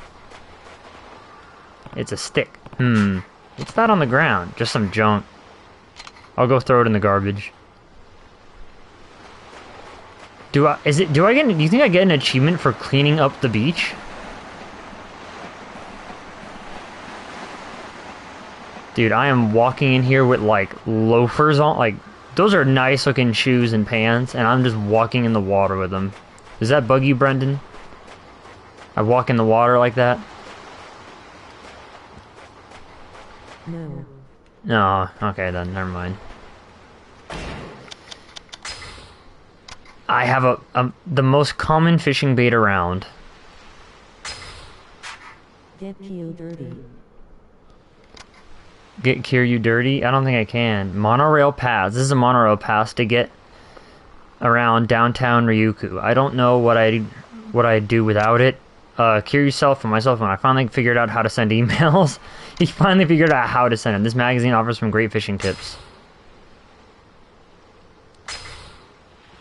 It's a stick. What's that on the ground? Just some junk. I'll go throw it in the garbage. Do you think I get an achievement for cleaning up the beach? Dude, I am walking in here with, like, loafers on. Like, those are nice looking shoes and pants, and I'm just walking in the water with them. Does that bug you, Brendan? I walk in the water like that? No. No, okay then, never mind. I have the most common fishing bait around. Get Kiryu dirty. Get Kiryu dirty? I don't think I can. Monorail pass. This is a monorail pass to get around downtown Ryukyu. I don't know what I'd do without it. Kiryu self and myself, when I finally figured out how to send emails, he finally figured out how to send them. This magazine offers some great fishing tips.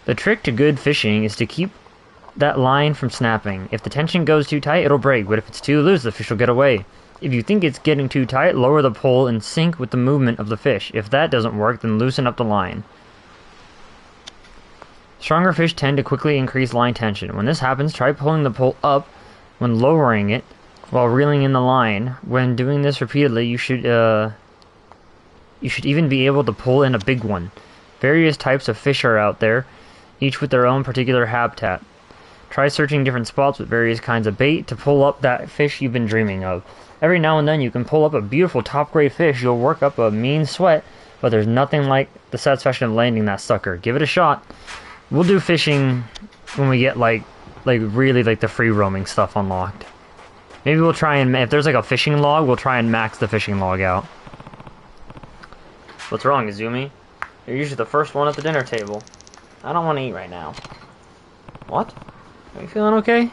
The trick to good fishing is to keep that line from snapping. If the tension goes too tight, it'll break, but if it's too loose, the fish will get away. If you think it's getting too tight, lower the pole and sync with the movement of the fish. If that doesn't work, then loosen up the line. Stronger fish tend to quickly increase line tension. When this happens, try pulling the pole up when lowering it while reeling in the line. When doing this repeatedly, you should even be able to pull in a big one. Various types of fish are out there, each with their own particular habitat. Try searching different spots with various kinds of bait to pull up that fish you've been dreaming of. Every now and then you can pull up a beautiful top-grade fish. You'll work up a mean sweat, but there's nothing like the satisfaction of landing that sucker. Give it a shot. We'll do fishing when we get like really like the free roaming stuff unlocked. Maybe we'll try and, if there's like a fishing log, we'll try and max the fishing log out. What's wrong, Izumi? You're usually the first one at the dinner table. I don't want to eat right now. What? Are you feeling okay?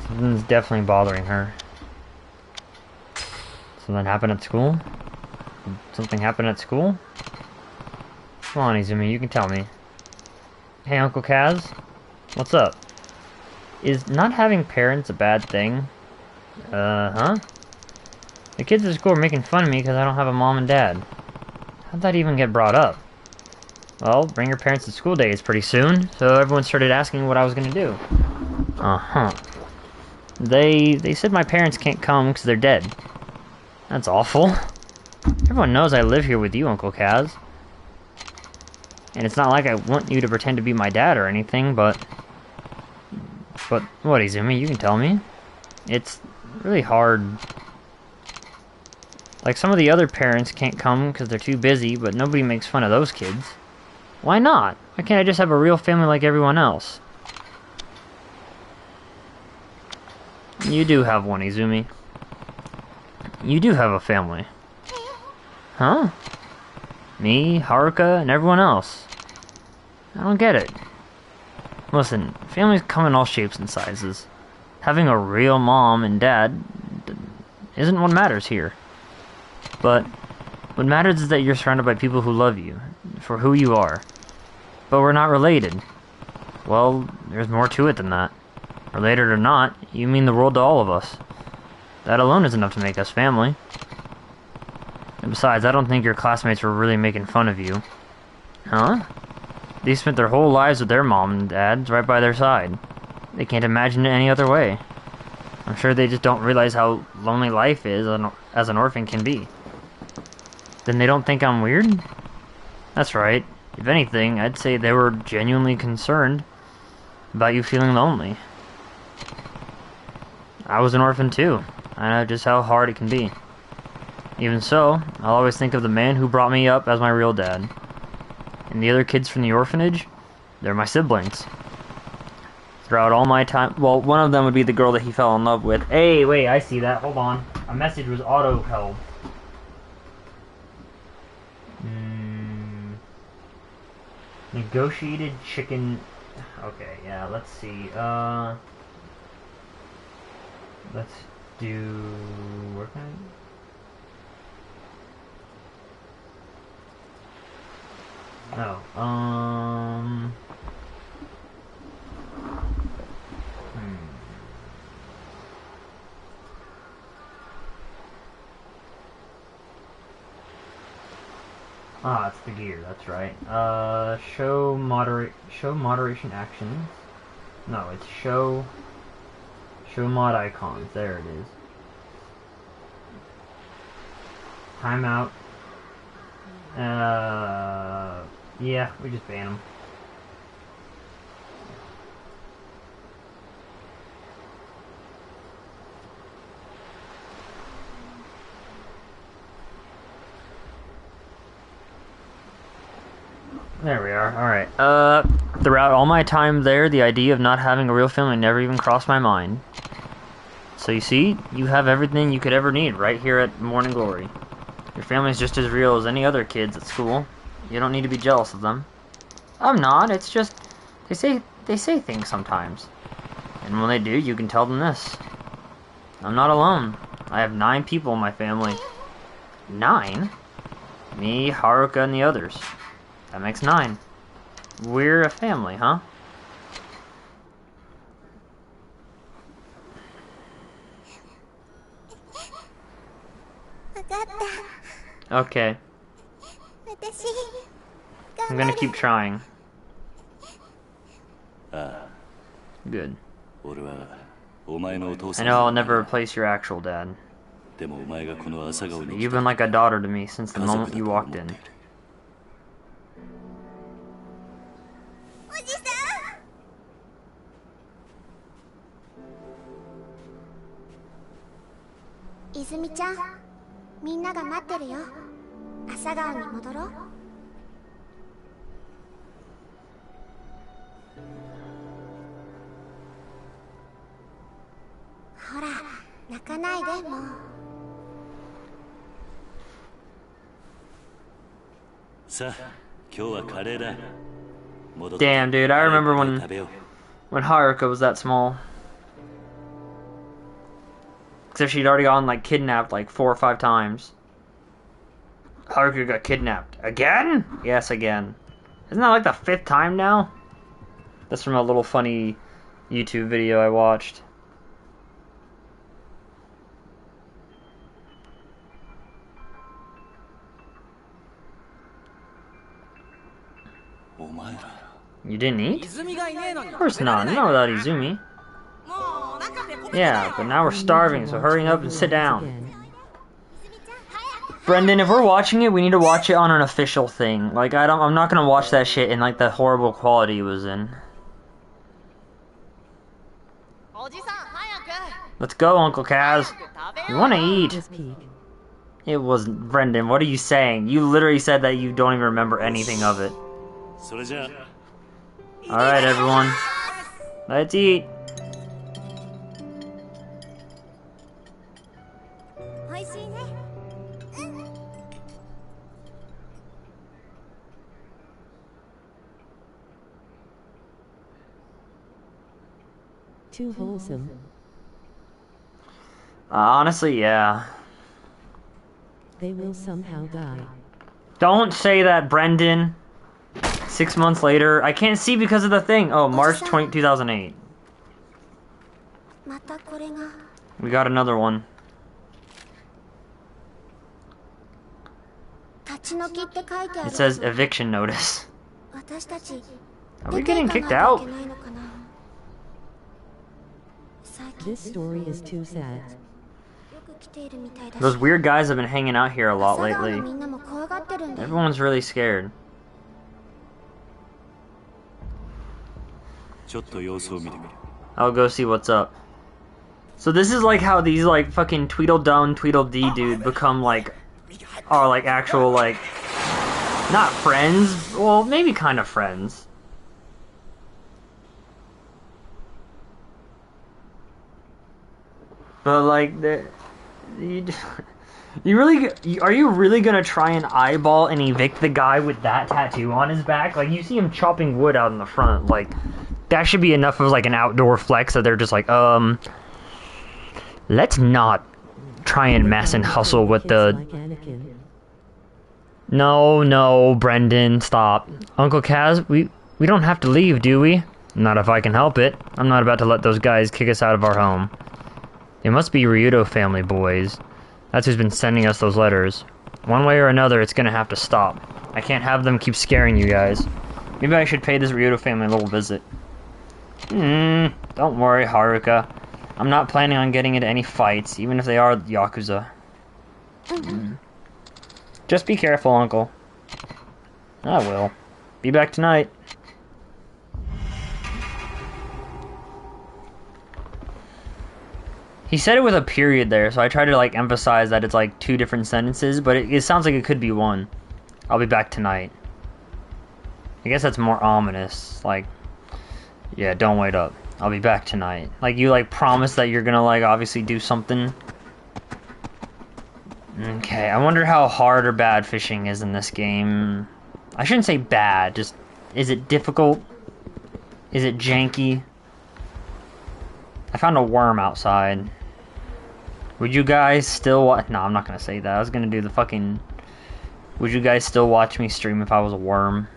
Something's definitely bothering her. Something happened at school? Something happened at school? Come on, Izumi, you can tell me. Hey, Uncle Kaz? What's up? Is not having parents a bad thing? Huh? The kids at school are making fun of me because I don't have a mom and dad. How'd that even get brought up? Well, bring your parents to school days pretty soon, so everyone started asking what I was gonna do. Uh-huh. They said my parents can't come because they're dead. That's awful. Everyone knows I live here with you, Uncle Kaz. And it's not like I want you to pretend to be my dad or anything, but what, Izumi, you can tell me. It's really hard. Like, some of the other parents can't come because they're too busy, but nobody makes fun of those kids. Why not? Why can't I just have a real family like everyone else? You do have one, Izumi. You do have a family. Huh? Me, Haruka, and everyone else. I don't get it. Listen, families come in all shapes and sizes. Having a real mom and dad isn't what matters here. But What matters is that you're surrounded by people who love you, for who you are. But we're not related. Well, there's more to it than that. Related or not, you mean the world to all of us. That alone is enough to make us family. And besides, I don't think your classmates were really making fun of you. Huh? They spent their whole lives with their mom and dads right by their side. They can't imagine it any other way. I'm sure they just don't realize how lonely life is as an orphan can be. Then they don't think I'm weird? That's right. If anything, I'd say they were genuinely concerned about you feeling lonely. I was an orphan too. I know just how hard it can be. Even so, I'll always think of the man who brought me up as my real dad. And the other kids from the orphanage, they're my siblings. Throughout all my time... Well, one of them would be the girl that he fell in love with. Hey, wait, I see that. Hold on. A message was auto-held. Negotiated chicken... Okay, yeah, let's see. Let's do... Where can I... Oh, Ah, it's the gear, that's right. Show moderation actions. No, it's show mod icons. There it is. Timeout. Yeah, we just ban them. There we are. Alright. Throughout all my time there, the idea of not having a real family never even crossed my mind. So you see, you have everything you could ever need right here at Morning Glory. Your family's just as real as any other kids at school. You don't need to be jealous of them. I'm not, it's just... They say things sometimes. And when they do, you can tell them this. I'm not alone. I have 9 people in my family. 9? Me, Haruka, and the others. That makes 9. We're a family, huh? Okay. I'm gonna keep trying. Good. I know I'll never replace your actual dad. You've been like a daughter to me since the moment you walked in. Izumi-chan, みんなが待ってるよ。朝顔に戻ろう。ほら、泣かないでもう。さあ、今日はカレーだ。Damn, dude, I remember when Haruka was that small. Except she'd already gotten, like, kidnapped, like, 4 or 5 times. Haruka got kidnapped. Again? Yes, again. Isn't that, like, the 5th time now? That's from a little funny YouTube video I watched. You didn't eat? Of course not. Not without Izumi. Yeah, but now we're starving, so hurry up and sit down. Brendan, if we're watching it, we need to watch it on an official thing. Like, I'm not gonna watch that shit in, like, the horrible quality it was in. Let's go, Uncle Kaz. You wanna eat? It wasn't. Brendan, what are you saying? You literally said that you don't even remember anything of it. Alright, everyone. Let's eat. Too wholesome. Honestly, yeah. They will somehow die. Don't say that, Brendan. 6 months later. I can't see because of the thing. Oh, March 2008. またこれが We got another one. 立ち退きって書いてある It says eviction notice. 私たち Are we 出て getting いか kicked ないとい out? けないのかな最近 This story is too sad. よく来ているみたいだし Those weird guys have been hanging out here a lot 朝顔の lately. みんなも怖がってるんだよ Everyone's really scared. ちょっと様子を見てくる。 I'll go see what's up. So this is like how these like fucking Tweedledum, Tweedledee dude become like, are like actual like, not friends, well maybe kind of friends. But like, you really, are you really gonna try and eyeball and evict the guy with that tattoo on his back? Like, you see him chopping wood out in the front, like, that should be enough of like an outdoor flex that they're just like, let's not try and mess and hustle with the... Like Anakin. No, Brendan, stop. Uncle Kaz, we don't have to leave, do we? Not if I can help it. I'm not about to let those guys kick us out of our home. They must be Ryudo family boys. That's who's been sending us those letters. One way or another, it's gonna have to stop. I can't have them keep scaring you guys. Maybe I should pay this Ryudo family a little visit. Don't worry, Haruka. I'm not planning on getting into any fights, even if they are Yakuza. Just be careful, Uncle. I will. Be back tonight. He said it with a period there, so I tried to like emphasize that it's like two different sentences, but it sounds like it could be one. I'll be back tonight. I guess that's more ominous. Like, yeah, don't wait up. I'll be back tonight. Like, you like promise that you're gonna like obviously do something. Okay, I wonder how hard or bad fishing is in this game. I shouldn't say bad, just, is it difficult? Is it janky? I found a worm outside. Would you guys still watch? No, I'm not gonna say that. I was gonna do the fucking... Would you guys still watch me stream if I was a worm?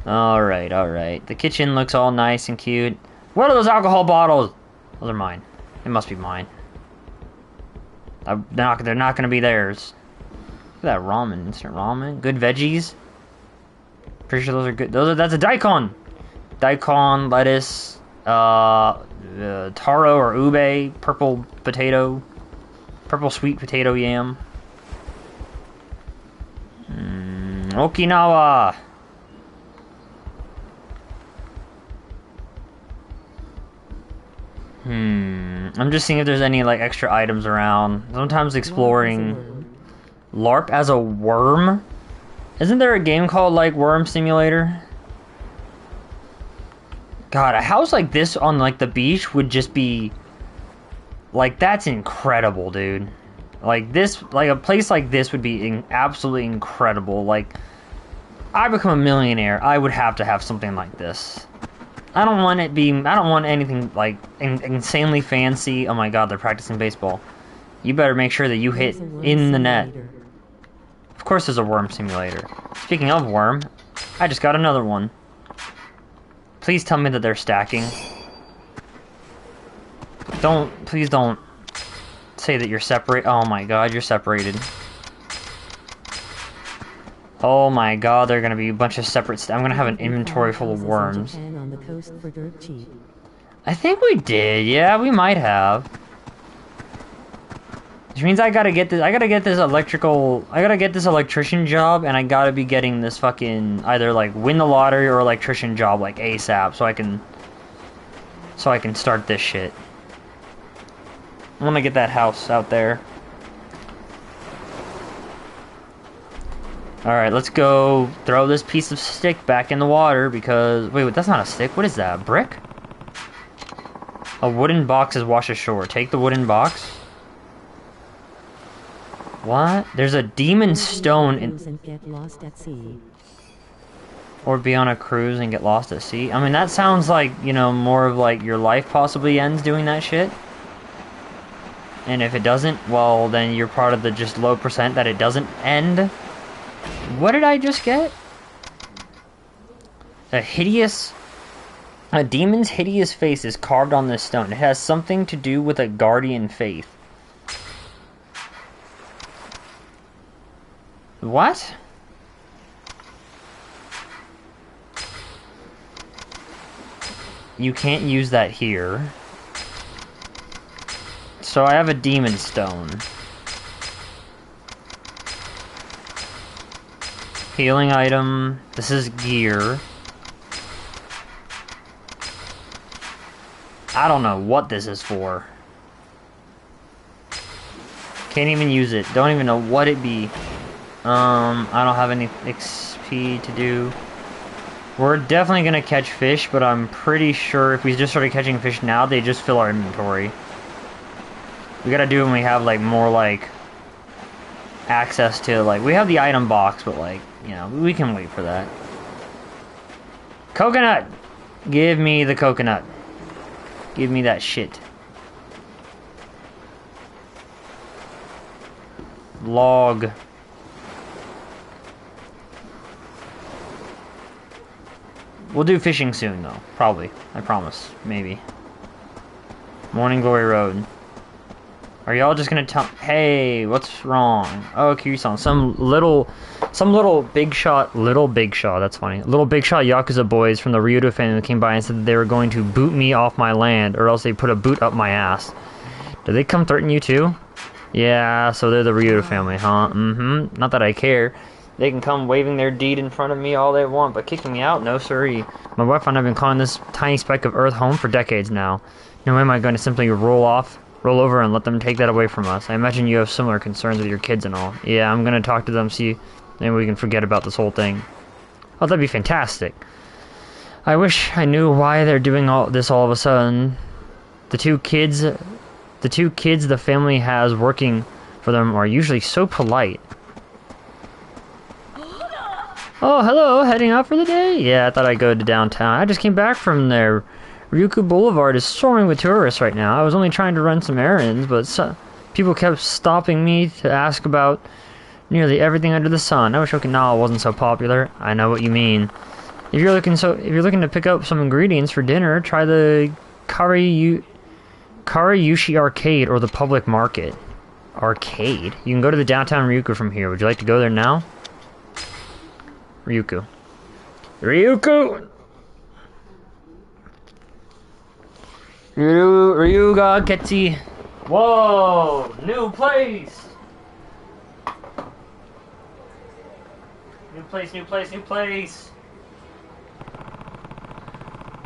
Alright. The kitchen looks all nice and cute. What are those alcohol bottles? Those are mine. It must be mine. They're not gonna be theirs. Look at that ramen. Instant ramen. Good veggies. Pretty sure those are good. That's a daikon! Daikon, lettuce, taro or ube, purple potato, purple sweet potato yam. Okinawa. I'm just seeing if there's any like extra items around. Sometimes exploring. LARP as a worm? Isn't there a game called like Worm Simulator? God, a house like this on like the beach would just be like, that's incredible, dude. Like this, like a place like this would be absolutely incredible. Like, I become a millionaire, I would have to have something like this. I don't want anything like insanely fancy. Oh my god, they're practicing baseball. You better make sure that you hit in the net. Of course there's a worm simulator. Speaking of worm, I just got another one. Please tell me that they're stacking. Please don't say that you're separate. Oh my god, you're separated. Oh my god, they're gonna be a bunch of separate I'm gonna have an inventory full of worms. I think we did, yeah, we might have. Which means I gotta get this electrician job, and I gotta be getting this fucking, either like win the lottery or electrician job like ASAP, so I can start this shit. I wanna get that house out there. Alright, let's go throw this piece of stick back in the water because... Wait, that's not a stick. What is that? A brick? A wooden box is washed ashore. Take the wooden box. What? There's a demon stone in... Get lost at sea. Or be on a cruise and get lost at sea. I mean, that sounds like, you know, more of like your life possibly ends doing that shit. And if it doesn't, well, then you're part of the just low percent that it doesn't end. What did I just get? A demon's hideous face is carved on this stone. It has something to do with a guardian faith. What? You can't use that here. So I have a demon stone. Healing item. This is gear. I don't know what this is for. Can't even use it. Don't even know what it be. I don't have any XP to do. We're definitely gonna catch fish, but I'm pretty sure if we just started catching fish now, they just fill our inventory. We gotta do it when we have, like, more, like, access to, like, we have the item box, but, like, you know, we can wait for that. Coconut! Give me the coconut. Give me that shit. Log. We'll do fishing soon, though. Probably. I promise. Maybe. Morning Glory Road. Are y'all just gonna tell- Hey, what's wrong? Oh, Kiryu-san, some little big shot, that's funny. Little big shot Yakuza boys from the Ryudo family came by and said that they were going to boot me off my land, or else they put a boot up my ass. Did they come threaten you too? Yeah, so they're the Ryudo family, huh? Mm-hmm. Not that I care. They can come waving their deed in front of me all they want, but kicking me out? No siree. My wife and I have been calling this tiny speck of earth home for decades now. No way am I going to simply roll over and let them take that away from us. I imagine you have similar concerns with your kids and all. Yeah, I'm gonna talk to them, see maybe we can forget about this whole thing. Oh, that'd be fantastic. I wish I knew why they're doing all this all of a sudden. The two kids the family has working for them are usually so polite. Oh, hello, heading out for the day? Yeah, I thought I'd go to downtown. I just came back from there. Ryukyu Boulevard is soaring with tourists right now. I was only trying to run some errands, but people kept stopping me to ask about nearly everything under the sun. I wish Okinawa wasn't so popular. I know what you mean. If you're looking to pick up some ingredients for dinner, try the Karayushi Arcade or the Public Market. Arcade? You can go to the downtown Ryukyu from here. Would you like to go there now? Ryukyu. Ryuga Ketsi. Whoa! New place! New place.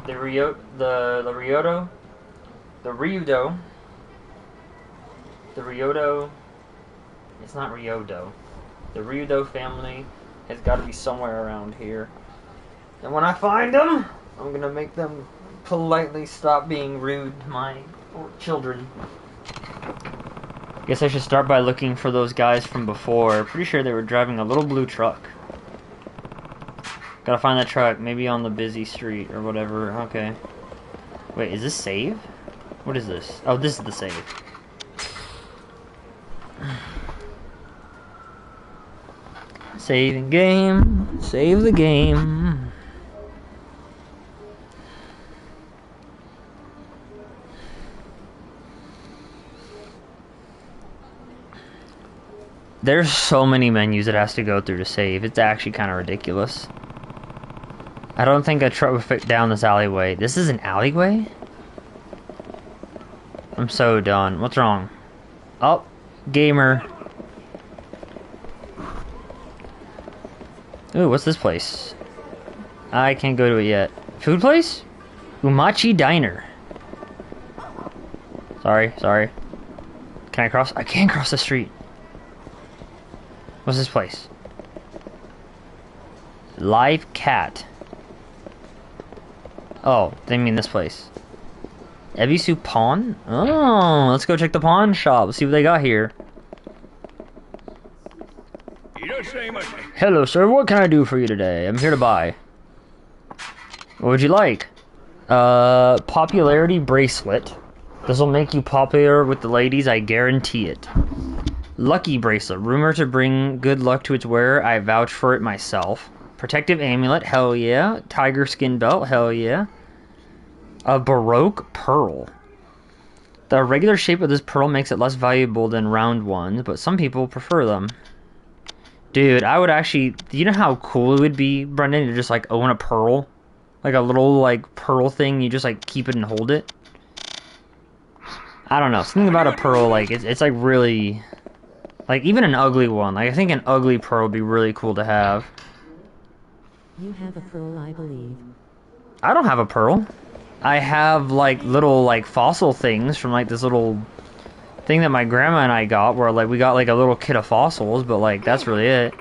The Ryudo. It's not Ryodo. The Ryudo family has got to be somewhere around here. And when I find them, I'm gonna make them politely stop being rude to my children. Guess I should start by looking for those guys from before. Pretty sure they were driving a little blue truck. Gotta find that truck, maybe on the busy street or whatever. Okay. Wait, is this save? What is this? Oh, this is the save. Saving game. Save the game. There's so many menus it has to go through to save. It's actually kind of ridiculous. I don't think a truck would fit down this alleyway. This is an alleyway? I'm so done. What's wrong? Oh, gamer. Ooh, what's this place? I can't go to it yet. Food place? Umachi Diner. Sorry. Can I cross? I can't cross the street. What's this place? Live Cat. Oh, they mean this place. Ebisu Pawn? Oh, let's go check the pawn shop. Let's see what they got here. Hello, sir. What can I do for you today? I'm here to buy. What would you like? Popularity bracelet. This will make you popular with the ladies, I guarantee it. Lucky bracelet. Rumored to bring good luck to its wearer. I vouch for it myself. Protective amulet. Hell yeah. Tiger skin belt. Hell yeah. A Baroque pearl. The regular shape of this pearl makes it less valuable than round ones, but some people prefer them. Dude, I would actually... You know how cool it would be, Brendan, to just, like, own a pearl? Like a little, like, pearl thing. You just, like, keep it and hold it. I don't know. Something about a pearl, like, it's like, really... Like, even an ugly one. Like, I think an ugly pearl would be really cool to have. You have a pearl, I believe. I don't have a pearl. I have, like, little, like, fossil things from, like, this little thing that my grandma and I got, where, like, we got, like, a little kit of fossils, but, like, that's really it.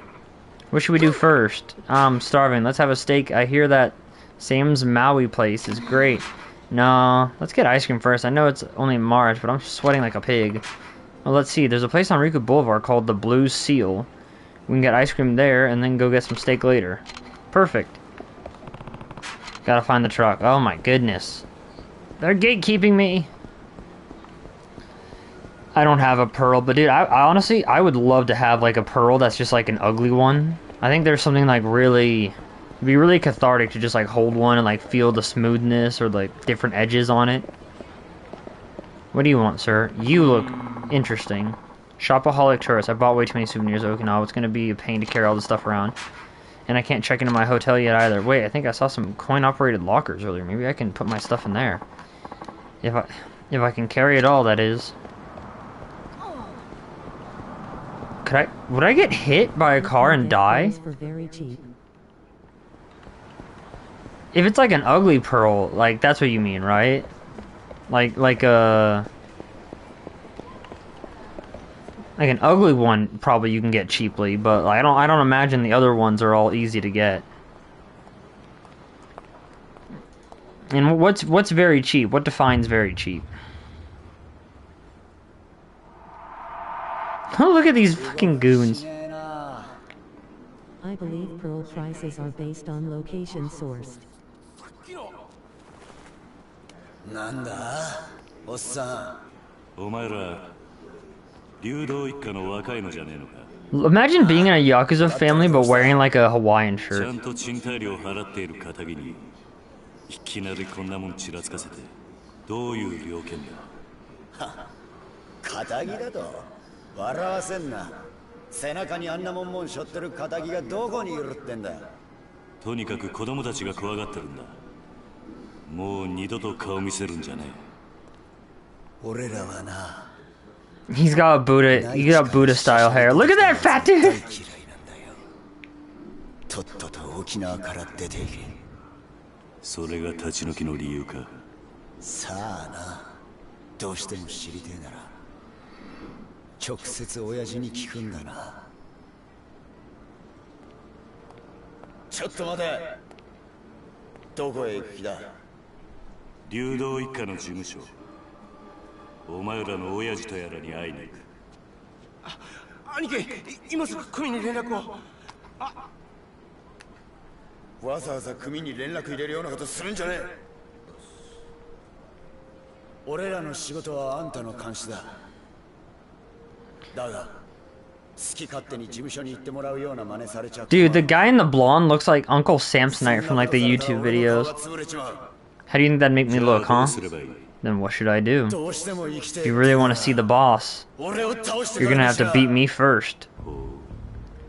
What should we do first? I'm starving. Let's have a steak. I hear that Sam's Maui place is great. No, let's get ice cream first. I know it's only March, but I'm sweating like a pig. Well, let's see. There's a place on Riku Boulevard called the Blue Seal. We can get ice cream there and then go get some steak later. Perfect. Gotta find the truck. Oh my goodness. They're gatekeeping me. I don't have a pearl, but dude, I honestly, I would love to have like a pearl that's just like an ugly one. I think there's something like really... It'd be really cathartic to just like hold one and like feel the smoothness or like different edges on it. What do you want, sir? You look interesting. Shopaholic tourist. I bought way too many souvenirs at Okinawa. It's gonna be a pain to carry all this stuff around. And I can't check into my hotel yet either. Wait, I think I saw some coin-operated lockers earlier. Maybe I can put my stuff in there. If I can carry it all, that is. Would I get hit by a car and die? For very cheap. If it's like an ugly pearl, like that's what you mean, right? Like an ugly one probably you can get cheaply, but I don't imagine the other ones are all easy to get. And what's very cheap? What defines very cheap? Oh, look at these fucking goons. I believe pearl prices are based on location sourced. なんだおっさんお前ら流動一家の若いのじゃねえのか Imagine being in a Yakuza family but wearing like a Hawaiian ちゃ shirt. んと賃貸料払っている堅気にいきなりこんなもんちらつかせてどういう了見だ堅気だと笑わせんな背中にあんなもん背負ってる堅気がどこにいるってんだとにかく子供たちが怖がってるんだもう二度と顔見せるんじゃねえ俺らはな He's got Buddha style hair. Look at that fat dude. とっとと沖縄から出ていけそれが立ち退きの理由かさあなどうしても知りてえなら直接親父に聞くんだなちょっと待てどこへ行く気だ流動一家の事務所お前らの親父とやらに会いに行く兄貴今すぐ組に連絡をわざわざ組に連絡入れるようなことするんじゃねえ俺らの仕事はあんたの監視だだが好き勝手に事務所に行ってもらうような真似されちゃう Dude, the guy in the blonde looks like Uncle Samsonite from like the YouTube videos. How do you think that'd make me look, huh? Then what should I do? If you really want to see the boss, you're gonna have to beat me first.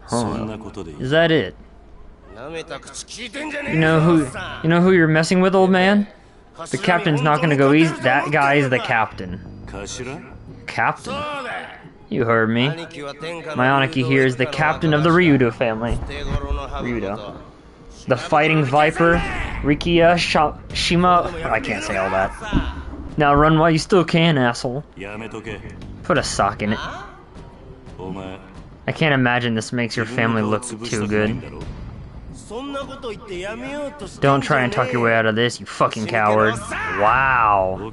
Huh. Is that it? You know who you're messing with, old man? The captain's not gonna go easy. That guy is the captain. Captain? You heard me. My Aniki here is the captain of the Ryudo family. Ryudo. The Fighting Viper, Rikiya, Shima... I can't say all that. Now run while you still can, asshole. Put a sock in it. I can't imagine this makes your family look too good. Don't try and talk your way out of this, you fucking coward. Wow.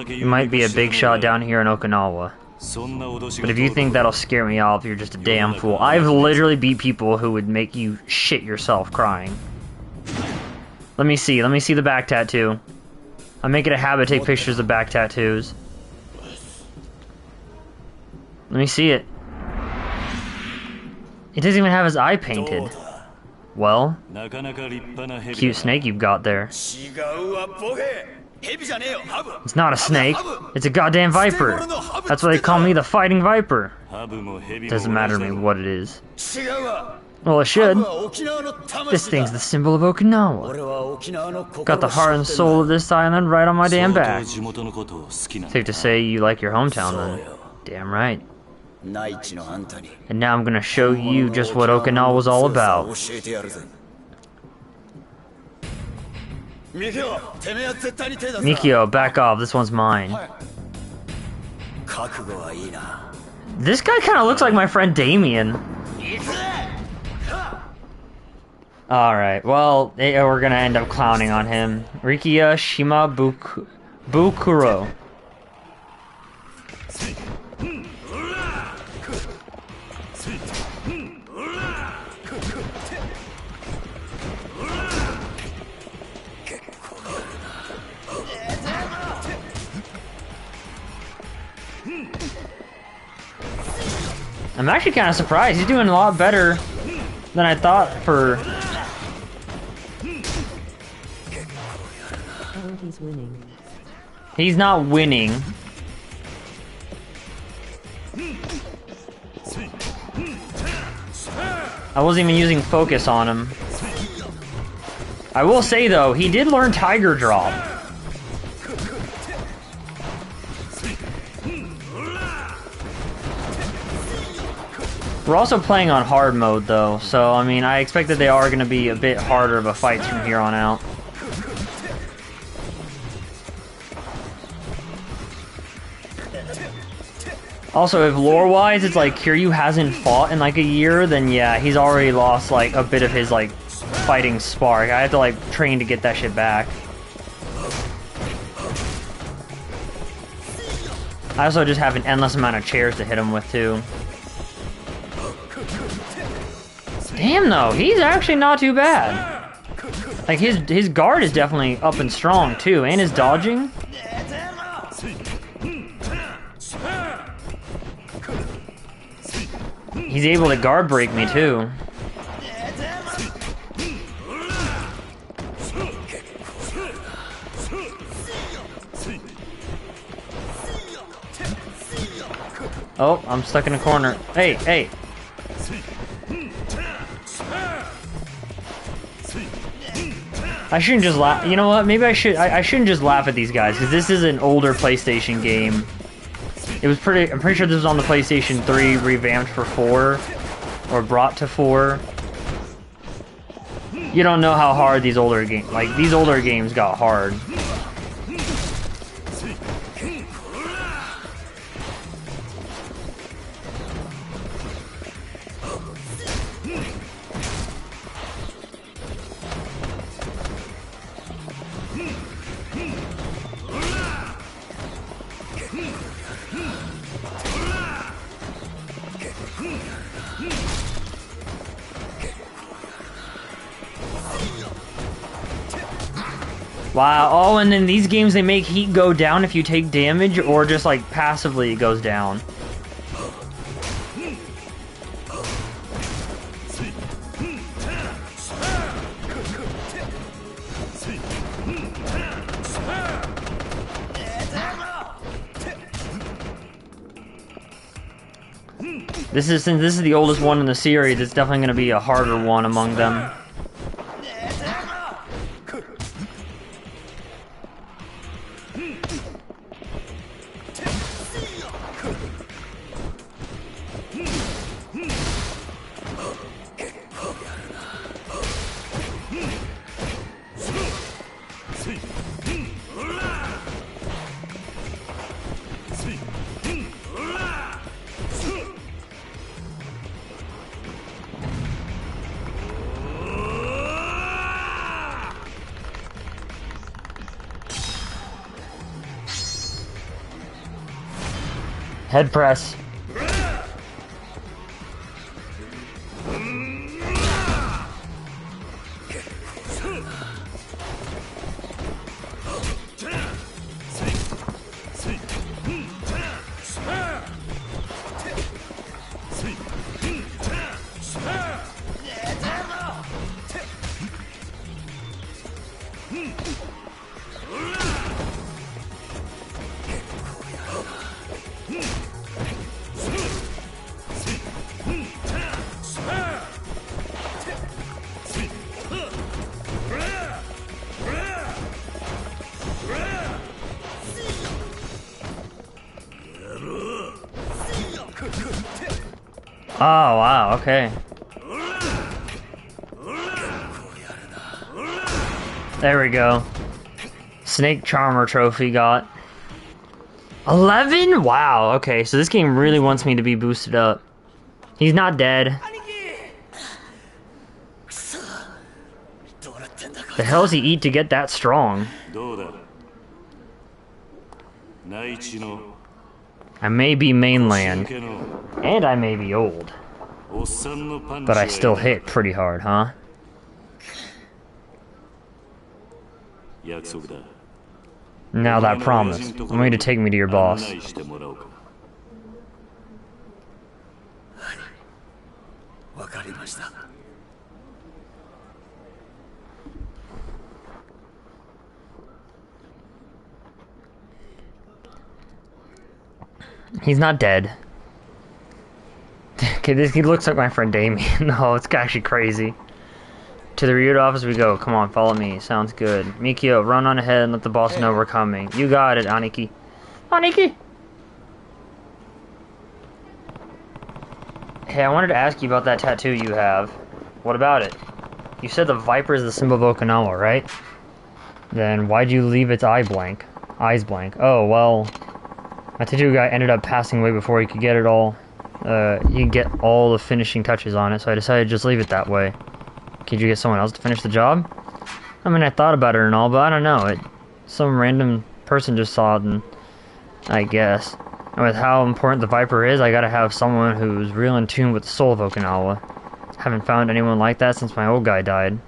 You might be a big shot down here in Okinawa. But if you think that'll scare me off, you're just a damn fool. I've literally beat people who would make you shit yourself crying. Let me see the back tattoo. I make it a habit to take pictures of back tattoos. Let me see it. He doesn't even have his eye painted. Well, cute snake you've got there. It's not a snake. It's a goddamn viper. That's why they call me the Fighting Viper. Doesn't matter to me what it is. Well, it should. This thing's the symbol of Okinawa. Got the heart and soul of this island right on my damn back. Safe to say you like your hometown then. Damn right. And now I'm gonna show you just what Okinawa was all about. Mikio, back off. This one's mine. This guy kind of looks like my friend Damien. Alright, well, we're gonna end up clowning on him. Rikiya Bukuro. I'm actually kind of surprised. He's doing a lot better than I thought for... Oh, he's winning. He's not winning. I wasn't even using focus on him. I will say though, he did learn Tiger Drop. We're also playing on hard mode though, so I mean I expect that they are going to be a bit harder of a fights from here on out. Also, if lore-wise it's like Kiryu hasn't fought in like a year, then yeah, he's already lost like a bit of his like fighting spark. I have to like train to get that shit back. I also just have an endless amount of chairs to hit him with too. Damn though, he's actually not too bad. Like his guard is definitely up and strong too, and his dodging. He's able to guard break me too. Oh, I'm stuck in a corner. Hey, hey. I shouldn't just laugh. You know what? Maybe I should. I shouldn't just laugh at these guys because this is an older PlayStation game. It was pretty. I'm pretty sure this was on the PlayStation 3, revamped for 4, or brought to 4. You don't know how hard these older games. Like these older games got hard. Wow, oh, and then these games, they make heat go down if you take damage, or just, like, passively it goes down. Since this is the oldest one in the series, it's definitely going to be a harder one among them. Head press. Oh, wow, okay. There we go. Snake Charmer trophy got. 11? Wow, okay, so this game really wants me to be boosted up. He's not dead. The hell does he eat to get that strong? I may be mainland, and I may be old, but I still hit pretty hard, huh? Now that promise, I want you to take me to your boss. He's not dead. Okay, he looks like my friend Damien. No, it's actually crazy. To the Ryuta office we go. Come on, follow me. Sounds good. Mikio, run on ahead and let the boss know we're coming. You got it, Aniki. Aniki! Hey, I wanted to ask you about that tattoo you have. What about it? You said the viper is the symbol of Okinawa, right? Then why'd you leave its eyes blank? Oh, well, my tattoo guy ended up passing away before he could get it all. He could get all the finishing touches on it, so I decided to just leave it that way. Could you get someone else to finish the job? I mean, I thought about it and all, but I don't know. Some random person just saw it, and I guess. And with how important the Viper is, I gotta have someone who's real in tune with the soul of Okinawa. Haven't found anyone like that since my old guy died.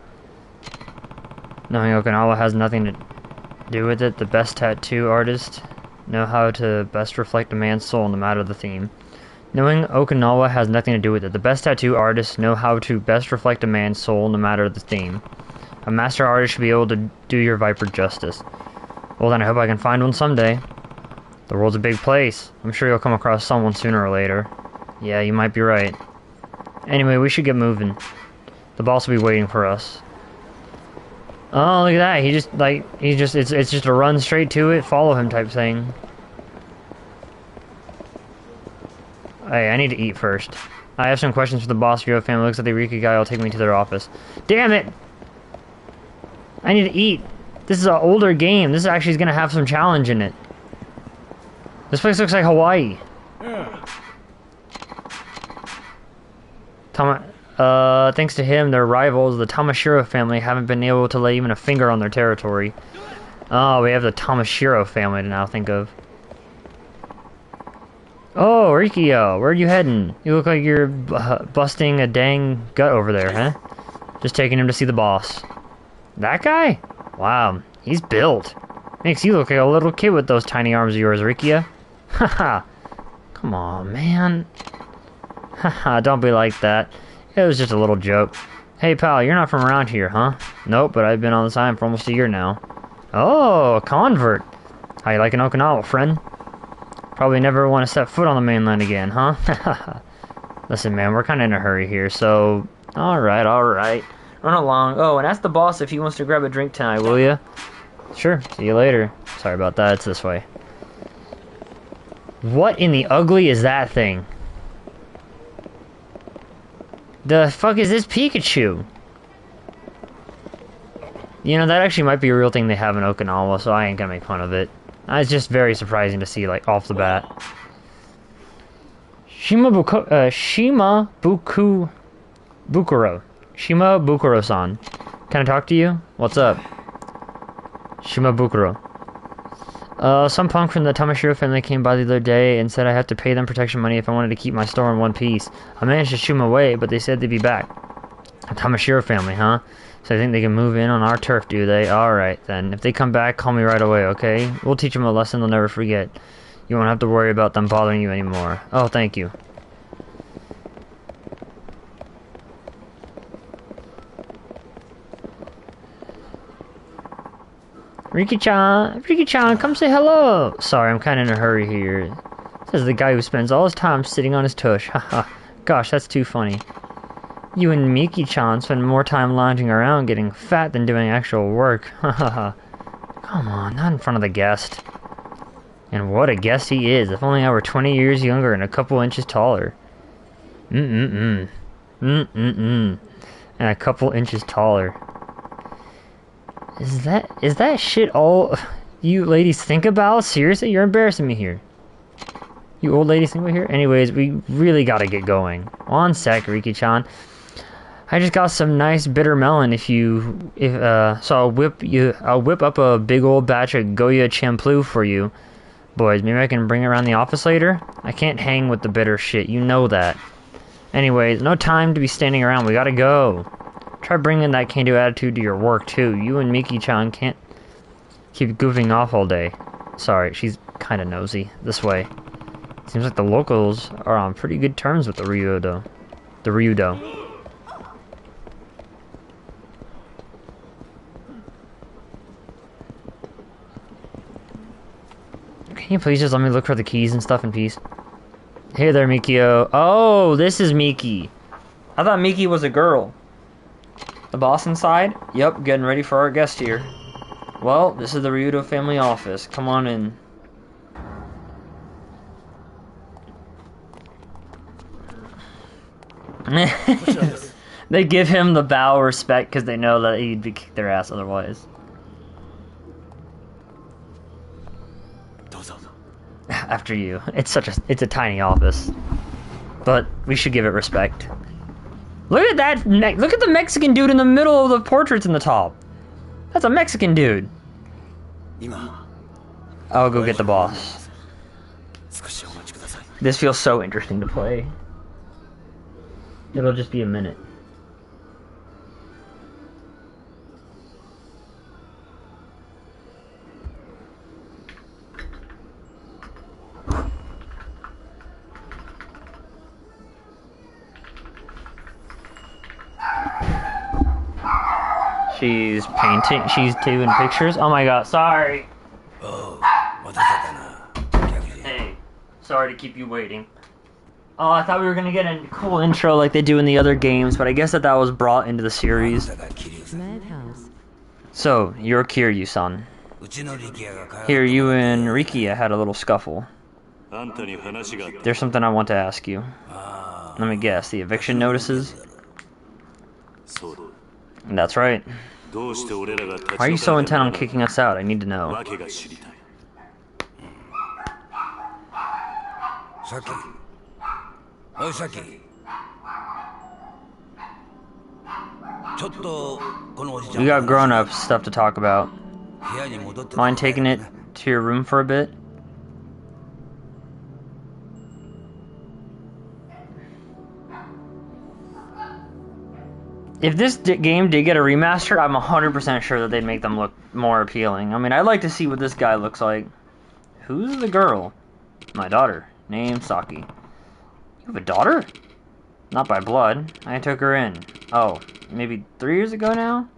Knowing Okinawa has nothing to do with it, the best tattoo artists know how to best reflect a man's soul no matter the theme. Knowing Okinawa has nothing to do with it, the best tattoo artists know how to best reflect a man's soul no matter the theme. A master artist should be able to do your Viper justice. Well then, I hope I can find one someday. The world's a big place. I'm sure you'll come across someone sooner or later. Yeah, you might be right. Anyway, we should get moving. The boss will be waiting for us. Oh, look at that. It's just a run straight to it, follow him type thing. Hey, I need to eat first. I have some questions for the boss of your family. Looks like the Rika guy will take me to their office. Damn it! I need to eat. This is an older game. This actually is going to have some challenge in it. This place looks like Hawaii. Thanks to him, their rivals, the Tamashiro family, haven't been able to lay even a finger on their territory. Oh, we have the Tamashiro family to now think of. Oh, Rikio, where are you heading? You look like you're busting a dang gut over there, huh? Just taking him to see the boss. That guy? Wow, he's built. Makes you look like a little kid with those tiny arms of yours, Rikia. Haha. Come on, man. Haha, don't be like that. It was just a little joke. Hey, pal, you're not from around here, huh? Nope, but I've been on this island for almost a year now. Oh, a convert. How you liking Okinawa, friend? Probably never want to set foot on the mainland again, huh? Listen, man, we're kind of in a hurry here, so... Alright. Run along. Oh, and ask the boss if he wants to grab a drink tonight, will ya? Sure, see you later. Sorry about that, it's this way. What in the ugly is that thing? The fuck is this Pikachu? You know, that actually might be a real thing they have in Okinawa, so I ain't gonna make fun of it. It's just very surprising to see, like, off the bat. Bukuro. Shima Bukuro-san. Can I talk to you? What's up? Shima Bukuro. Some punk from the Tamashiro family came by the other day and said I have to pay them protection money if I wanted to keep my store in one piece. I managed to shoo them away, but they said they'd be back. A Tamashiro family, huh? So I think they can move in on our turf, do they? Alright, then. If they come back, call me right away, okay? We'll teach them a lesson they'll never forget. You won't have to worry about them bothering you anymore. Oh, thank you. Riki-chan, come say hello. Sorry, I'm kind of in a hurry here. Says the guy who spends all his time sitting on his tush. Haha. Gosh, that's too funny. You and Miki-chan spend more time lounging around getting fat than doing actual work. Haha. Come on, not in front of the guest. And what a guest he is. If only I were 20 years younger and a couple inches taller. And a couple inches taller. Is that shit all you ladies think about? Seriously? You're embarrassing me here. You old ladies think we're here? Anyways, we really gotta get going. One sec, Riki-chan. I just got some nice bitter melon. So I'll whip up a big old batch of Goya Champlu for you. Boys, maybe I can bring it around the office later? I can't hang with the bitter shit, you know that. Anyways, no time to be standing around, we gotta go. Try bringing that can-do attitude to your work too. You and Miki-chan can't keep goofing off all day. Sorry, she's kinda nosy. This way. Seems like the locals are on pretty good terms with the Ryudo. Can you please just let me look for the keys and stuff in peace? Hey there, Mikio. Oh, this is Miki. I thought Miki was a girl. The boss inside? Yep, getting ready for our guest here. Well, this is the Ryudo family office. Come on in. They give him the bow of respect because they know that he'd be kicked their ass otherwise. After you. It's a tiny office. But we should give it respect. Look at that! Look at the Mexican dude in the middle of the portraits in the top. That's a Mexican dude. I'll go get the boss. This feels so interesting to play. It'll just be a minute. She's painting, she's doing pictures. Oh my god, sorry. Hey, sorry to keep you waiting. Oh, I thought we were gonna get a cool intro like they do in the other games, but I guess that was brought into the series. Madhouse. So, you're Kiryu-san. Here, you and Rikia had a little scuffle. There's something I want to ask you. Let me guess, the eviction notices? That's right. Why are you so intent on kicking us out? I need to know. We got grown-up stuff to talk about. Mind taking it to your room for a bit? If this game did get a remaster, I'm 100% sure that they'd make them look more appealing. I mean, I'd like to see what this guy looks like. Who's the girl? My daughter. Name Saki. You have a daughter? Not by blood. I took her in. Oh, maybe 3 years ago now?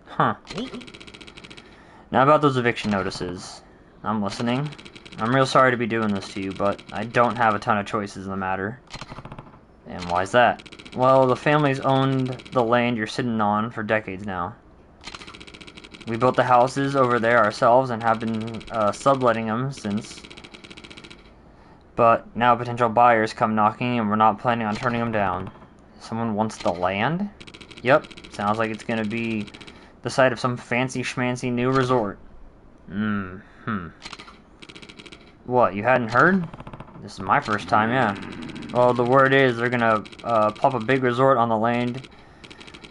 Huh. Now about those eviction notices. I'm listening. I'm real sorry to be doing this to you, but I don't have a ton of choices in the matter. And why's that? Well, the family's owned the land you're sitting on for decades now. We built the houses over there ourselves and have been subletting them since. But now potential buyers come knocking and we're not planning on turning them down. Someone wants the land? Yep, sounds like it's gonna be the site of some fancy schmancy new resort. What, you hadn't heard? This is my first time, yeah. Well, the word is they're gonna pop a big resort on the land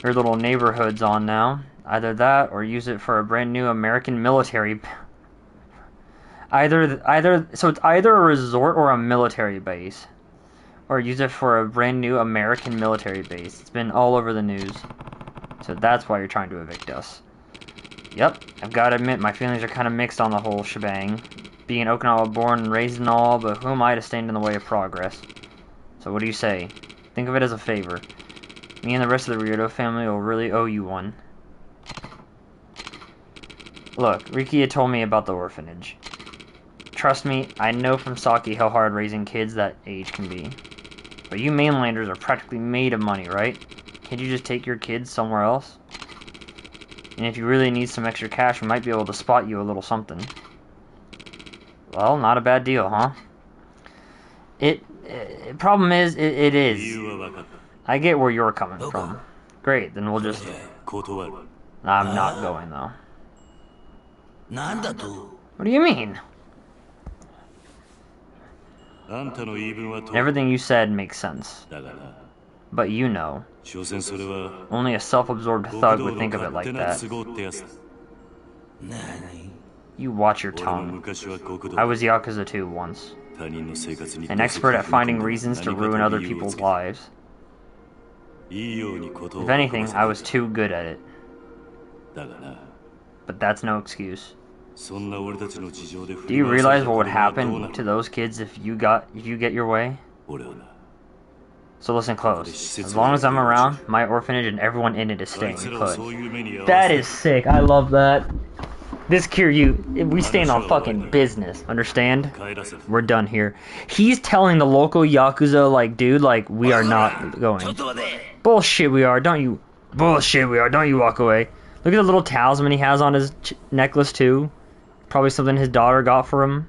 your little neighborhood's on now. Either that or use it for a brand new American military. So it's either a resort or a military base. Or use it for a brand new American military base. It's been all over the news. So that's why you're trying to evict us. Yep, I've got to admit my feelings are kind of mixed on the whole shebang. Being Okinawa born and raised and all, but who am I to stand in the way of progress? So what do you say? Think of it as a favor. Me and the rest of the Ryudo family will really owe you one. Look, Rikia told me about the orphanage. Trust me, I know from Saki how hard raising kids that age can be. But you mainlanders are practically made of money, right? Can't you just take your kids somewhere else? And if you really need some extra cash, we might be able to spot you a little something. Well, not a bad deal, huh? Problem is, it is. I get where you're coming from. Great, then we'll just... I'm not going, though. What do you mean? Everything you said makes sense. But you know, only a self-absorbed thug would think of it like that. You watch your tongue. I was Yakuza 2 once. An expert at finding reasons to ruin other people's lives. If anything, I was too good at it. But that's no excuse. Do you realize what would happen to those kids if you get your way? So listen close. As long as I'm around, my orphanage and everyone in it is staying put. That is sick. I love that. This Kiryu, we stand on fucking business. Understand? We're done here. He's telling the local Yakuza, like, dude, like, we are not going. Bullshit we are, don't you? Bullshit we are, don't you walk away. Look at the little talisman he has on his necklace, too. Probably something his daughter got for him.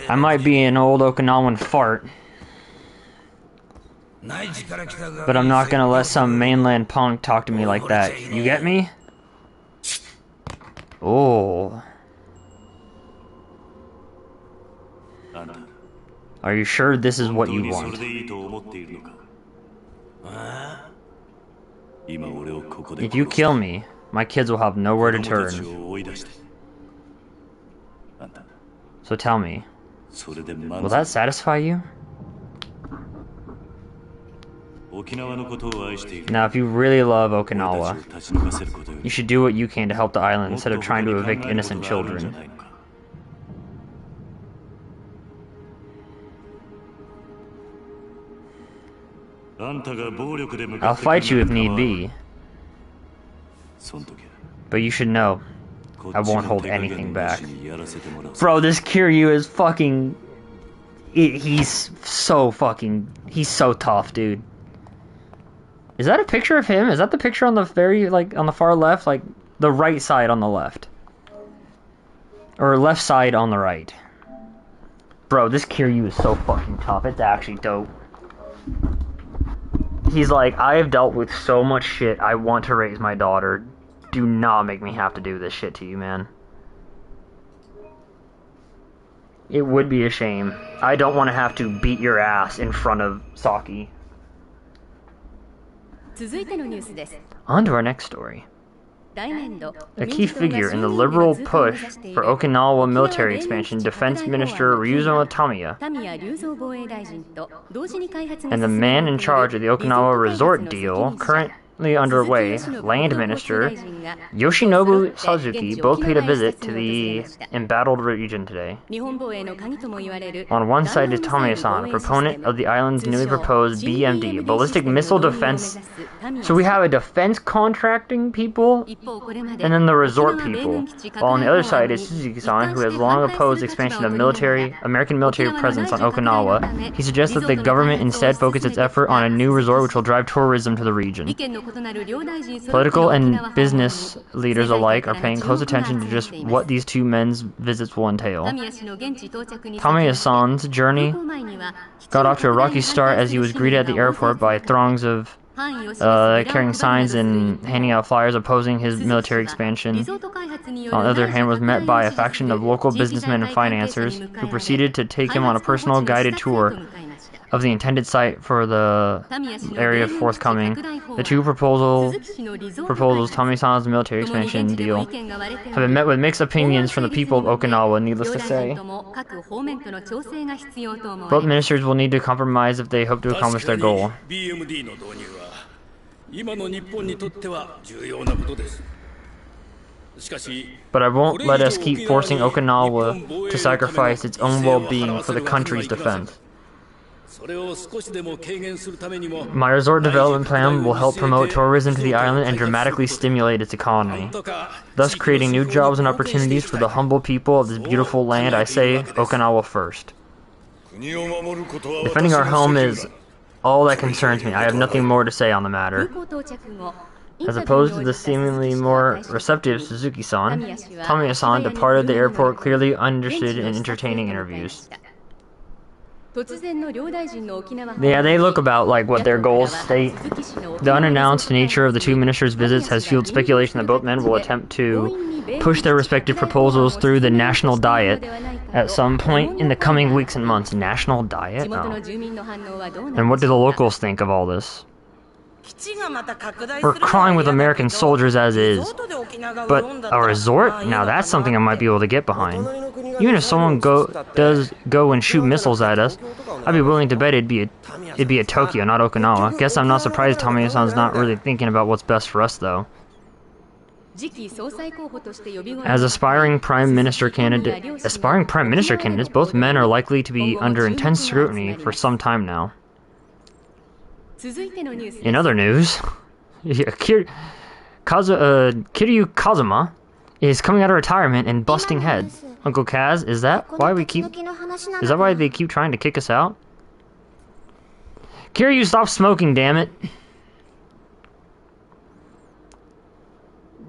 I might be an old Okinawan fart, but I'm not gonna let some mainland punk talk to me like that. You get me? Oh. Are you sure this is what you want? If you kill me, my kids will have nowhere to turn. So tell me, will that satisfy you? Now, if you really love Okinawa, you should do what you can to help the island instead of trying to evict innocent children. I'll fight you if need be. But you should know, I won't hold anything back. Bro, this Kiryu is fucking... He's so tough, dude. Is that a picture of him? Is that the picture on the on the far left? Like, the right side on the left. Or left side on the right. Bro, this Kiryu is so fucking tough. It's actually dope. He's like, I have dealt with so much shit. I want to raise my daughter. Do not make me have to do this shit to you, man. It would be a shame. I don't want to have to beat your ass in front of Saki. On to our next story. A key figure in the liberal push for Okinawa military expansion, Defense Minister Ryuzo Tamiya, and the man in charge of the Okinawa resort deal, currently underway, Land Minister Yoshinobu Suzuki, both paid a visit to the embattled region today. On one side is Tamiya-san, a proponent of the island's newly proposed BMD, ballistic missile defense. So we have a defense contracting people, and then the resort people. While on the other side is Suzuki-san, who has long opposed expansion of American military presence on Okinawa. He suggests that the government instead focus its effort on a new resort which will drive tourism to the region. Political and business leaders alike are paying close attention to just what these two men's visits will entail. Tamiya-san's journey got off to a rocky start as he was greeted at the airport by throngs of carrying signs and handing out flyers opposing his military expansion. On the other hand, was met by a faction of local businessmen and financiers who proceeded to take him on a personal guided tour of the intended site for the area forthcoming. The two proposals, Tamiya-san's military expansion deal, have been met with mixed opinions from the people of Okinawa, needless to say. Both ministers will need to compromise if they hope to accomplish their goal. But I won't let us keep forcing Okinawa to sacrifice its own well-being for the country's defense. My resort development plan will help promote tourism to the island and dramatically stimulate its economy, thus creating new jobs and opportunities for the humble people of this beautiful land. I say Okinawa first. Defending our home is all that concerns me. I have nothing more to say on the matter. As opposed to the seemingly more receptive Suzuki-san, Tamiya-san departed the airport clearly uninterested in entertaining interviews. Yeah, they look about like what their goals state. The unannounced nature of the two ministers' visits has fueled speculation that both men will attempt to push their respective proposals through the national diet at some point in the coming weeks and months. National diet? Oh. And what do the locals think of all this? We're crying with American soldiers as is. But a resort? Now that's something I might be able to get behind. Even if someone does go and shoot missiles at us, I'd be willing to bet it'd be at Tokyo, not Okinawa. Guess I'm not surprised Tamiya-san's not really thinking about what's best for us, though. As aspiring prime minister candidates, both men are likely to be under intense scrutiny for some time now. In other news, Kiryu Kazuma is coming out of retirement and busting heads. Uncle Kaz, is that why they keep trying to kick us out? Kiryu, stop smoking, damn it.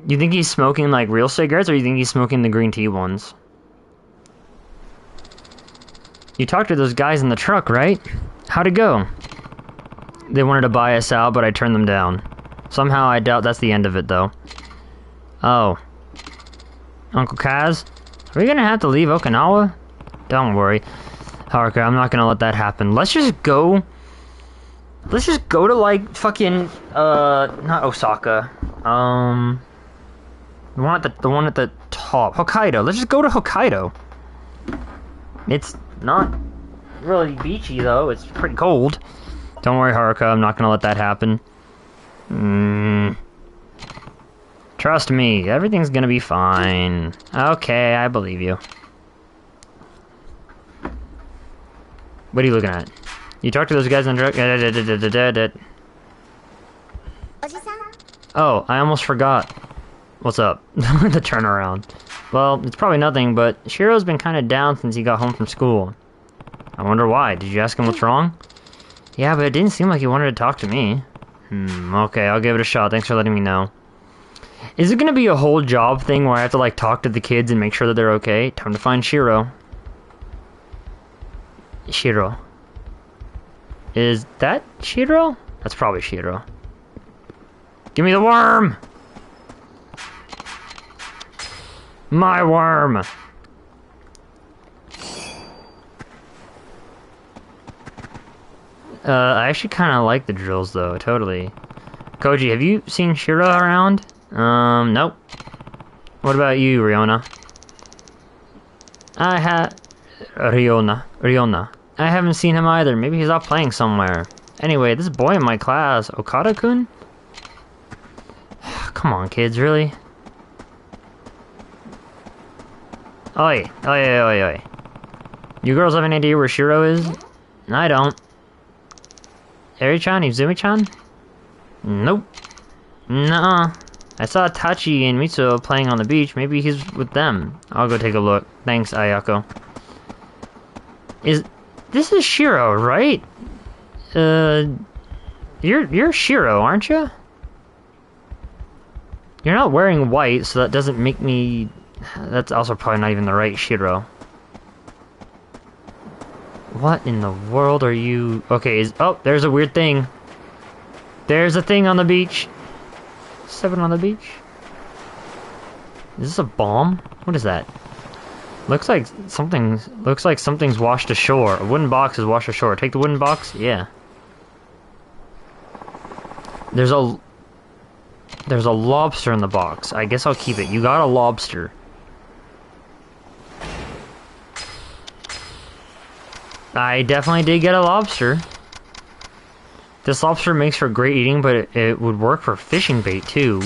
You think he's smoking like real cigarettes, or you think he's smoking the green tea ones? You talked to those guys in the truck, right? How'd it go? They wanted to buy us out, but I turned them down. Somehow I doubt that's the end of it, though. Oh. Uncle Kaz? Are we gonna have to leave Okinawa? Don't worry. Haruka, I'm not gonna let that happen. Let's just go to, like, fucking, not Osaka. The one at the top. Hokkaido. Let's just go to Hokkaido. It's not really beachy, though. It's pretty cold. Don't worry, Haruka. I'm not gonna let that happen. Trust me. Everything's gonna be fine. Okay, I believe you. What are you looking at? You talked to those guys in the truck? Oh, I almost forgot. What's up? The turnaround. Well, it's probably nothing, but Shiro's been kind of down since he got home from school. I wonder why. Did you ask him what's wrong? Yeah, but it didn't seem like he wanted to talk to me. Okay, I'll give it a shot. Thanks for letting me know. Is it gonna be a whole job thing where I have to, like, talk to the kids and make sure that they're okay? Time to find Shiro. Shiro. Is that Shiro? That's probably Shiro. Give me the worm! My worm! I actually kind of like the drills, though, totally. Koji, have you seen Shiro around? Nope. What about you, Riona? Riona. I haven't seen him either. Maybe he's out playing somewhere. Anyway, this boy in my class, Okada-kun? Come on, kids, really? Oi. You girls have any idea where Shiro is? I don't. Eri-chan, Izumi-chan? Nope. Nuh-uh. I saw Tachi and Mitsuo playing on the beach. Maybe he's with them. I'll go take a look. Thanks, Ayako. This is Shiro, right? You're Shiro, aren't you? You're not wearing white, so that doesn't make me... That's also probably not even the right Shiro. What in the world are you... Okay, oh, there's a weird thing. There's a thing on the beach. 7 on the beach? Is this a bomb? What is that? Looks like something's washed ashore. A wooden box is washed ashore. Take the wooden box? Yeah. There's a lobster in the box. I guess I'll keep it. You got a lobster. I definitely did get a lobster. This lobster makes for great eating, but it would work for fishing bait too.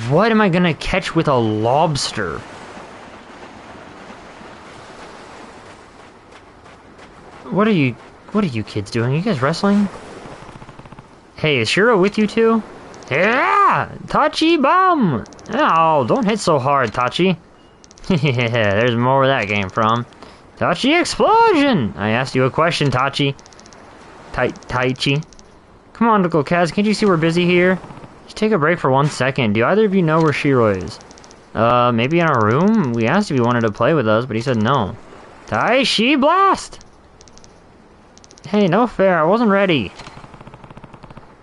What am I gonna catch with a lobster? What are you kids doing? Are you guys wrestling? Hey, is Shiro with you too? Yeah! Tachi bomb! Oh, don't hit so hard, Tachi. Yeah, there's more where that came from. Tachi explosion! I asked you a question, Tachi. Taichi. Come on, Uncle Kaz, can't you see we're busy here? Just take a break for 1 second. Do either of you know where Shiro is? Maybe in our room? We asked if he wanted to play with us, but he said no. Taishi blast! Hey, no fair, I wasn't ready.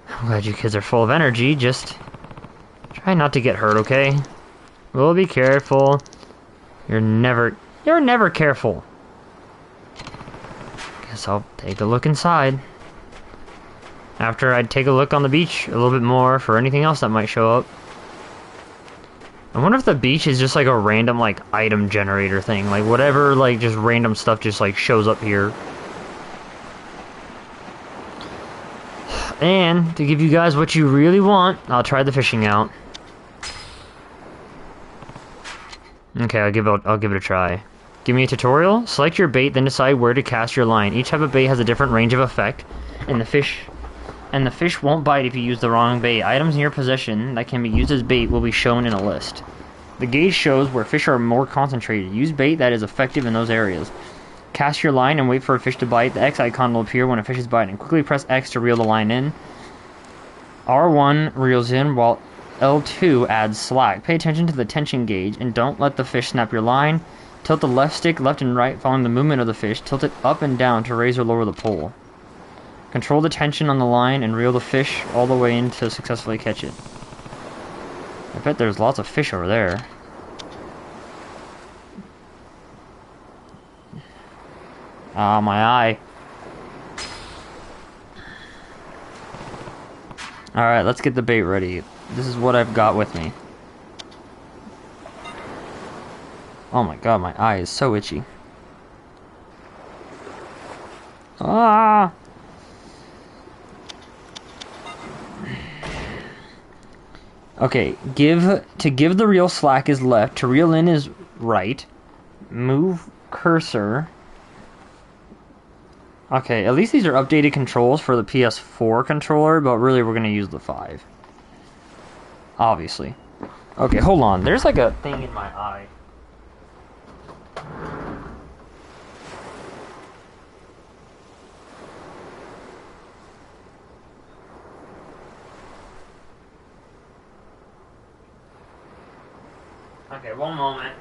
I'm glad you kids are full of energy, just try not to get hurt, okay? We'll be careful. You're never careful. Guess I'll take a look inside. After I'd take a look on the beach a little bit more for anything else that might show up. I wonder if the beach is just like a random like item generator thing. Like whatever like just random stuff just like shows up here. And to give you guys what you really want, I'll try the fishing out. Okay, I'll give it a try. Give me a tutorial. Select your bait, then decide where to cast your line. Each type of bait has a different range of effect, and the fish won't bite if you use the wrong bait. Items in your possession that can be used as bait will be shown in a list. The gauge shows where fish are more concentrated. Use bait that is effective in those areas. Cast your line and wait for a fish to bite. The X icon will appear when a fish is biting. Quickly press X to reel the line in. R1 reels in while L2 adds slack. Pay attention to the tension gauge and don't let the fish snap your line. Tilt the left stick left and right following the movement of the fish. Tilt it up and down to raise or lower the pole. Control the tension on the line and reel the fish all the way in to successfully catch it. I bet there's lots of fish over there. Ah, my eye. Alright, let's get the bait ready. This is what I've got with me. Oh my god, my eye is so itchy. Ah! Okay, to give the reel slack is left, to reel in is right. Move cursor. Okay, at least these are updated controls for the PS4 controller, but really we're gonna use the 5. Obviously. Okay, hold on. There's like a thing in my eye. Okay, one moment.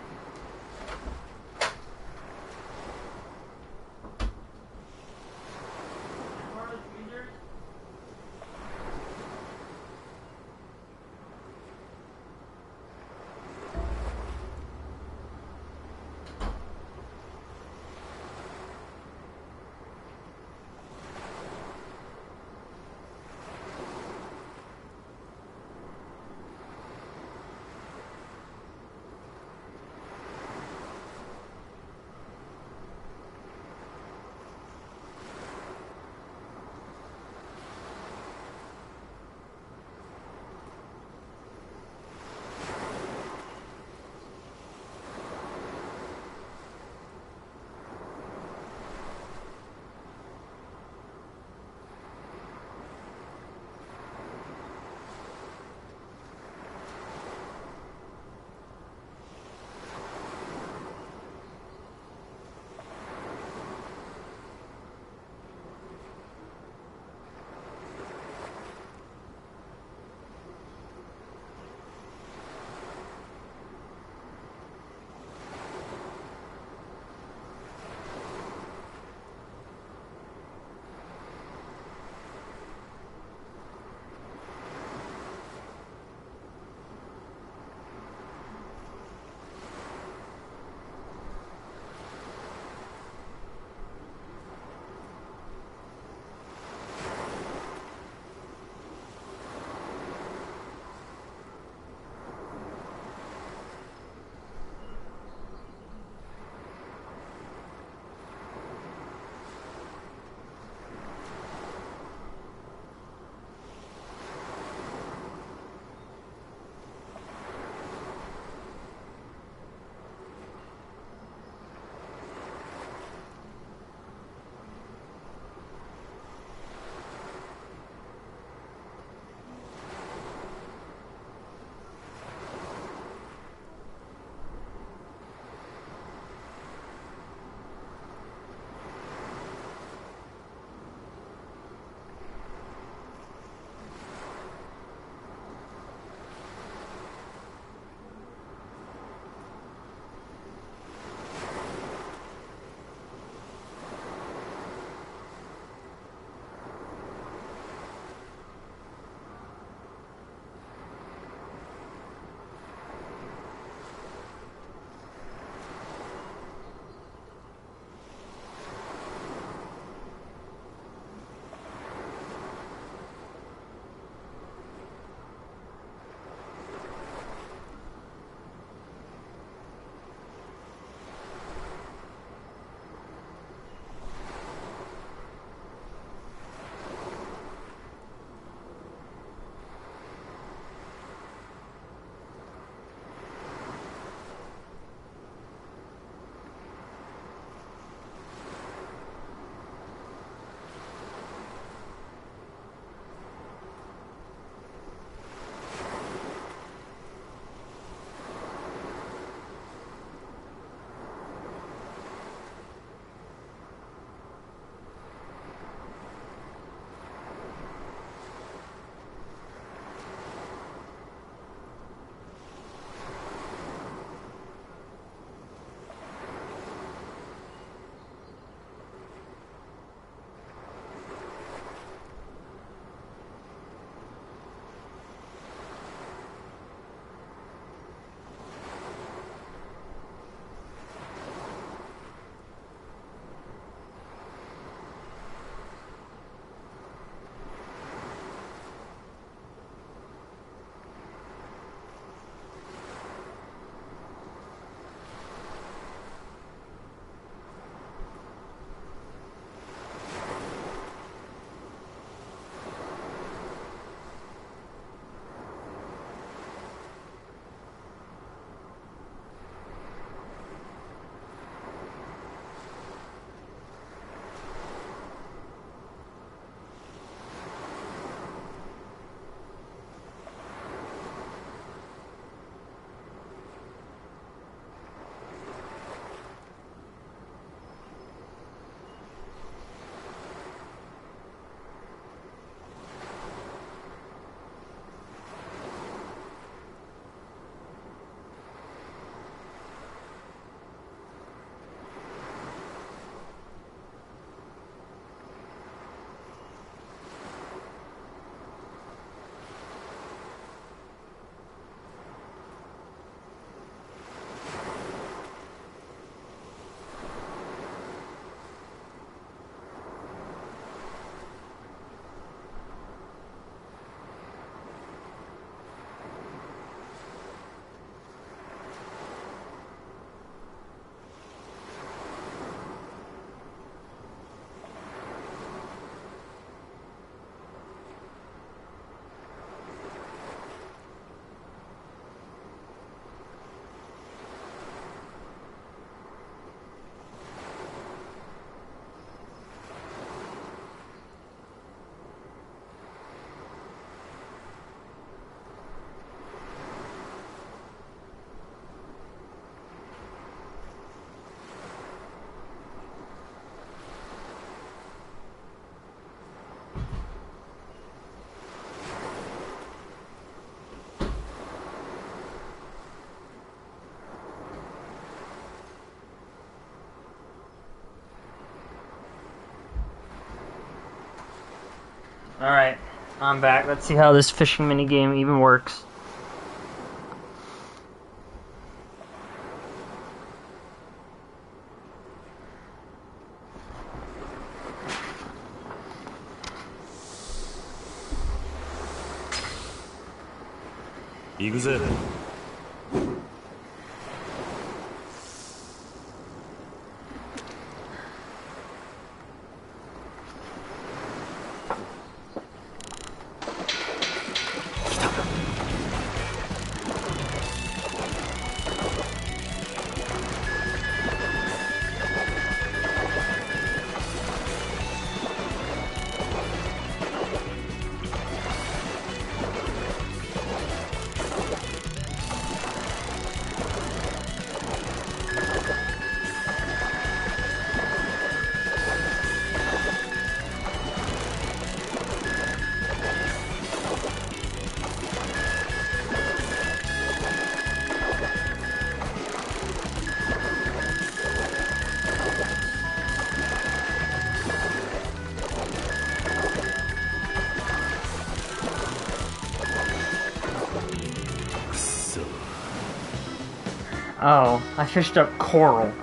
Alright, I'm back. Let's see how this fishing minigame even works. Yakuza. Oh, I fished up coral.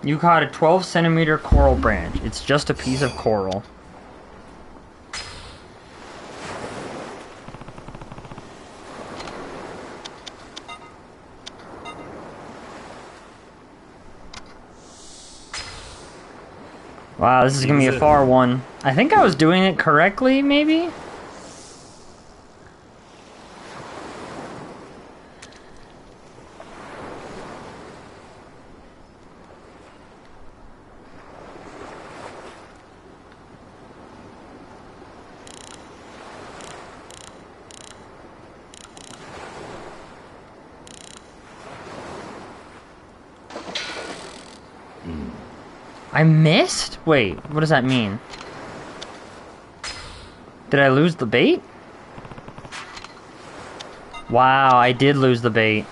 You caught a 12-centimeter coral branch. It's just a piece of coral. Wow, this is gonna be a far one. I think I was doing it correctly, maybe? I missed? Wait, what does that mean? Did I lose the bait? Wow, I did lose the bait.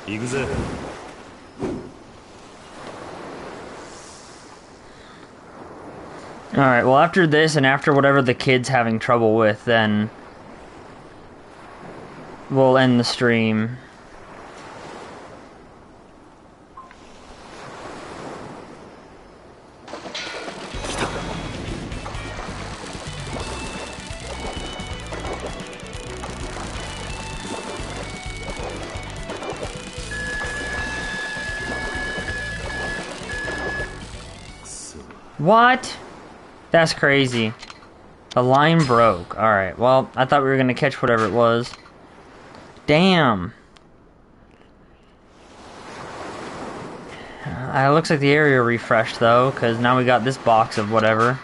Yakuza. Alright, well after this and after whatever the kid's having trouble with, then we'll end the stream. What? That's crazy. The line broke. Alright, well, I thought we were gonna catch whatever it was. Damn. It looks like the area refreshed, though, because now we got this box of whatever.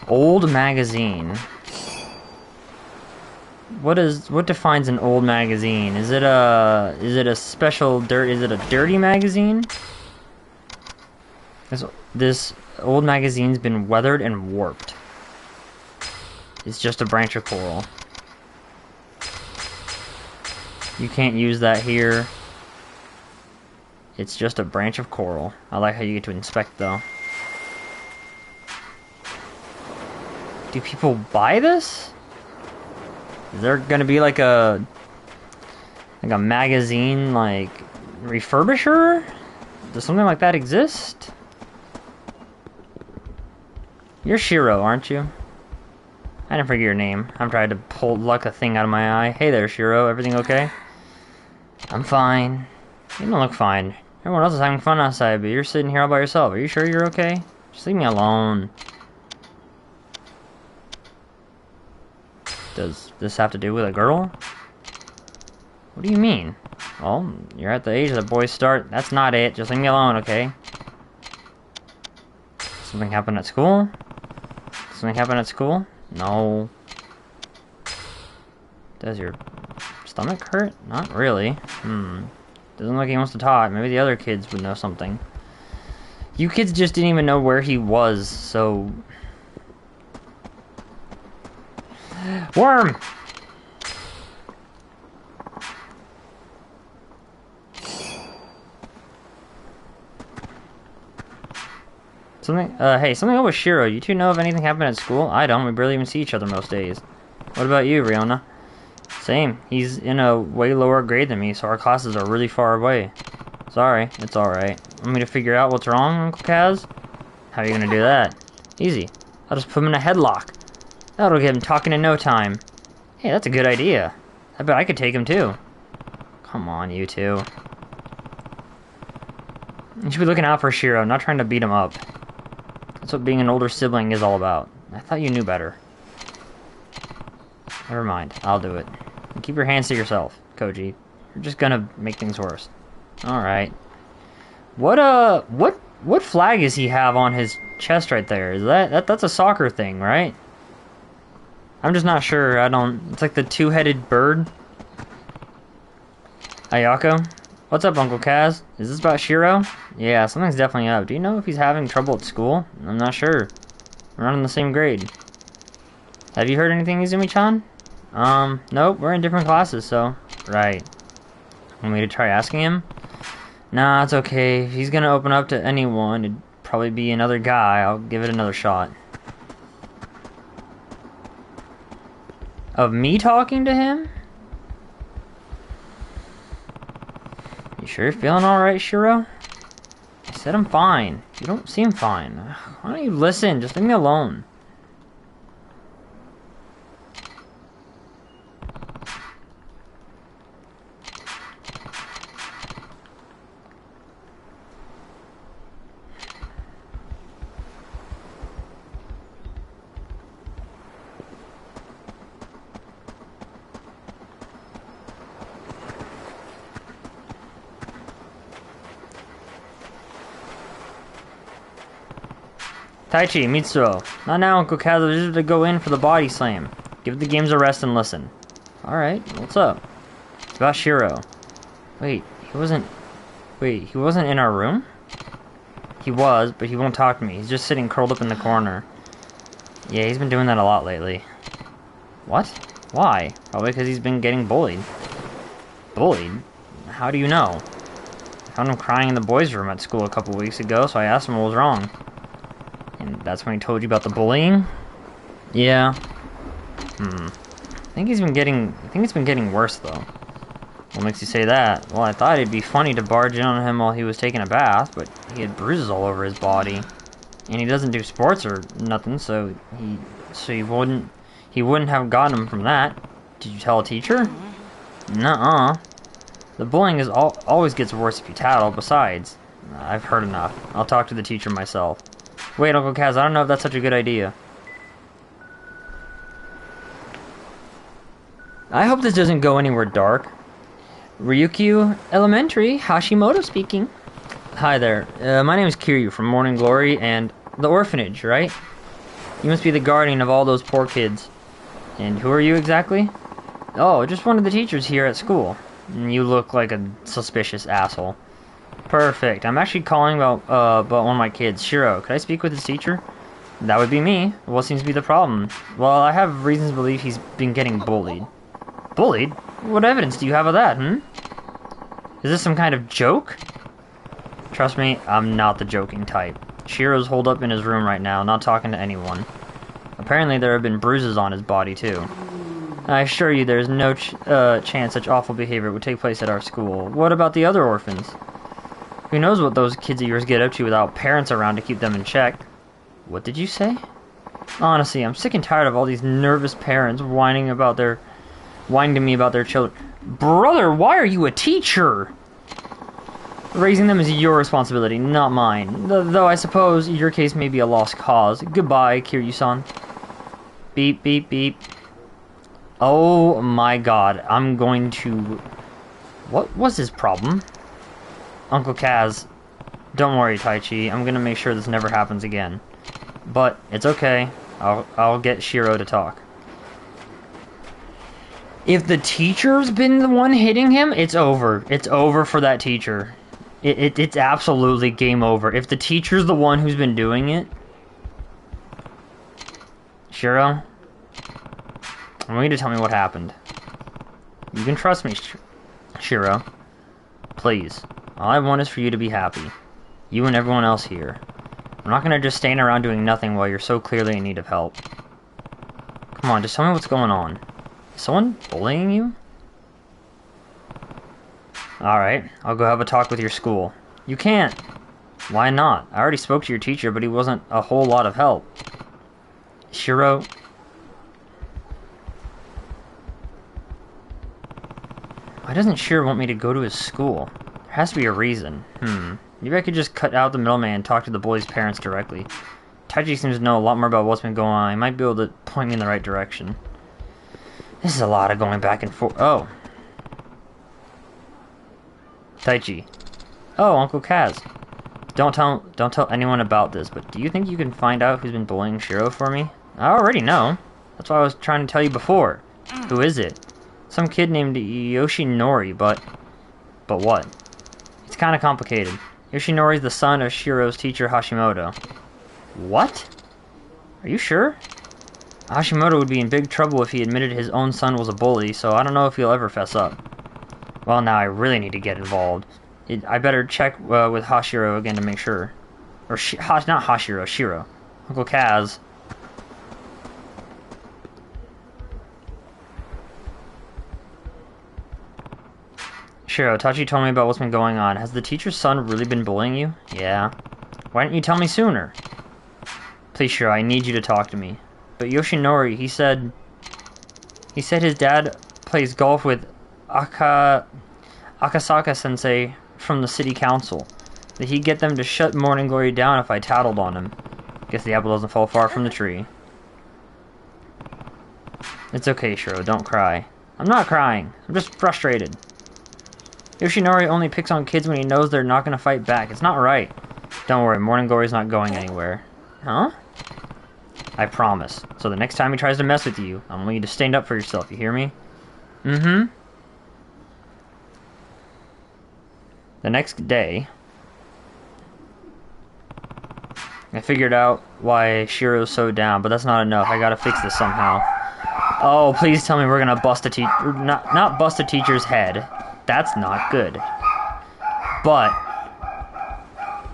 Old magazine. What defines an old magazine? Is it a special is it a dirty magazine? This old magazine's been weathered and warped. It's just a branch of coral. You can't use that here. It's just a branch of coral. I like how you get to inspect, though. Do people buy this? Is there gonna be like a magazine like refurbisher? Does something like that exist? You're Shiro, aren't you? I didn't forget your name. I'm trying to pluck a thing out of my eye. Hey there, Shiro. Everything okay? I'm fine. You don't look fine. Everyone else is having fun outside, but you're sitting here all by yourself. Are you sure you're okay? Just leave me alone. Does this have to do with a girl? What do you mean? Well, you're at the age that boys start. That's not it. Just leave me alone, okay? Something happened at school? Something happened at school? No. Does your stomach hurt? Not really. Doesn't look like he wants to talk. Maybe the other kids would know something. You kids just didn't even know where he was, so... Worm! Hey, something up with Shiro. You two know if anything happened at school? I don't. We barely even see each other most days. What about you, Riona? Same. He's in a way lower grade than me, so our classes are really far away. Sorry. It's alright. Want me to figure out what's wrong, Uncle Kaz? How are you gonna do that? Easy. I'll just put him in a headlock. That'll get him talking in no time. Hey, that's a good idea. I bet I could take him too. Come on, you two. You should be looking out for Shiro, not trying to beat him up. That's what being an older sibling is all about. I thought you knew better. Never mind, I'll do it. And keep your hands to yourself, Koji. You're just gonna make things worse. Alright. What flag does he have on his chest right there? Is that's a soccer thing, right? I'm just not sure. It's like the two-headed bird. Ayako? What's up, Uncle Kaz? Is this about Shiro? Yeah, something's definitely up. Do you know if he's having trouble at school? I'm not sure. We're not in the same grade. Have you heard anything, Izumi-chan? Nope, we're in different classes, so... Right. Want me to try asking him? Nah, it's okay. If he's gonna open up to anyone, it'd probably be another guy. I'll give it another shot. Of me talking to him? You sure you're feeling alright, Shiro? I said I'm fine. You don't seem fine. Why don't you listen? Just leave me alone. Taichi, Mitsuro. Not now, Uncle Kaz. I just to go in for the body slam. Give the games a rest and listen. Alright, what's up? It's about Shiro. Wait, he wasn't in our room? He was, but he won't talk to me. He's just sitting curled up in the corner. Yeah, he's been doing that a lot lately. What? Why? Probably because he's been getting bullied. Bullied? How do you know? I found him crying in the boys' room at school a couple weeks ago, so I asked him what was wrong. And that's when he told you about the bullying? Yeah. I think it's been getting worse, though. What makes you say that? Well, I thought it'd be funny to barge in on him while he was taking a bath, but he had bruises all over his body. And he doesn't do sports or nothing, so he wouldn't have gotten him from that. Did you tell a teacher? Nuh-uh. The bullying always gets worse if you tattle. Besides, I've heard enough. I'll talk to the teacher myself. Wait, Uncle Kaz, I don't know if that's such a good idea. I hope this doesn't go anywhere dark. Ryukyu Elementary, Hashimoto speaking. Hi there, my name is Kiryu from Morning Glory and the orphanage, right? You must be the guardian of all those poor kids. And who are you exactly? Oh, just one of the teachers here at school. You look like a suspicious asshole. Perfect. I'm actually calling about one of my kids, Shiro. Could I speak with his teacher? That would be me. What seems to be the problem? Well, I have reasons to believe he's been getting bullied. Bullied? What evidence do you have of that, Is this some kind of joke? Trust me, I'm not the joking type. Shiro's holed up in his room right now, not talking to anyone. Apparently there have been bruises on his body, too. I assure you there's no chance such awful behavior would take place at our school. What about the other orphans? Who knows what those kids of yours get up to without parents around to keep them in check? What did you say? Honestly, I'm sick and tired of all these nervous parents whining to me about their children. Brother, why are you a teacher? Raising them is your responsibility, not mine. Though I suppose your case may be a lost cause. Goodbye, Kiryu-san. Beep, beep, beep. Oh my god, I'm going to... What was his problem? Uncle Kaz, don't worry, Taichi. I'm gonna make sure this never happens again. But it's okay. I'll get Shiro to talk. If the teacher's been the one hitting him, it's over. It's over for that teacher. It's absolutely game over. If the teacher's the one who's been doing it... Shiro? I want you to tell me what happened. You can trust me, Shiro. Please. All I want is for you to be happy. You and everyone else here. I'm not gonna just stand around doing nothing while you're so clearly in need of help. Come on, just tell me what's going on. Is someone bullying you? Alright, I'll go have a talk with your school. You can't! Why not? I already spoke to your teacher, but he wasn't a whole lot of help. Shiro... Why doesn't Shiro want me to go to his school? There has to be a reason. Maybe I could just cut out the middleman and talk to the boy's parents directly. Taichi seems to know a lot more about what's been going on. He might be able to point me in the right direction. This is a lot of going back and forth. Oh. Taichi. Oh, Uncle Kaz. Don't tell anyone about this, but do you think you can find out who's been bullying Shiro for me? I already know. That's why I was trying to tell you before. Who is it? Some kid named Yoshinori, but what? It's kind of complicated. Yoshinori's the son of Shiro's teacher Hashimoto. What? Are you sure? Hashimoto would be in big trouble if he admitted his own son was a bully, so I don't know if he'll ever fess up. Well, now I really need to get involved. I better check with Hashiro again to make sure. Or, not Hashiro, Shiro. Uncle Kaz. Shiro, Tachi told me about what's been going on. Has the teacher's son really been bullying you? Yeah. Why didn't you tell me sooner? Please, Shiro, I need you to talk to me. But Yoshinori, he said his dad plays golf with Akasaka-sensei from the city council. That he'd get them to shut Morning Glory down if I tattled on him. Guess the apple doesn't fall far from the tree. It's okay, Shiro, don't cry. I'm not crying. I'm just frustrated. Yoshinori only picks on kids when he knows they're not going to fight back. It's not right. Don't worry, Morning Glory's not going anywhere. Huh? I promise. So the next time he tries to mess with you, I want you to stand up for yourself, you hear me? Mm-hmm. The next day, I figured out why Shiro's so down, but that's not enough. I gotta fix this somehow. Oh, please tell me we're gonna bust a not bust a teacher's head. That's not good. But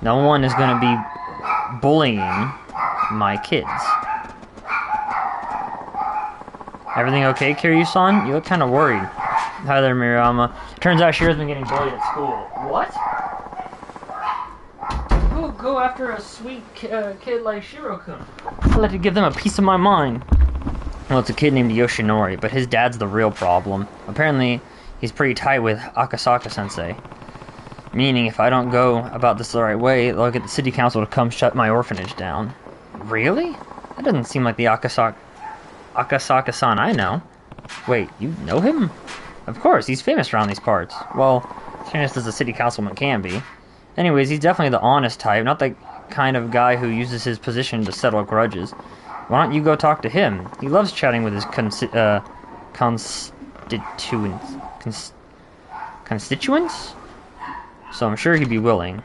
no one is gonna be bullying my kids. Everything okay, Kiryu-san? You look kind of worried. Hi there, Miriyama. Turns out Shiro's been getting bullied at school. What? Who would go after a sweet kid like Shiro-kun? I'd like to give them a piece of my mind. Well, it's a kid named Yoshinori, but his dad's the real problem. Apparently, he's pretty tight with Akasaka-sensei. Meaning, if I don't go about this the right way, they'll get the city council to come shut my orphanage down. Really? That doesn't seem like the Akasaka-san I know. Wait, you know him? Of course, he's famous around these parts. Well, as famous as a city councilman can be. Anyways, he's definitely the honest type, not the kind of guy who uses his position to settle grudges. Why don't you go talk to him? He loves chatting with his constituents? So I'm sure he'd be willing.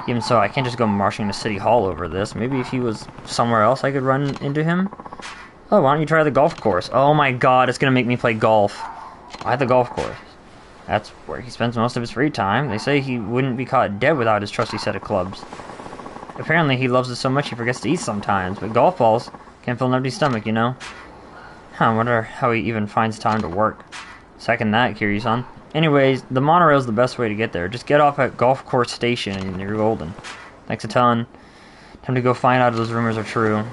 Even so, I can't just go marching to City Hall over this. Maybe if he was somewhere else I could run into him? Oh, why don't you try the golf course? Oh my god, it's gonna make me play golf. Why the golf course? That's where he spends most of his free time. They say he wouldn't be caught dead without his trusty set of clubs. Apparently he loves it so much he forgets to eat sometimes, but golf balls can't fill an empty stomach, you know? I wonder how he even finds time to work. Second that, Kiryu-san. Anyways, the monorail's the best way to get there. Just get off at Golf Course Station and you're golden. Thanks a ton. Time to go find out if those rumors are true.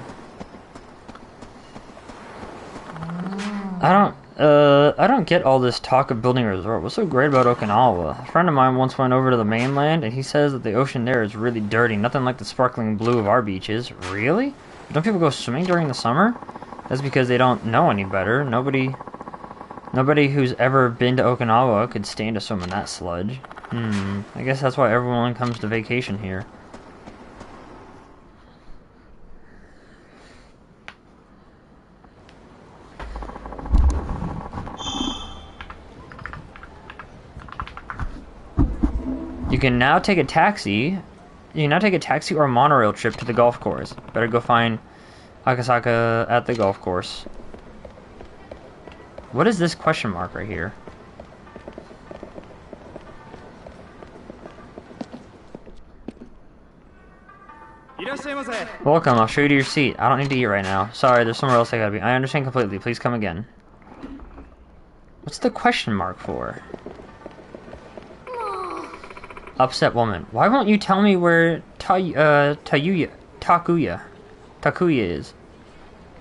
I don't get all this talk of building a resort. What's so great about Okinawa? A friend of mine once went over to the mainland, and he says that the ocean there is really dirty, nothing like the sparkling blue of our beaches. Really? Don't people go swimming during the summer? That's because they don't know any better. Nobody who's ever been to Okinawa could stand to swim in that sludge. I guess that's why everyone comes to vacation here. You can now take a taxi or a monorail trip to the golf course. Better go find Akasaka at the golf course. What is this question mark right here? Welcome, I'll show you to your seat. I don't need to eat right now. Sorry, there's somewhere else I gotta be. I understand completely. Please come again. What's the question mark for? Upset woman. Why won't you tell me where Takuya is?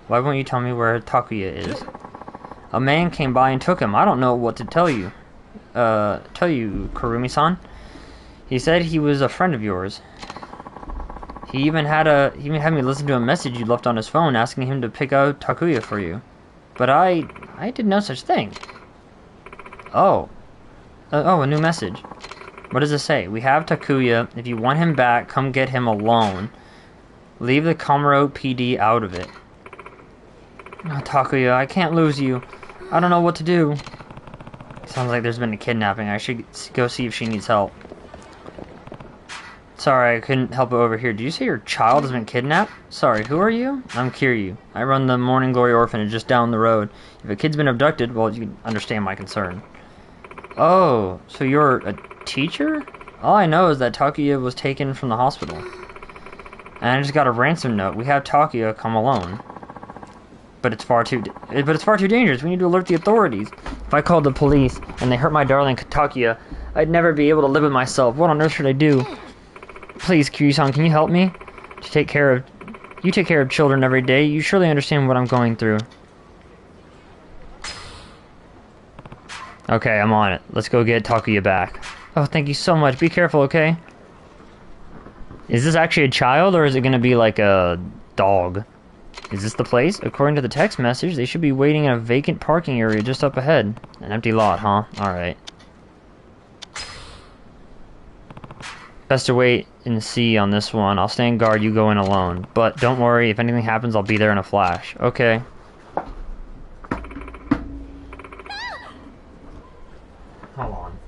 Why won't you tell me where Takuya is? A man came by and took him. I don't know what to tell you. Kurumi-san. He said he was a friend of yours. He even had me listen to a message you left on his phone asking him to pick out Takuya for you. But I did no such thing. Oh. A new message. What does it say? We have Takuya. If you want him back, come get him alone. Leave the Komuro PD out of it. Oh, Takuya, I can't lose you. I don't know what to do. Sounds like there's been a kidnapping. I should go see if she needs help. Sorry, I couldn't help it over here. Did you say your child has been kidnapped? Sorry, who are you? I'm Kiryu. I run the Morning Glory Orphanage just down the road. If a kid's been abducted, well, you can understand my concern. Oh, so you're a teacher? All I know is that Takuya was taken from the hospital. And I just got a ransom note. We have Takuya come alone. But it's far too dangerous. We need to alert the authorities. If I called the police and they hurt my darling Takuya, I'd never be able to live with myself. What on earth should I do? Please, Kiryu-san, can you help me? You take care of children every day. You surely understand what I'm going through. Okay, I'm on it. Let's go get Takuya back. Oh, thank you so much. Be careful, okay? Is this actually a child, or is it going to be like a dog? Is this the place? According to the text message, they should be waiting in a vacant parking area just up ahead. An empty lot, huh? Alright. Best to wait and see on this one. I'll stand guard, you go in alone. But don't worry, if anything happens, I'll be there in a flash. Okay. Hold on.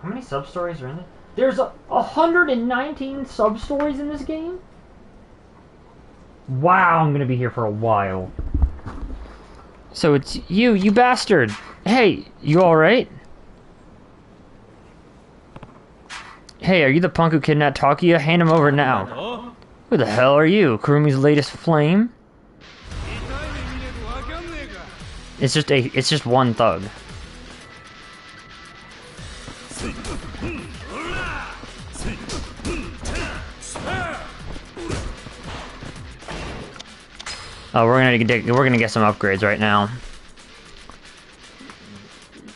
How many sub-stories are in it? There's 119 sub-stories in this game? Wow, I'm gonna be here for a while. So it's you bastard! Hey, you alright? Hey, are you the punk who kidnapped Takuya? Hand him over now. Who the hell are you? Kurumi's latest flame? It's just one thug. Oh, we're gonna get some upgrades right now.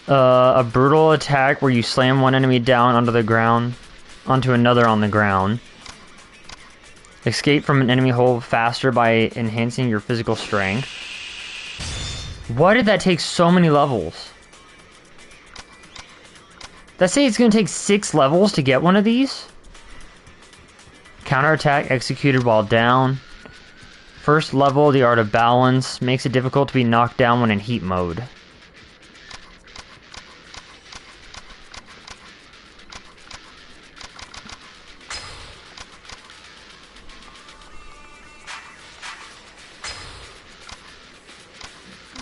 A brutal attack where you slam one enemy down onto another on the ground. Escape from an enemy hole faster by enhancing your physical strength. Why did that take so many levels? Did I say it's gonna take 6 levels to get one of these? Counterattack executed while down. First level, the Art of Balance, makes it difficult to be knocked down when in heat mode.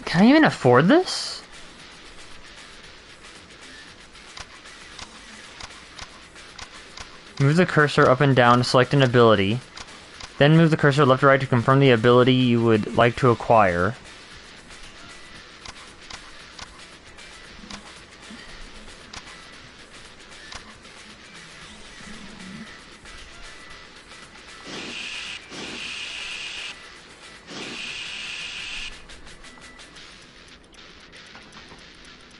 Can I even afford this? Move the cursor up and down to select an ability. Then move the cursor left or right to confirm the ability you would like to acquire.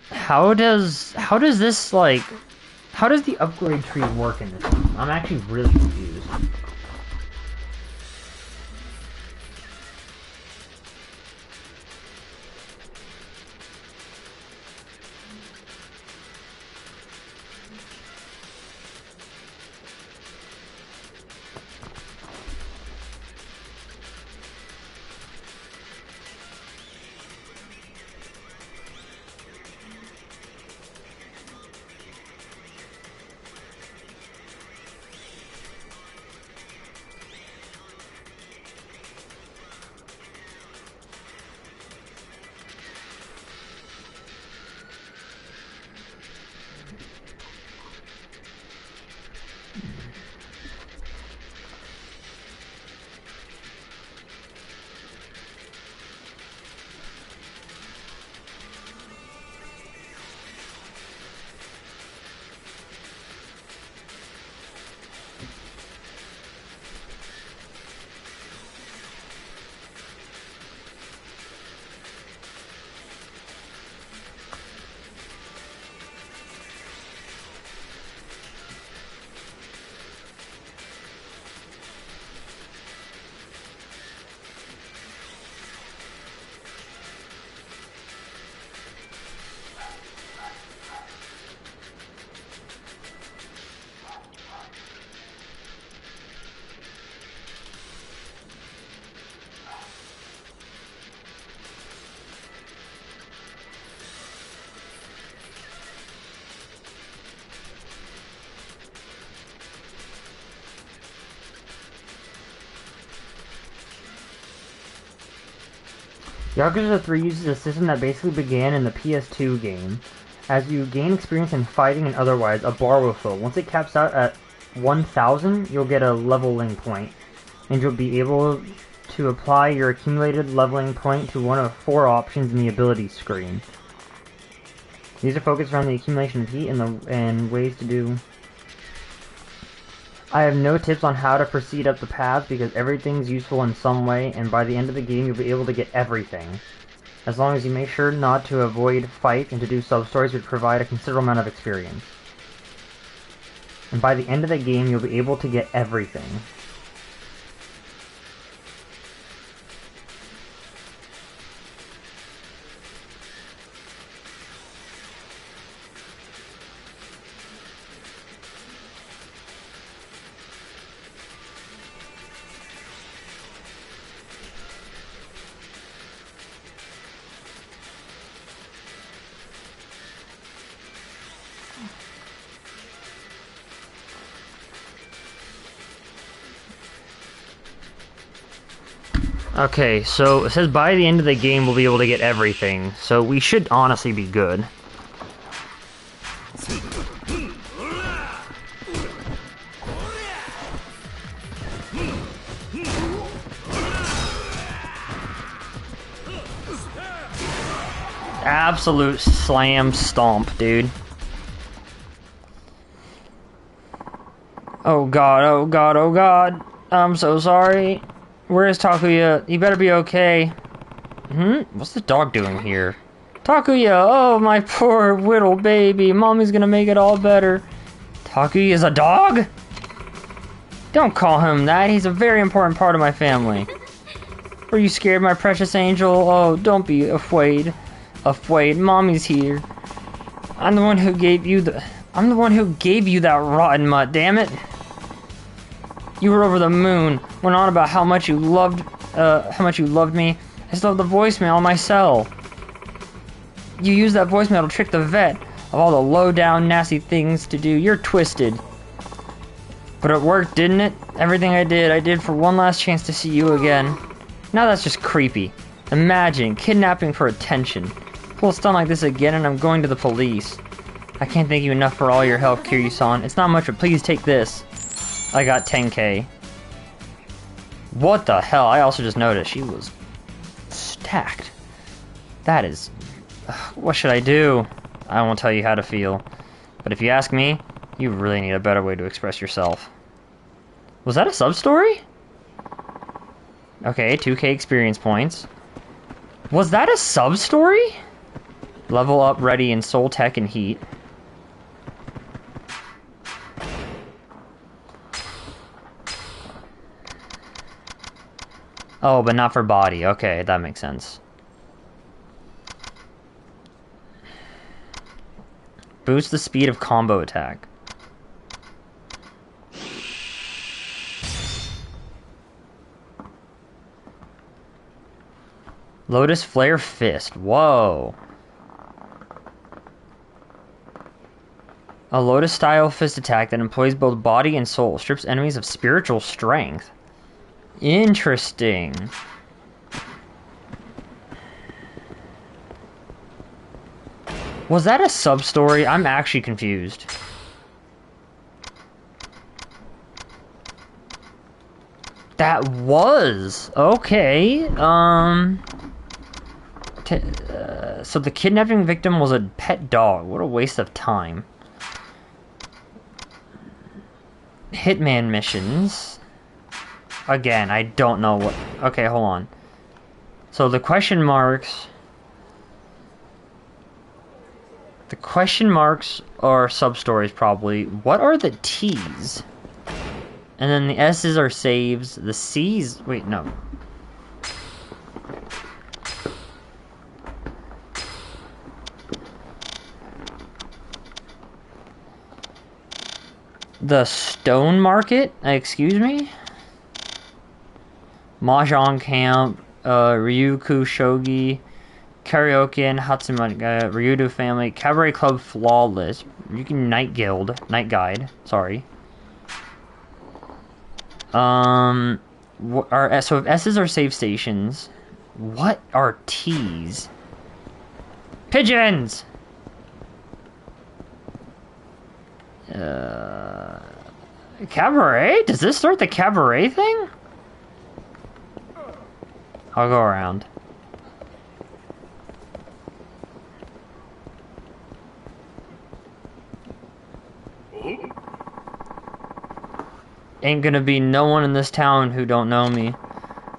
How does the upgrade tree work in this one? I'm actually really confused. Yakuza 3 uses a system that basically began in the PS2 game. As you gain experience in fighting and otherwise, a bar will fill. Once it caps out at 1,000, you'll get a leveling point, and you'll be able to apply your accumulated leveling point to one of 4 options in the ability screen. These are focused around the accumulation of heat and ways to do. I have no tips on how to proceed up the paths because everything's useful in some way, and by the end of the game you'll be able to get everything. As long as you make sure not to avoid fight and to do sub-stories which provide a considerable amount of experience. And by the end of the game you'll be able to get everything. Okay, so it says by the end of the game we'll be able to get everything, so we should honestly be good. Absolute slam stomp, dude. Oh god, oh god, oh god. I'm so sorry. Where is Takuya? He better be okay. What's the dog doing here? Takuya! Oh, my poor little baby. Mommy's gonna make it all better. Takuya is a dog? Don't call him that. He's a very important part of my family. Were you scared, my precious angel? Oh, don't be afraid. Afraid. Mommy's here. I'm the one who gave you that rotten mutt, damn it. You were over the moon, went on about how much you loved me. I still have the voicemail on my cell. You used that voicemail to trick the vet of all the low-down, nasty things to do. You're twisted. But it worked, didn't it? Everything I did for one last chance to see you again. Now that's just creepy. Imagine, kidnapping for attention. Pull a stunt like this again and I'm going to the police. I can't thank you enough for all your help, Kiryu-san. It's not much, but please take this. I got 10k. What the hell? I also just noticed she was stacked. That is... what should I do? I won't tell you how to feel. But if you ask me, you really need a better way to express yourself. Was that a sub-story? Okay, 2k experience points. Was that a sub-story? Level up, ready in Soul Tech and Heat. Oh, but not for body. Okay, that makes sense. Boost the speed of combo attack. Lotus Flare Fist. Whoa. A Lotus-style fist attack that employs both body and soul. Strips enemies of spiritual strength. Interesting. Was that a sub-story? I'm actually confused. That was! Okay, so the kidnapping victim was a pet dog. What a waste of time. Hitman missions. Again, I don't know what... Okay, hold on. So the question marks... The question marks are sub-stories, probably. What are the T's? And then the S's are saves. The C's... Wait, no. The Stone Market? Excuse me? Mahjong Camp, Ryuku Shogi, Karaoke, Hatsumata, Ryudo Family, Cabaret Club Flawless, Ryukin Night Guild, Night Guide, sorry. So if S's are save stations, What are T's? Pigeons! Cabaret? Does this start the cabaret thing? I'll go around. Ain't gonna be no one in this town who don't know me.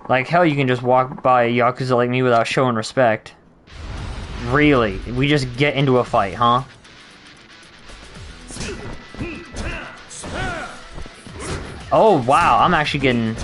Like, hell, you can just walk by a Yakuza like me without showing respect. Really? We just get into a fight, huh? Oh, wow, I'm actually getting...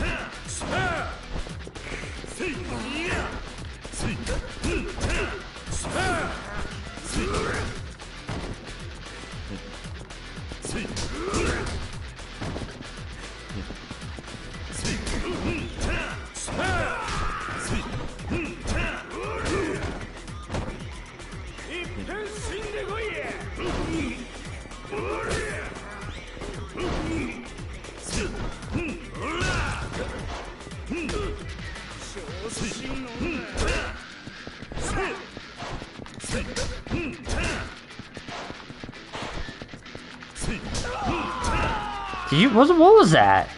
Did you, what was that?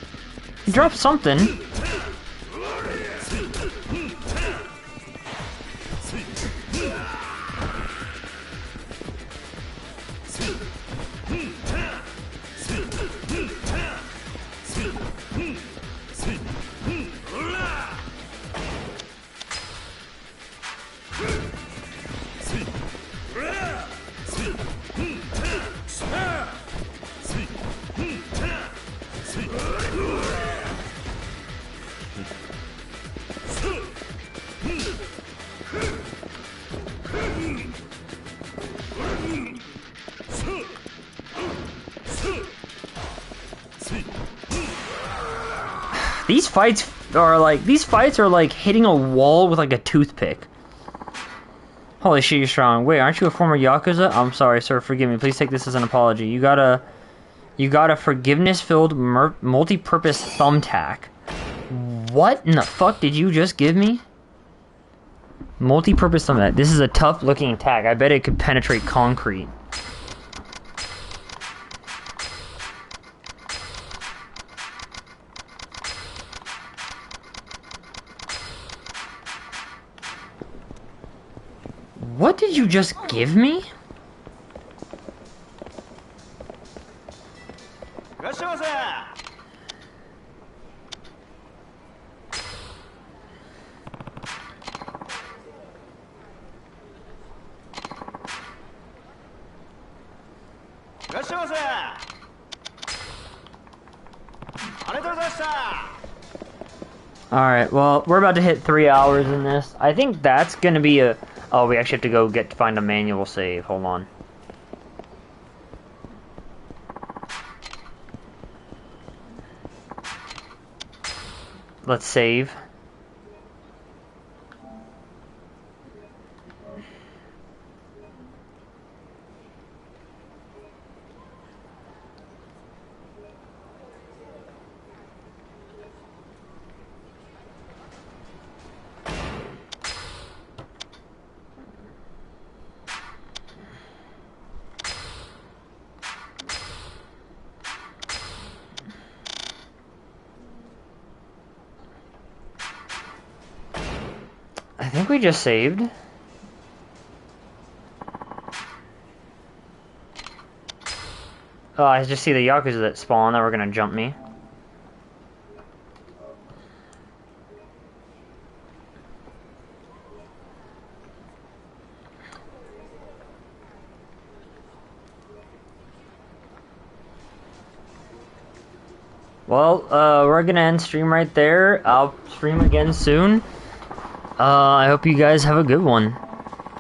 You dropped something. These fights are like hitting a wall with like a toothpick. Holy shit, you're strong. Wait, aren't you a former Yakuza? I'm sorry, sir, forgive me. Please take this as an apology. You got a forgiveness-filled multi-purpose thumbtack. What in the fuck did you just give me? Multi-purpose thumbtack. This is a tough-looking tack. I bet it could penetrate concrete. What did you just give me? Alright, well, we're about to hit 3 hours in this. I think that's gonna be a... Oh, we actually have to go find a manual save. Hold on. Let's save. I think we just saved. Oh, I just see the Yakuza that spawn that were gonna jump me. Well, we're gonna end stream right there. I'll stream again soon. I hope you guys have a good one.